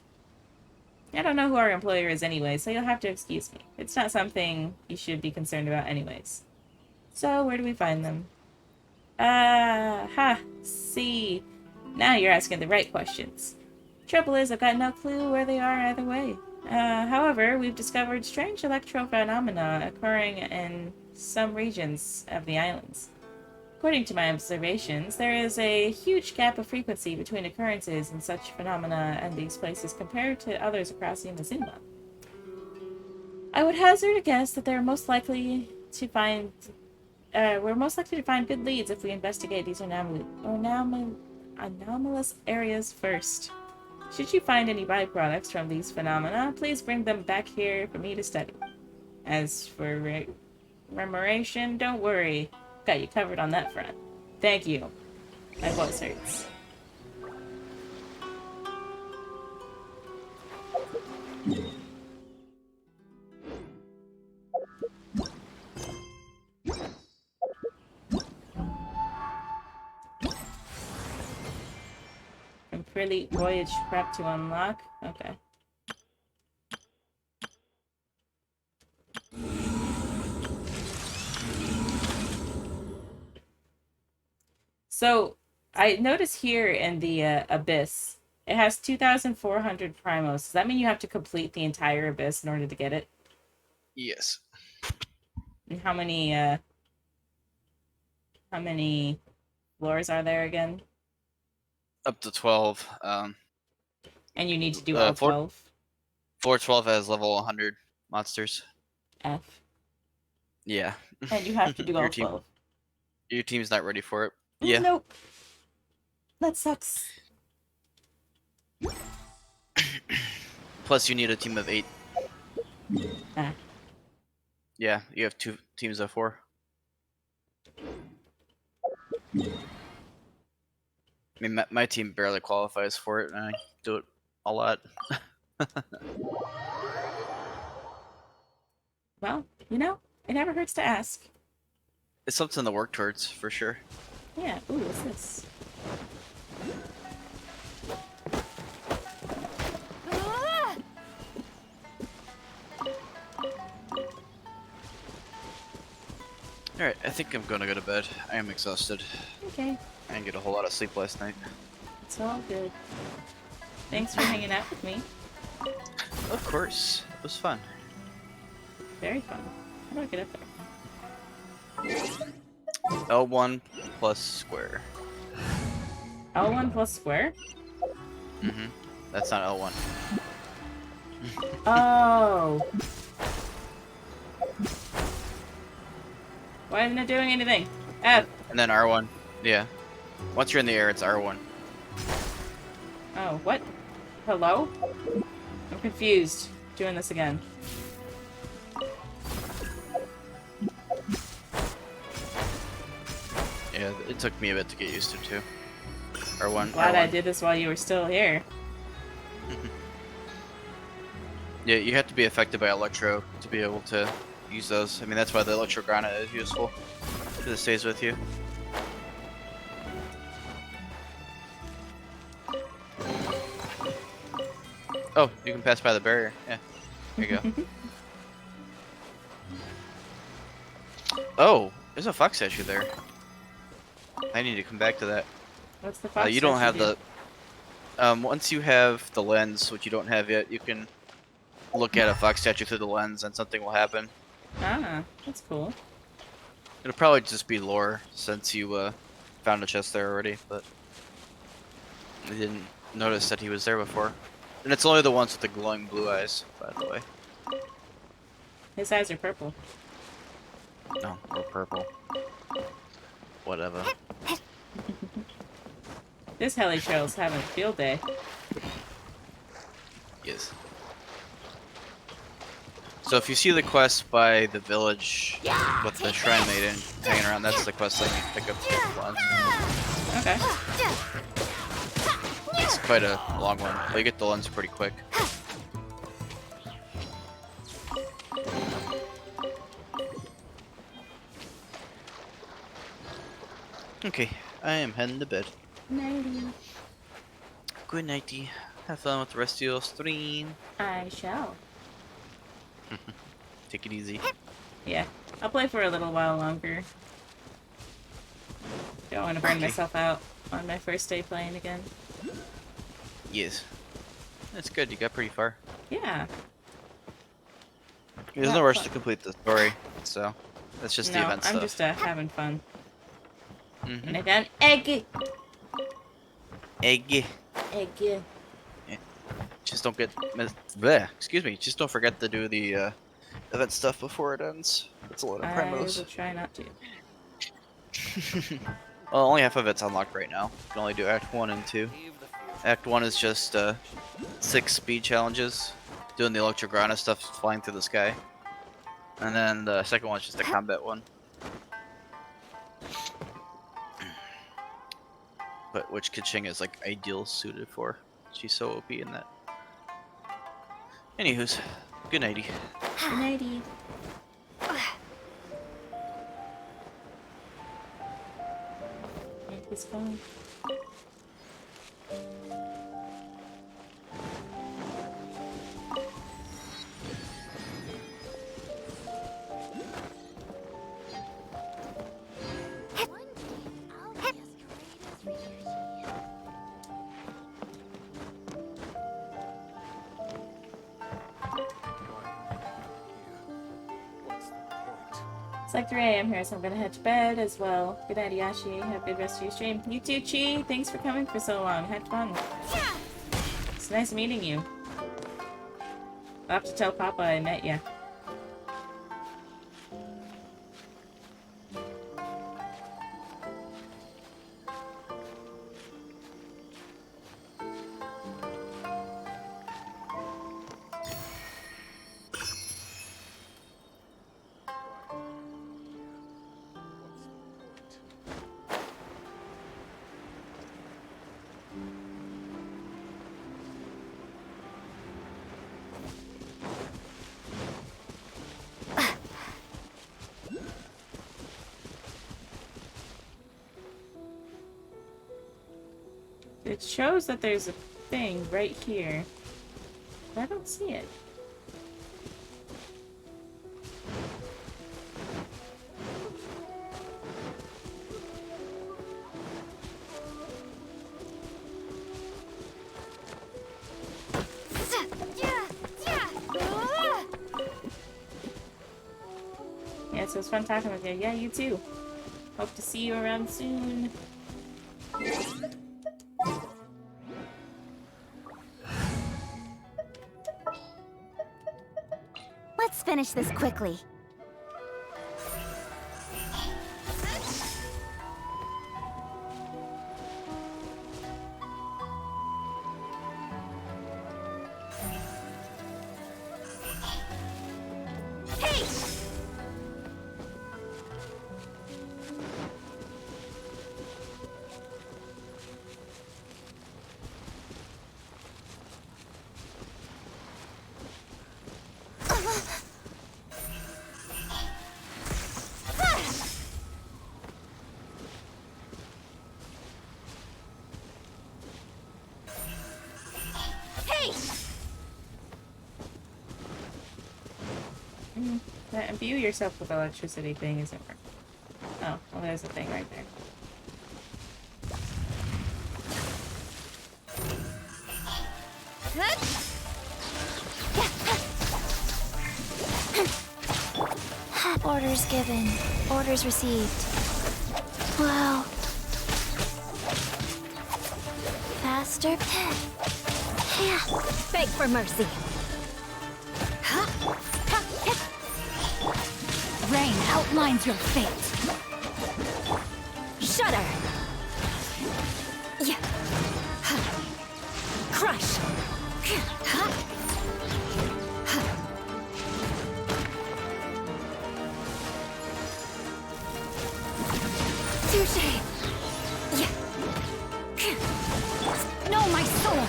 I don't know who our employer is anyway, so you'll have to excuse me. It's not something you should be concerned about anyways. So, where do we find them? See. Now you're asking the right questions. Trouble is, I've got no clue where they are either way. However, we've discovered strange electrophenomena occurring in some regions of the islands. According to my observations, there is a huge gap of frequency between occurrences in such phenomena in these places compared to others across Inazuma. I would hazard a guess that we're most likely to find good leads if we investigate these anomalous areas first. Should you find any byproducts from these phenomena, please bring them back here for me to study. As for remuneration, don't worry. Got you covered on that front. Thank you. My voice hurts. Complete voyage prep to unlock. Okay. So, I notice here in the Abyss, it has 2,400 primos. Does that mean you have to complete the entire Abyss in order to get it? Yes. And how many floors are there again? Up to 12. And you need to do all 12? Floor 12 has level 100 monsters. F. Yeah. And you have to do all 12. Your team's not ready for it. Yeah. Nope. That sucks. Plus, you need a team of 8. Ah. Yeah, you have 2 teams of 4. I mean, my team barely qualifies for it, and I do it a lot. Well, you know, it never hurts to ask. It's something to work towards, for sure. Yeah. Ooh, what's this? Alright, I think I'm gonna go to bed. I am exhausted. Okay. I didn't get a whole lot of sleep last night. It's all good. Thanks for hanging out with me. Of course. It was fun. Very fun. How do I get up there? L1 plus square. L1 plus square? Mm-hmm. That's not L1. Oh. Why isn't it doing anything? F. And then R1. Yeah. Once you're in the air, it's R1. Oh, what? Hello? I'm confused. Doing this again. Yeah, it took me a bit to get used to too. R1. Glad R1. I did this while you were still here. Yeah, you have to be affected by Electro to be able to use those. I mean, that's why the Electro Granite is useful. Because it stays with you. Oh, you can pass by the barrier. Yeah. There you go. Oh, there's a fox statue there. I need to come back to that. What's the fox you don't statue have do? the... once you have the lens, which you don't have yet, you can look at a fox statue through the lens and something will happen. Ah, that's cool. It'll probably just be lore, since you found a chest there already, but... I didn't notice that he was there before. And it's only the ones with the glowing blue eyes, by the way. His eyes are purple. No, or purple. Whatever. This heli trail's having a field day. Yes. So if you see the quest by the village with the shrine maiden hanging around, that's the quest that you pick up to get the lens. Okay. It's quite a long one, but you get the lens pretty quick. Okay, I am heading to bed. Nighty. Good nighty. Have fun with the rest of your stream. I shall. Take it easy. Yeah, I'll play for a little while longer. Don't want to burn myself out on my first day playing again. Yes. That's good. You got pretty far. Yeah. There's no rush to complete the story, so that's just the event stuff. I'm just having fun. Mm-hmm. And I got an egg. Egg. Egg. Yeah. Just don't get. Bleh, excuse me. Just don't forget to do the event stuff before it ends. It's a lot of primos. I will try not to. Well, only half of it's unlocked right now. You can only do Act 1 and 2. Act 1 is just 6 speed challenges, doing the Electrograna stuff, flying through the sky. And then the second one's just a combat one. But which Kaching is like ideal suited for. She's so OP in that. Anywho's, good nighty. Good nighty. It's fine. It's like 3 a.m. here, so I'm gonna head to bed as well. Good night, Iashiaya. Have a good rest of your stream. You too, Chi. Thanks for coming for so long. Had fun. It's nice meeting you. I'll have to tell Papa I met ya. It shows that there's a thing right here, but I don't see it. Yeah, so it's fun talking with you. Yeah, you too. Hope to see you around soon. Let's finish this quickly. That imbue yourself with electricity thing isn't working. Oh, well there's a thing right there. Orders given. Orders received. Wow. Faster. Beg for mercy. Rain outlines your fate. Shudder. Crush. Touché. No, my sword.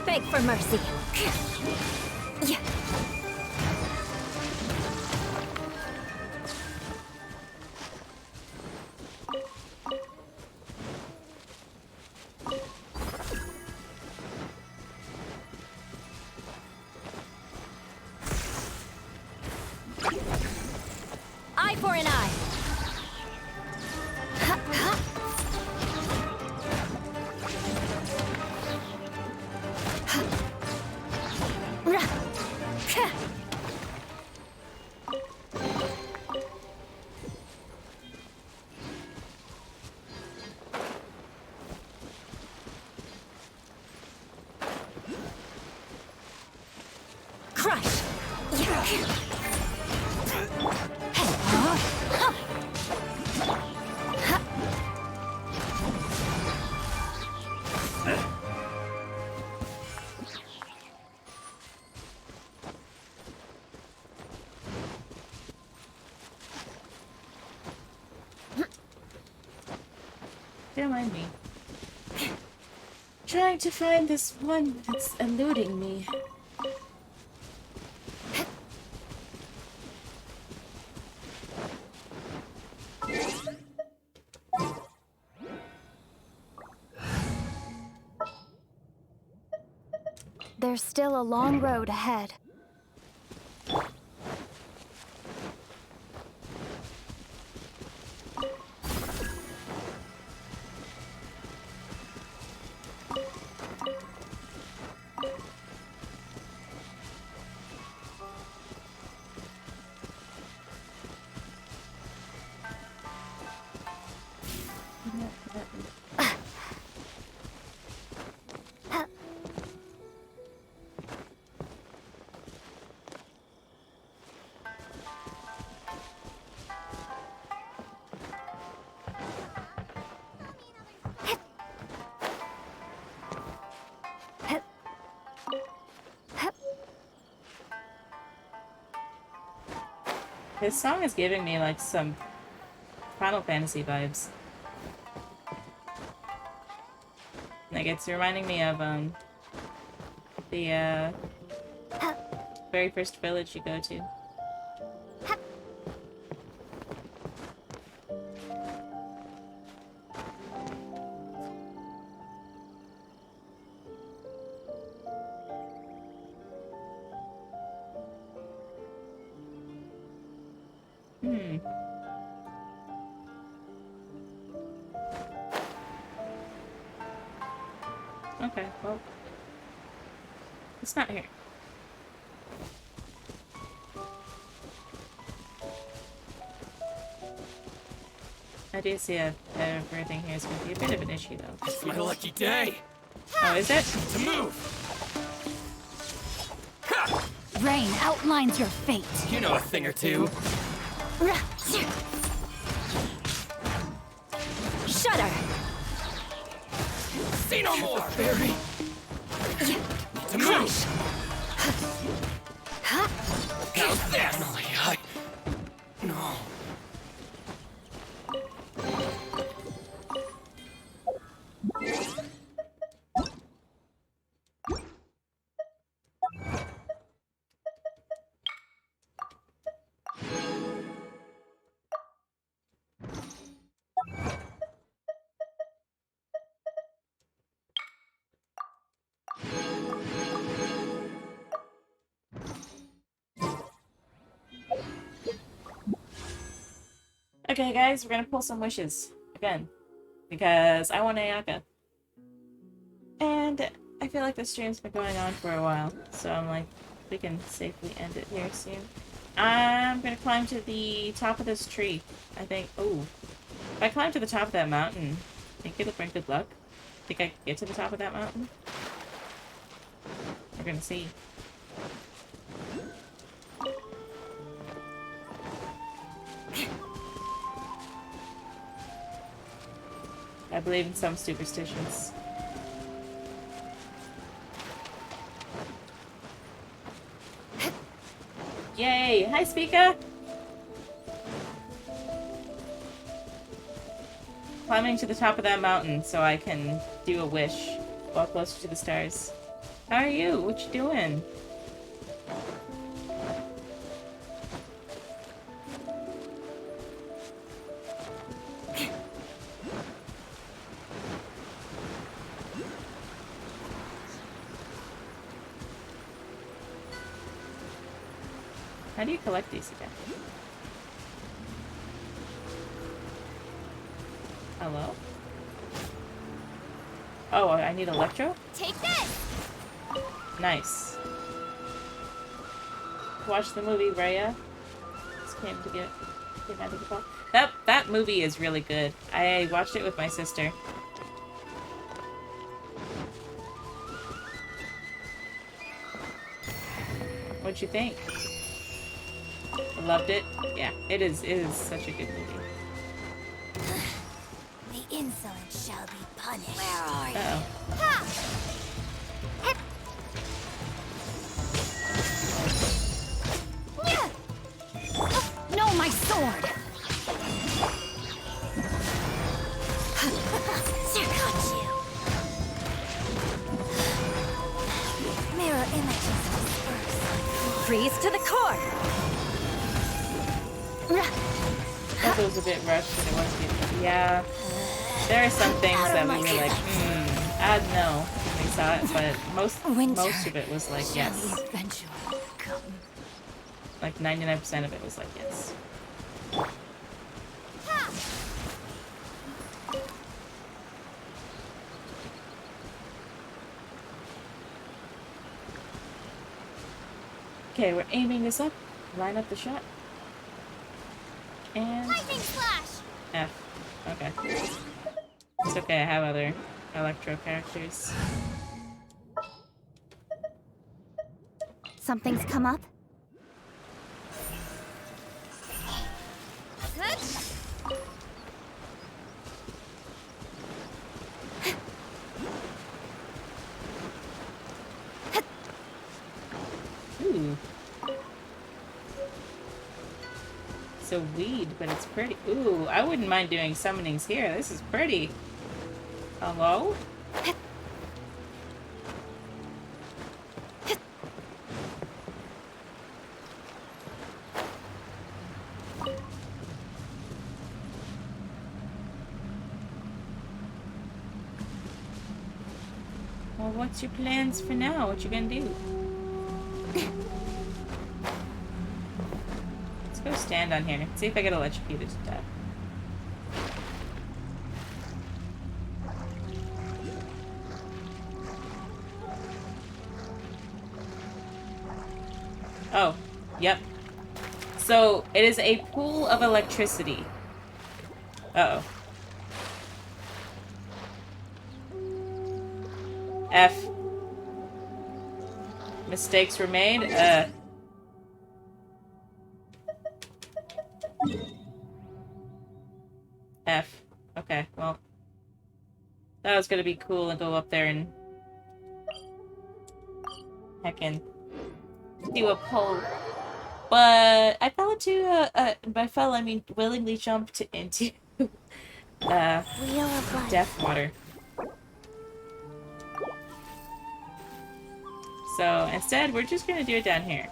Beg for mercy. Don't mind me. Trying to find this one that's eluding me. There's still a long road ahead. This song is giving me like some Final Fantasy vibes. Like it's reminding me of the very first village you go to. Okay, well, it's not here. I do see everything here is going to be a bit of an issue, though. It's my lucky day. Oh, is it? To move. Rain outlines your fate. You know a thing or two. Shudder. See no more, fairy. To move. How's this? No. Okay, guys, we're gonna pull some wishes again because I want Ayaka, and I feel like this stream's been going on for a while, so I'm like, we can safely end it here soon. I'm gonna climb to the top of this tree. I think. Oh, if I climb to the top of that mountain, I think it'll bring good luck. Think I can get to the top of that mountain? We're gonna see. I believe in some superstitions. Yay! Hi, Speaker! Climbing to the top of that mountain so I can do a wish while closer to the stars. How are you? What you doing? How do you collect these again? Hello? Oh, I need Electro? Take this! Nice. Watch the movie Raya. Just came to get out of the ball. That movie is really good. I watched it with my sister. What'd you think? Loved it? Yeah, it is such a good movie. The insolent shall be punished. Where are you? Uh-oh. No, my sword! freeze to the core. I thought it was a bit rushed, but it was good. Yeah, there are some things that we were like, I don't know when we saw it, but most of it was like, yes. Like 99% of it was like, yes. Okay, we're aiming this up. Line up the shot. And Lightning slash. F. Okay. It's okay, I have other electro characters. Something's come up? Ooh. It's a weed, but it's pretty. Ooh, I wouldn't mind doing summonings here. This is pretty. Hello? Well, what's your plans for now? What you gonna do? Let's go stand on here. See if I get electrocuted to death. Oh, yep. So, it is a pool of electricity. Uh-oh. F. Mistakes were made. F. Okay, well. That was gonna be cool and go up there and heckin' do a pull. But I fell into by fell I mean willingly jumped into death water. So instead we're just gonna do it down here.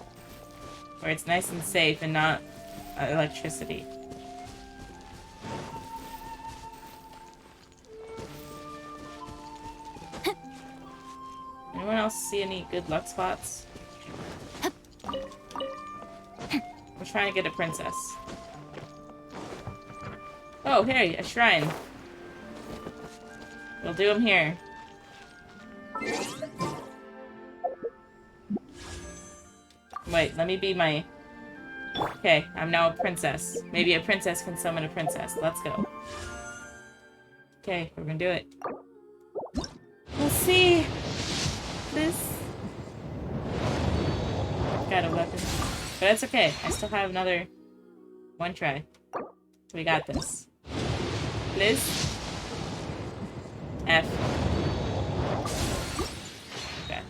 Where it's nice and safe and not electricity. Anyone else see any good luck spots? We're trying to get a princess. Oh, hey, a shrine. We'll do them here. Wait, let me be my... Okay, I'm now a princess. Maybe a princess can summon a princess. Let's go. Okay, we're gonna do it. We'll see. This... Got a weapon. But that's okay. I still have another one try. We got this. Liz? F. Okay.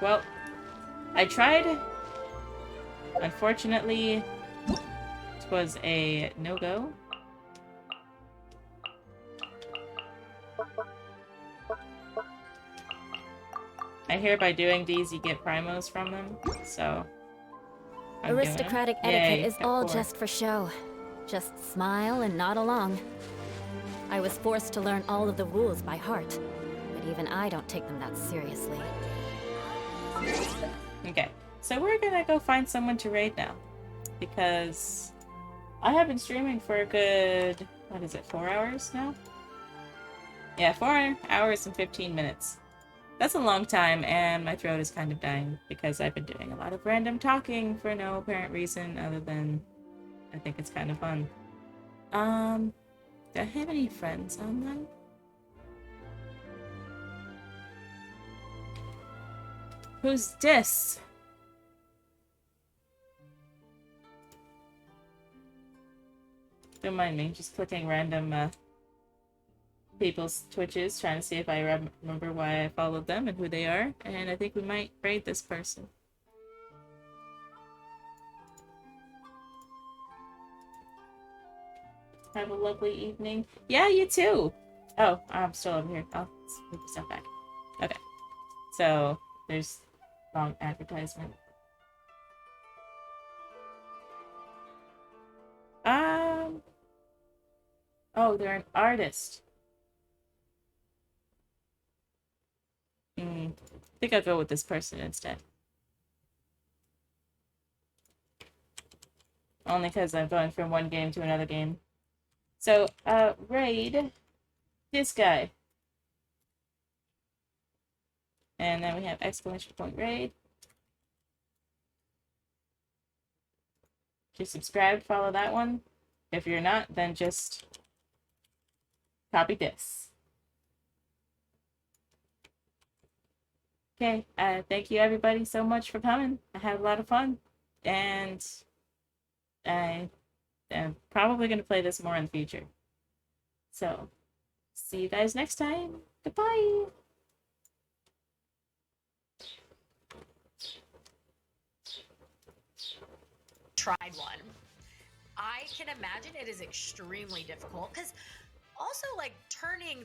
Well, I tried. Unfortunately, it was a no-go. I hear by doing these you get primos from them, so... Aristocratic etiquette is all just for show. Just smile and nod along. I was forced to learn all of the rules by heart, but even I don't take them that seriously. Okay, so we're gonna go find someone to raid now. Because I have been streaming for a good, what is it, 4 hours now? Yeah, 4 hours and 15 minutes. That's a long time, and my throat is kind of dying because I've been doing a lot of random talking for no apparent reason other than I think it's kind of fun. Do I have any friends online? Who's this? Don't mind me, just clicking random people's Twitches, trying to see if I remember why I followed them and who they are, and I think we might raid this person. Have a lovely evening. Yeah, you too! Oh, I'm still over here. I'll move stuff back. Okay. So, there's wrong advertisement. Oh, they're an artist. I think I'll go with this person instead. Only because I'm going from one game to another game. So, raid this guy. And then we have exclamation point raid. If you're subscribed, follow that one. If you're not, then just copy this. Okay, thank you everybody so much for coming. I had a lot of fun. And I am probably going to play this more in the future. So, see you guys next time. Goodbye! Tried one. I can imagine it is extremely difficult because also like turning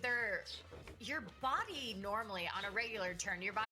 your body normally on a regular turn, your body